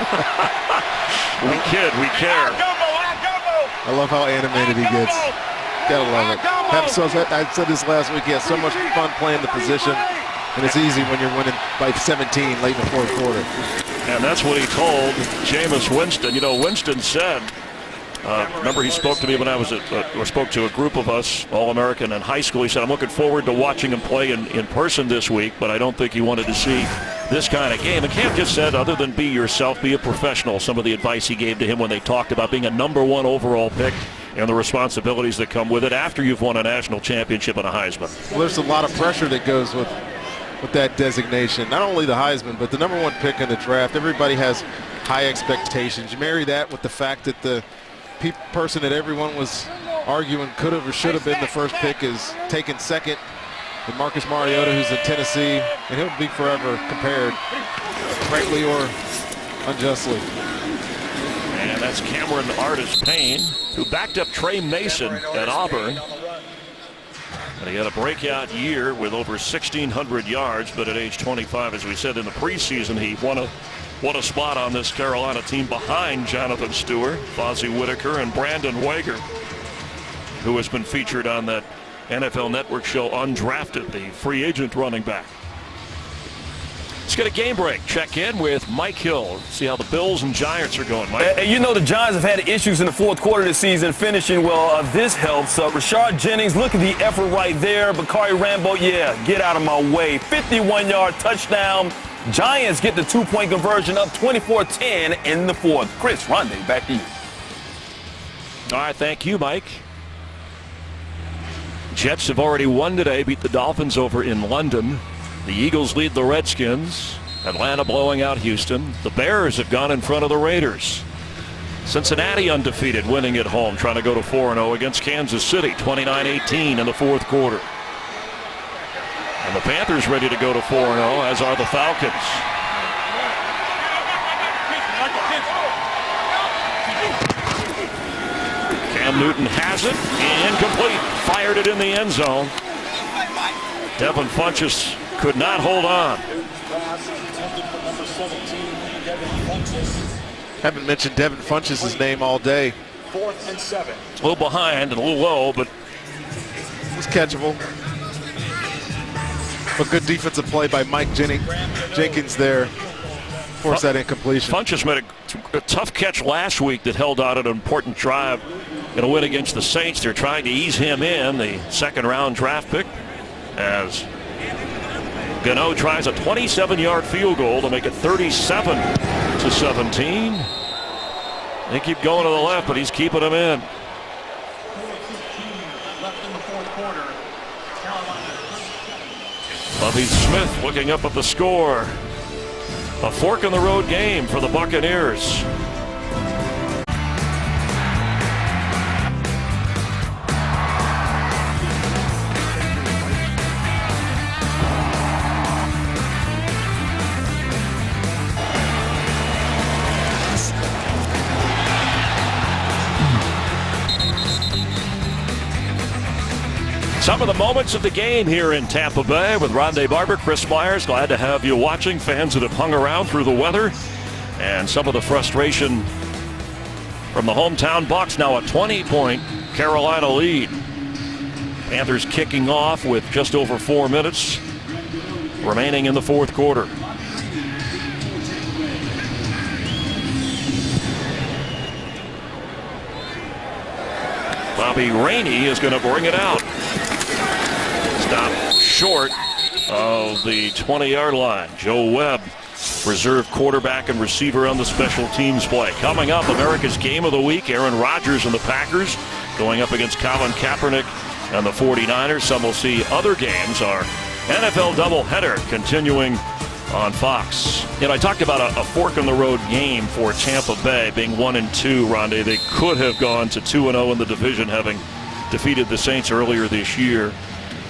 We kid, we care. I love how animated he gets. Gotta love it. I said this last week. He has so much fun playing the position. And it's easy when you're winning by 17 late in the 4th quarter. And that's what he told Jameis Winston. You know, Winston said, remember he spoke to me when I was spoke to a group of us, All-American in high school. He said, I'm looking forward to watching him play in person this week, but I don't think he wanted to see this kind of game. And Cam just said, other than be yourself, be a professional. Some of the advice he gave to him when they talked about being a #1 overall pick and the responsibilities that come with it after you've won a national championship and a Heisman. Well, there's a lot of pressure that goes with that designation. Not only the Heisman, but the #1 pick in the draft. Everybody has high expectations. You marry that with the fact that the person that everyone was arguing could have or should have been the first pick is taken second, and Marcus Mariota, who's in Tennessee, and he'll be forever compared, rightly or unjustly. And that's Cameron Artis-Payne, who backed up Trey Mason at Auburn. And he had a breakout year with over 1,600 yards, but at age 25, as we said in the preseason, he won a spot on this Carolina team behind Jonathan Stewart, Fozzie Whitaker, and Brandon Wager, who has been featured on that NFL Network show Undrafted, the free agent running back. Let's get a game break. Check in with Mike Hill. See how the Bills and Giants are going, Mike. You know the Giants have had issues in the fourth quarter this season, finishing well. This helps. Rashard Jennings, look at the effort right there. Bakari Rambo, get out of my way. 51-yard touchdown. Giants get the 2-point conversion up 24-10 in the fourth. Chris Ronde, back to you. All right, thank you, Mike. Jets have already won today, beat the Dolphins over in London. The Eagles lead the Redskins. Atlanta blowing out Houston. The Bears have gone in front of the Raiders. Cincinnati undefeated, winning at home, trying to go to 4-0 against Kansas City, 29-18 in the fourth quarter. And the Panthers ready to go to 4-0, as are the Falcons. Cam Newton has it, incomplete. Fired it in the end zone. Devin Funchess could not hold on. Haven't mentioned Devin Funchess' name all day. 4th and 7. A little behind and a little low, but it's catchable. A good defensive play by Mike Jenkins there. Forced that incompletion. Funchess made a tough catch last week that held out an important drive in a win against the Saints. They're trying to ease him in, the second-round draft pick, as Gano tries a 27-yard field goal to make it 37-17. They keep going to the left, but he's keeping them in. Lovie Smith looking up at the score. A fork-in-the-road game for the Buccaneers. Some of the moments of the game here in Tampa Bay with Rondé Barber, Chris Myers. Glad to have you watching. Fans that have hung around through the weather. And some of the frustration from the hometown Bucs. Now a 20-point Carolina lead. Panthers kicking off with just over 4 minutes remaining in the fourth quarter. Bobby Rainey is going to bring it out. Stop short of the 20-yard line. Joe Webb, reserve quarterback and receiver on the special teams play. Coming up, America's Game of the Week, Aaron Rodgers and the Packers going up against Colin Kaepernick and the 49ers. Some will see other games. Our NFL doubleheader continuing on Fox. You know, I talked about a fork-in-the-road game for Tampa Bay being 1-2, Rondé. They could have gone to 2-0 in the division, having defeated the Saints earlier this year.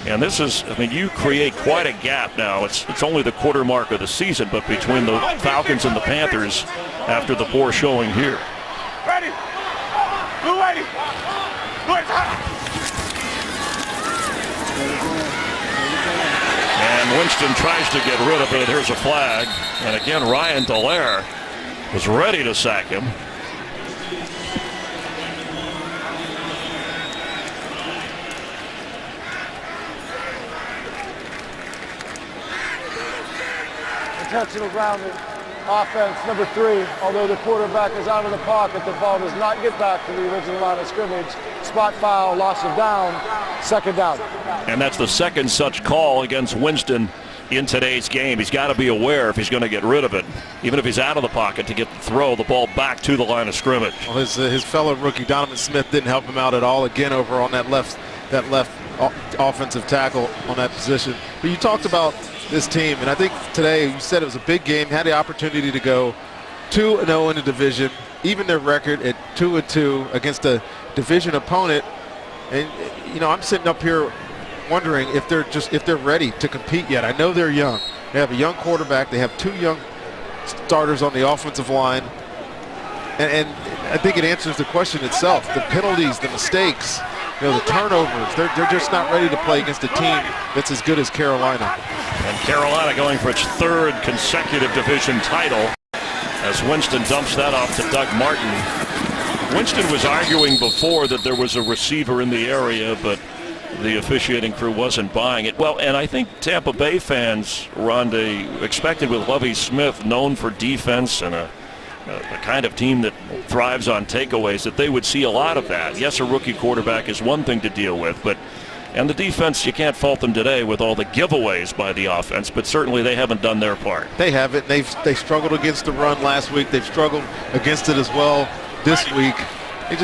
And this is, I mean, you create quite a gap now. It's only the quarter mark of the season, but between the Falcons and the Panthers after the poor showing here. Ready. Blue ready. Blue is hot. And Winston tries to get rid of it. Here's a flag. And again, Ryan Dallaire was ready to sack him. Intentional grounding. Offense number 3. Although the quarterback is out of the pocket, the ball does not get back to the original line of scrimmage. Spot foul, loss of down, second down. And that's the second such call against Winston in today's game. He's got to be aware if he's going to get rid of it, even if he's out of the pocket, to get the throw the ball back to the line of scrimmage. Well, his fellow rookie Donovan Smith didn't help him out at all. Again, over on that left offensive tackle on that position. But you talked about this team, and I think today you said it was a big game. Had the opportunity to go 2-0 in the division, even their record at 2-2 against a division opponent. And you know, I'm sitting up here wondering if they're ready to compete yet. I know they're young. They have a young quarterback. They have 2 young starters on the offensive line, and I think it answers the question itself. The penalties, the mistakes, the turnovers, they're just not ready to play against a team that's as good as Carolina. And Carolina going for its third consecutive division title as Winston dumps that off to Doug Martin. Winston was arguing before that there was a receiver in the area, but the officiating crew wasn't buying it. Well, and I think Tampa Bay fans, Rondé, expected with Lovie Smith, known for defense and a kind of team that thrives on takeaways, that they would see a lot of that. Yes, a rookie quarterback is one thing to deal with, and the defense, you can't fault them today with all the giveaways by the offense, but certainly they haven't done their part. They haven't. They struggled against the run last week. They've struggled against it as well this week.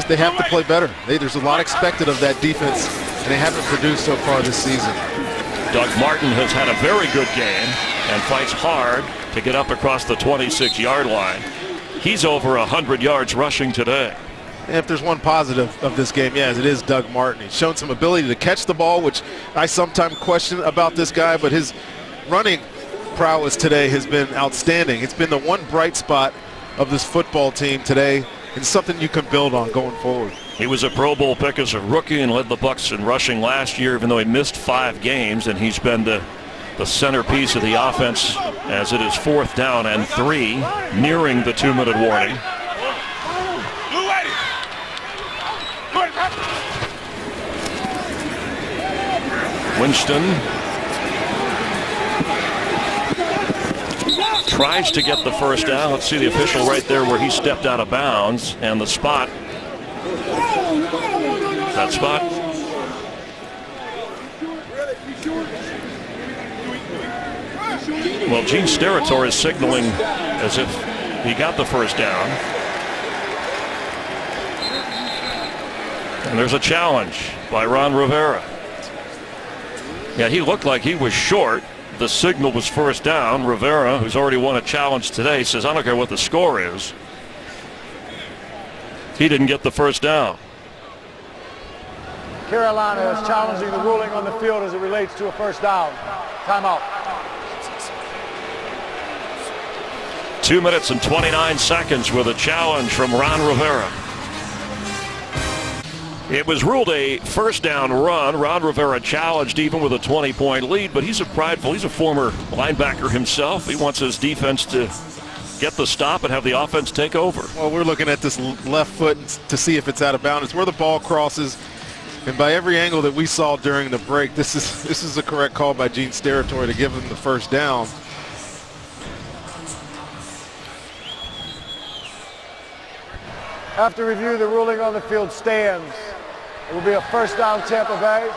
They have to play better. There's a lot expected of that defense, and they haven't produced so far this season. Doug Martin has had a very good game and fights hard to get up across the 26-yard line. He's over 100 yards rushing today. And if there's one positive of this game, yes, it is Doug Martin. He's shown some ability to catch the ball, which I sometimes question about this guy, but his running prowess today has been outstanding. It's been the one bright spot of this football team today, and something you can build on going forward. He was a Pro Bowl pick as a rookie and led the Bucs in rushing last year, even though he missed 5 games, and he's been the centerpiece of the offense as it is 4th down and 3, nearing the 2-minute warning. Winston tries to get the first down. Let's see the official right there where he stepped out of bounds, and the spot. That spot. Well, Gene Steratore is signaling as if he got the first down. And there's a challenge by Ron Rivera. Yeah, he looked like he was short. The signal was first down. Rivera, who's already won a challenge today, says, I don't care what the score is. He didn't get the first down. Carolina is challenging the ruling on the field as it relates to a first down. Timeout. 2 minutes and 29 seconds with a challenge from Ron Rivera. It was ruled a first down run. Ron Rivera challenged even with a 20-point lead, but he's a former linebacker himself. He wants his defense to get the stop and have the offense take over. Well, we're looking at this left foot to see if it's out of bounds. It's where the ball crosses, and by every angle that we saw during the break, this is the correct call by Gene Steratore to give him the first down. After review, the ruling on the field stands. It will be a first down Tampa Bay.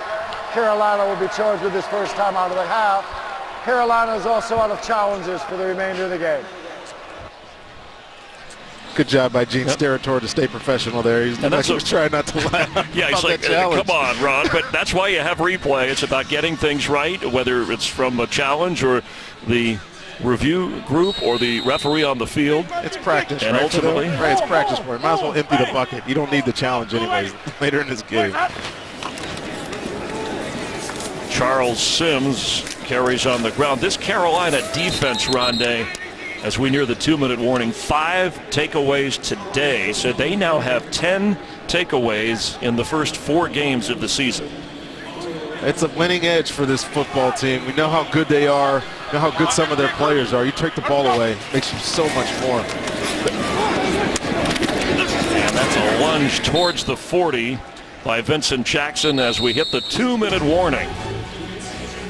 Carolina will be charged with this first time out of the half. Carolina is also out of challenges for the remainder of the game. Good job by Gene Steratore to stay professional there. He was trying not to laugh. Yeah, he's like, come on, Ron. But that's why you have replay. It's about getting things right, whether it's from a challenge or the review group or the referee on the field. It's practice, and right? ultimately, it's practice for him. Might as well empty the bucket. You don't need the challenge anyways later in this game. Charles Sims carries on the ground. This Carolina defense, Rondé, as we near the 2-minute warning, 5 takeaways today. So they now have 10 takeaways in the first 4 games of the season. It's a winning edge for this football team. We know how good they are, know how good some of their players are. You take the ball away, it makes you so much more. And that's a lunge towards the 40 by Vincent Jackson as we hit the 2-minute warning.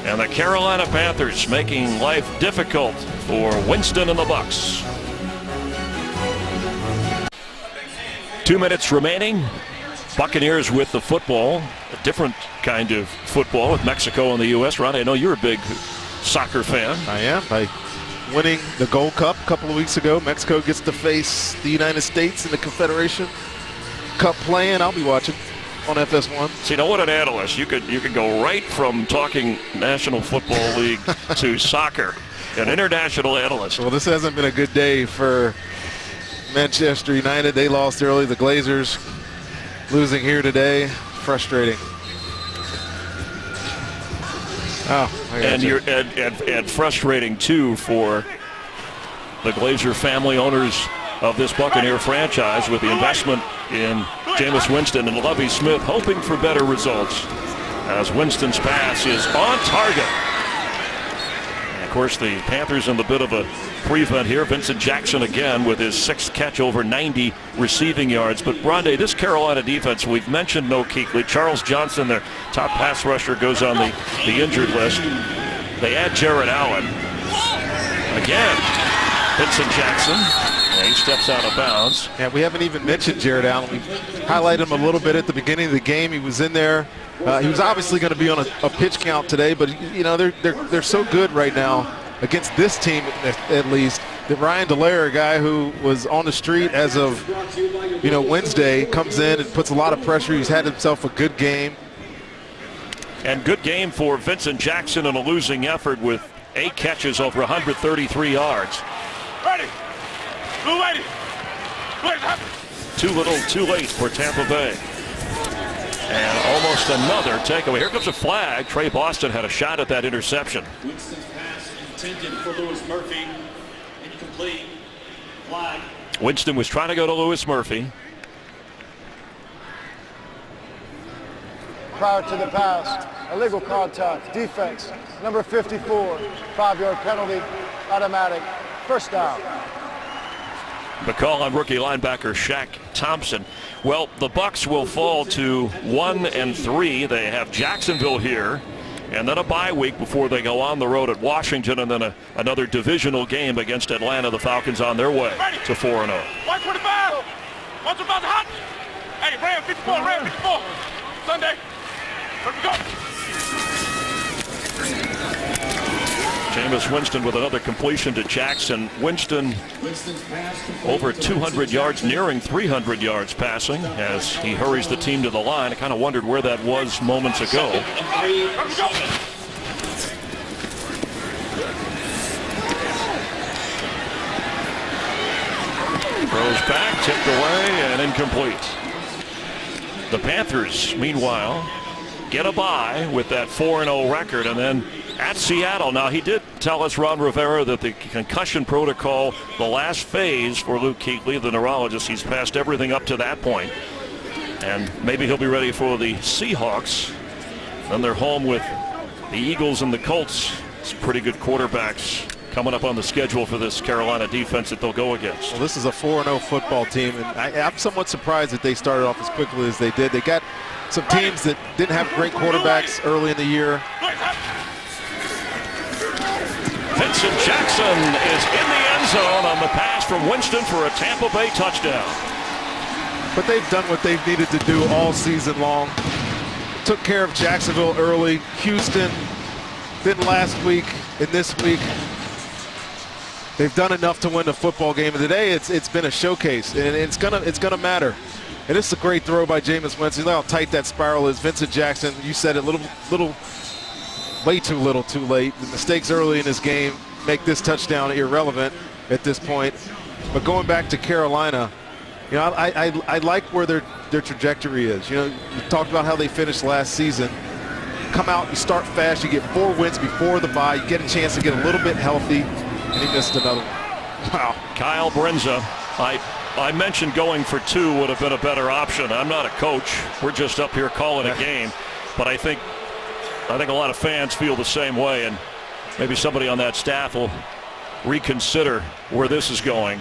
And the Carolina Panthers making life difficult for Winston and the Bucs. 2 minutes remaining. Buccaneers with the football, a different kind of football with Mexico and the U.S. Ron, I know you're a big soccer fan. I am. By winning the Gold Cup a couple of weeks ago, Mexico gets to face the United States in the Confederation Cup playing. I'll be watching on FS1. See, you know what, an analyst, you could go right from talking National Football League to soccer, an international analyst. Well, this hasn't been a good day for Manchester United. They lost early. The Glazers losing here today. Frustrating. Oh, and frustrating too for the Glazer family owners of this Buccaneer franchise with the investment in Jameis Winston and Lovie Smith hoping for better results as Winston's pass is on target. And of course, the Panthers in the bit of a prevent here. Vincent Jackson again with his 6th catch over 90 receiving yards. But Rondé, this Carolina defense, we've mentioned no Kuechly. Charles Johnson, their top pass rusher, goes on the injured list. They add Jared Allen. Again, Vincent Jackson. Yeah, he steps out of bounds. Yeah, we haven't even mentioned Jared Allen. We highlighted him a little bit at the beginning of the game. He was in there. He was obviously going to be on a pitch count today, but you know they're so good right now against this team at least that Ryan Dallaire, a guy who was on the street as of Wednesday, comes in and puts a lot of pressure. He's had himself a good game. And good game for Vincent Jackson in a losing effort with 8 catches over 133 yards. Ready. Blue lady. Too little, too late for Tampa Bay. And almost another takeaway. Here comes a flag. Trey Boston had a shot at that interception. Winston's pass intended for Lewis Murphy. Incomplete. Flag. Winston was trying to go to Lewis Murphy. Prior to the pass, illegal contact, defense, number 54, 5-yard penalty, automatic, first down. The call on rookie linebacker Shaq Thompson. Well, the Bucs will fall to 1-3. They have Jacksonville here, and then a bye week before they go on the road at Washington, and then another divisional game against Atlanta. The Falcons on their way to 4-0. 125. What's about the hot? Hey, Ram 54, Ram 54. Sunday. Let's go. Jameis Winston with another completion to Jackson. Winston over 200 yards, nearing 300 yards passing as he hurries the team to the line. I kind of wondered where that was moments ago. Throws back, tipped away, and incomplete. The Panthers, meanwhile, get a bye with that 4-0 record, and then at Seattle. Now, he did tell us, Ron Rivera, that the concussion protocol, the last phase for Luke Kuechly, the neurologist, he's passed everything up to that point. And maybe he'll be ready for the Seahawks. Then they're home with the Eagles and the Colts. Some pretty good quarterbacks coming up on the schedule for this Carolina defense that they'll go against. Well, this is a 4-0 football team, and I'm somewhat surprised that they started off as quickly as they did. They got some teams that didn't have great quarterbacks early in the year. Vincent Jackson is in the end zone on the pass from Winston for a Tampa Bay touchdown. But they've done what they've needed to do all season long. Took care of Jacksonville early. Houston didn't last week and this week. They've done enough to win the football game. And today it's been a showcase, and it's gonna matter. And it's a great throw by Jameis Winston. Look how tight that spiral is. Vincent Jackson, you said it, way too little, too late. The mistakes early in this game make this touchdown irrelevant at this point. But going back to Carolina, I like where their trajectory is. You talked about how they finished last season. Come out, you start fast, you get 4 wins before the bye, you get a chance to get a little bit healthy, and he missed another one. Wow. Kyle Brinza, I mentioned going for 2 would have been a better option. I'm not a coach. We're just up here calling a game. But I think a lot of fans feel the same way, and maybe somebody on that staff will reconsider where this is going.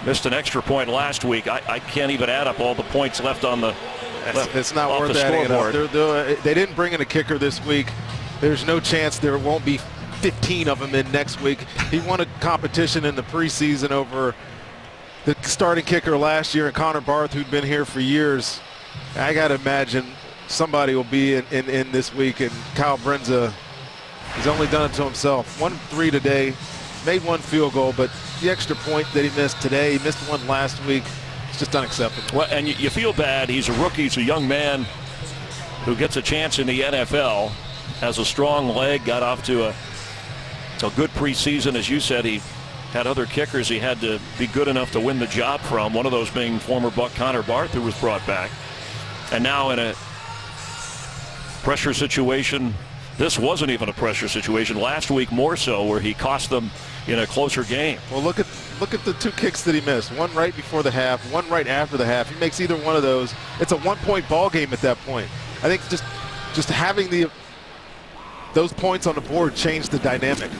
Missed an extra point last week. I can't even add up all the points left on the It's not worth adding it up. They didn't bring in a kicker this week. There's no chance there won't be 15 of them in next week. He won a competition in the preseason over the starting kicker last year, and Connor Barth, who'd been here for years. I got to imagine somebody will be in this week, and Kyle Brinza, he's only done it to himself. 1-3 today, made 1 field goal, but the extra point that he missed today, he missed 1 last week. It's just unacceptable. Well, and you feel bad. He's a rookie. He's a young man who gets a chance in the NFL, has a strong leg, got off to a good preseason. As you said, he had other kickers he had to be good enough to win the job from, one of those being former Buck Connor Barth, who was brought back. And now in a pressure situation this wasn't even a pressure situation. Last week more so, where he cost them in a closer game. Well, look at the 2 kicks that he missed. One right before the half, one right after the half. He makes either one of those. It's a 1-point ball game at that point. I think just having those points on the board changed the dynamic.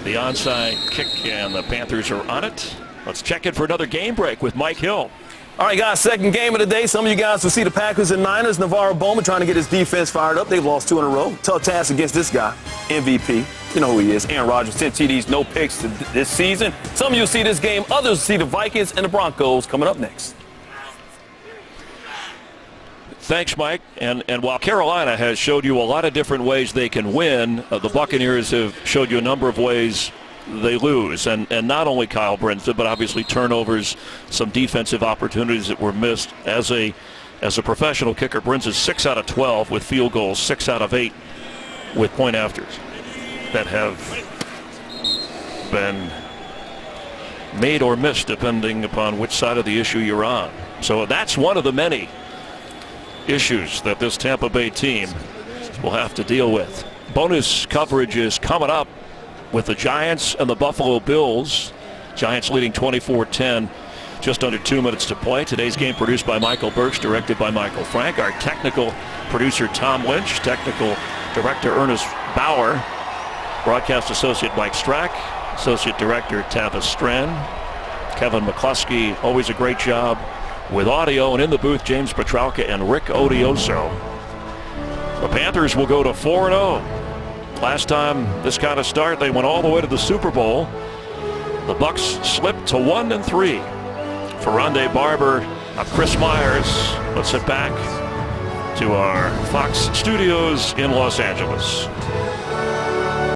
The onside kick, and the Panthers are on it. Let's check in for another game break with Mike Hill. All right, guys, second game of the day. Some of you guys will see the Packers and Niners. Navarro Bowman trying to get his defense fired up. They've lost 2 in a row. Tough task against this guy, MVP. You know who he is. Aaron Rodgers, 10 TDs, no picks this season. Some of you will see this game. Others will see the Vikings and the Broncos coming up next. Thanks, Mike. And while Carolina has showed you a lot of different ways they can win, the Buccaneers have showed you a number of ways they lose. And not only Kyle Brinson, but obviously turnovers, some defensive opportunities that were missed. As a professional kicker, Brinson's 6 out of 12 with field goals, 6 out of 8 with point afters that have been made or missed depending upon which side of the issue you're on. So that's one of the many issues that this Tampa Bay team will have to deal with. Bonus coverage is coming up with the Giants and the Buffalo Bills. Giants leading 24-10, just under 2 minutes to play. Today's game produced by Michael Birch, directed by Michael Frank. Our technical producer Tom Lynch, technical director Ernest Bauer, broadcast associate Mike Strack, associate director Tavis Strand, Kevin McCluskey, always a great job with audio, and in the booth James Petralka and Rick Odioso. The Panthers will go to 4-0. Last time this kind of start, they went all the way to the Super Bowl. The Bucs slipped to 1-3. For Rondé Barber, I'm Chris Myers. Let's head back to our Fox studios in Los Angeles.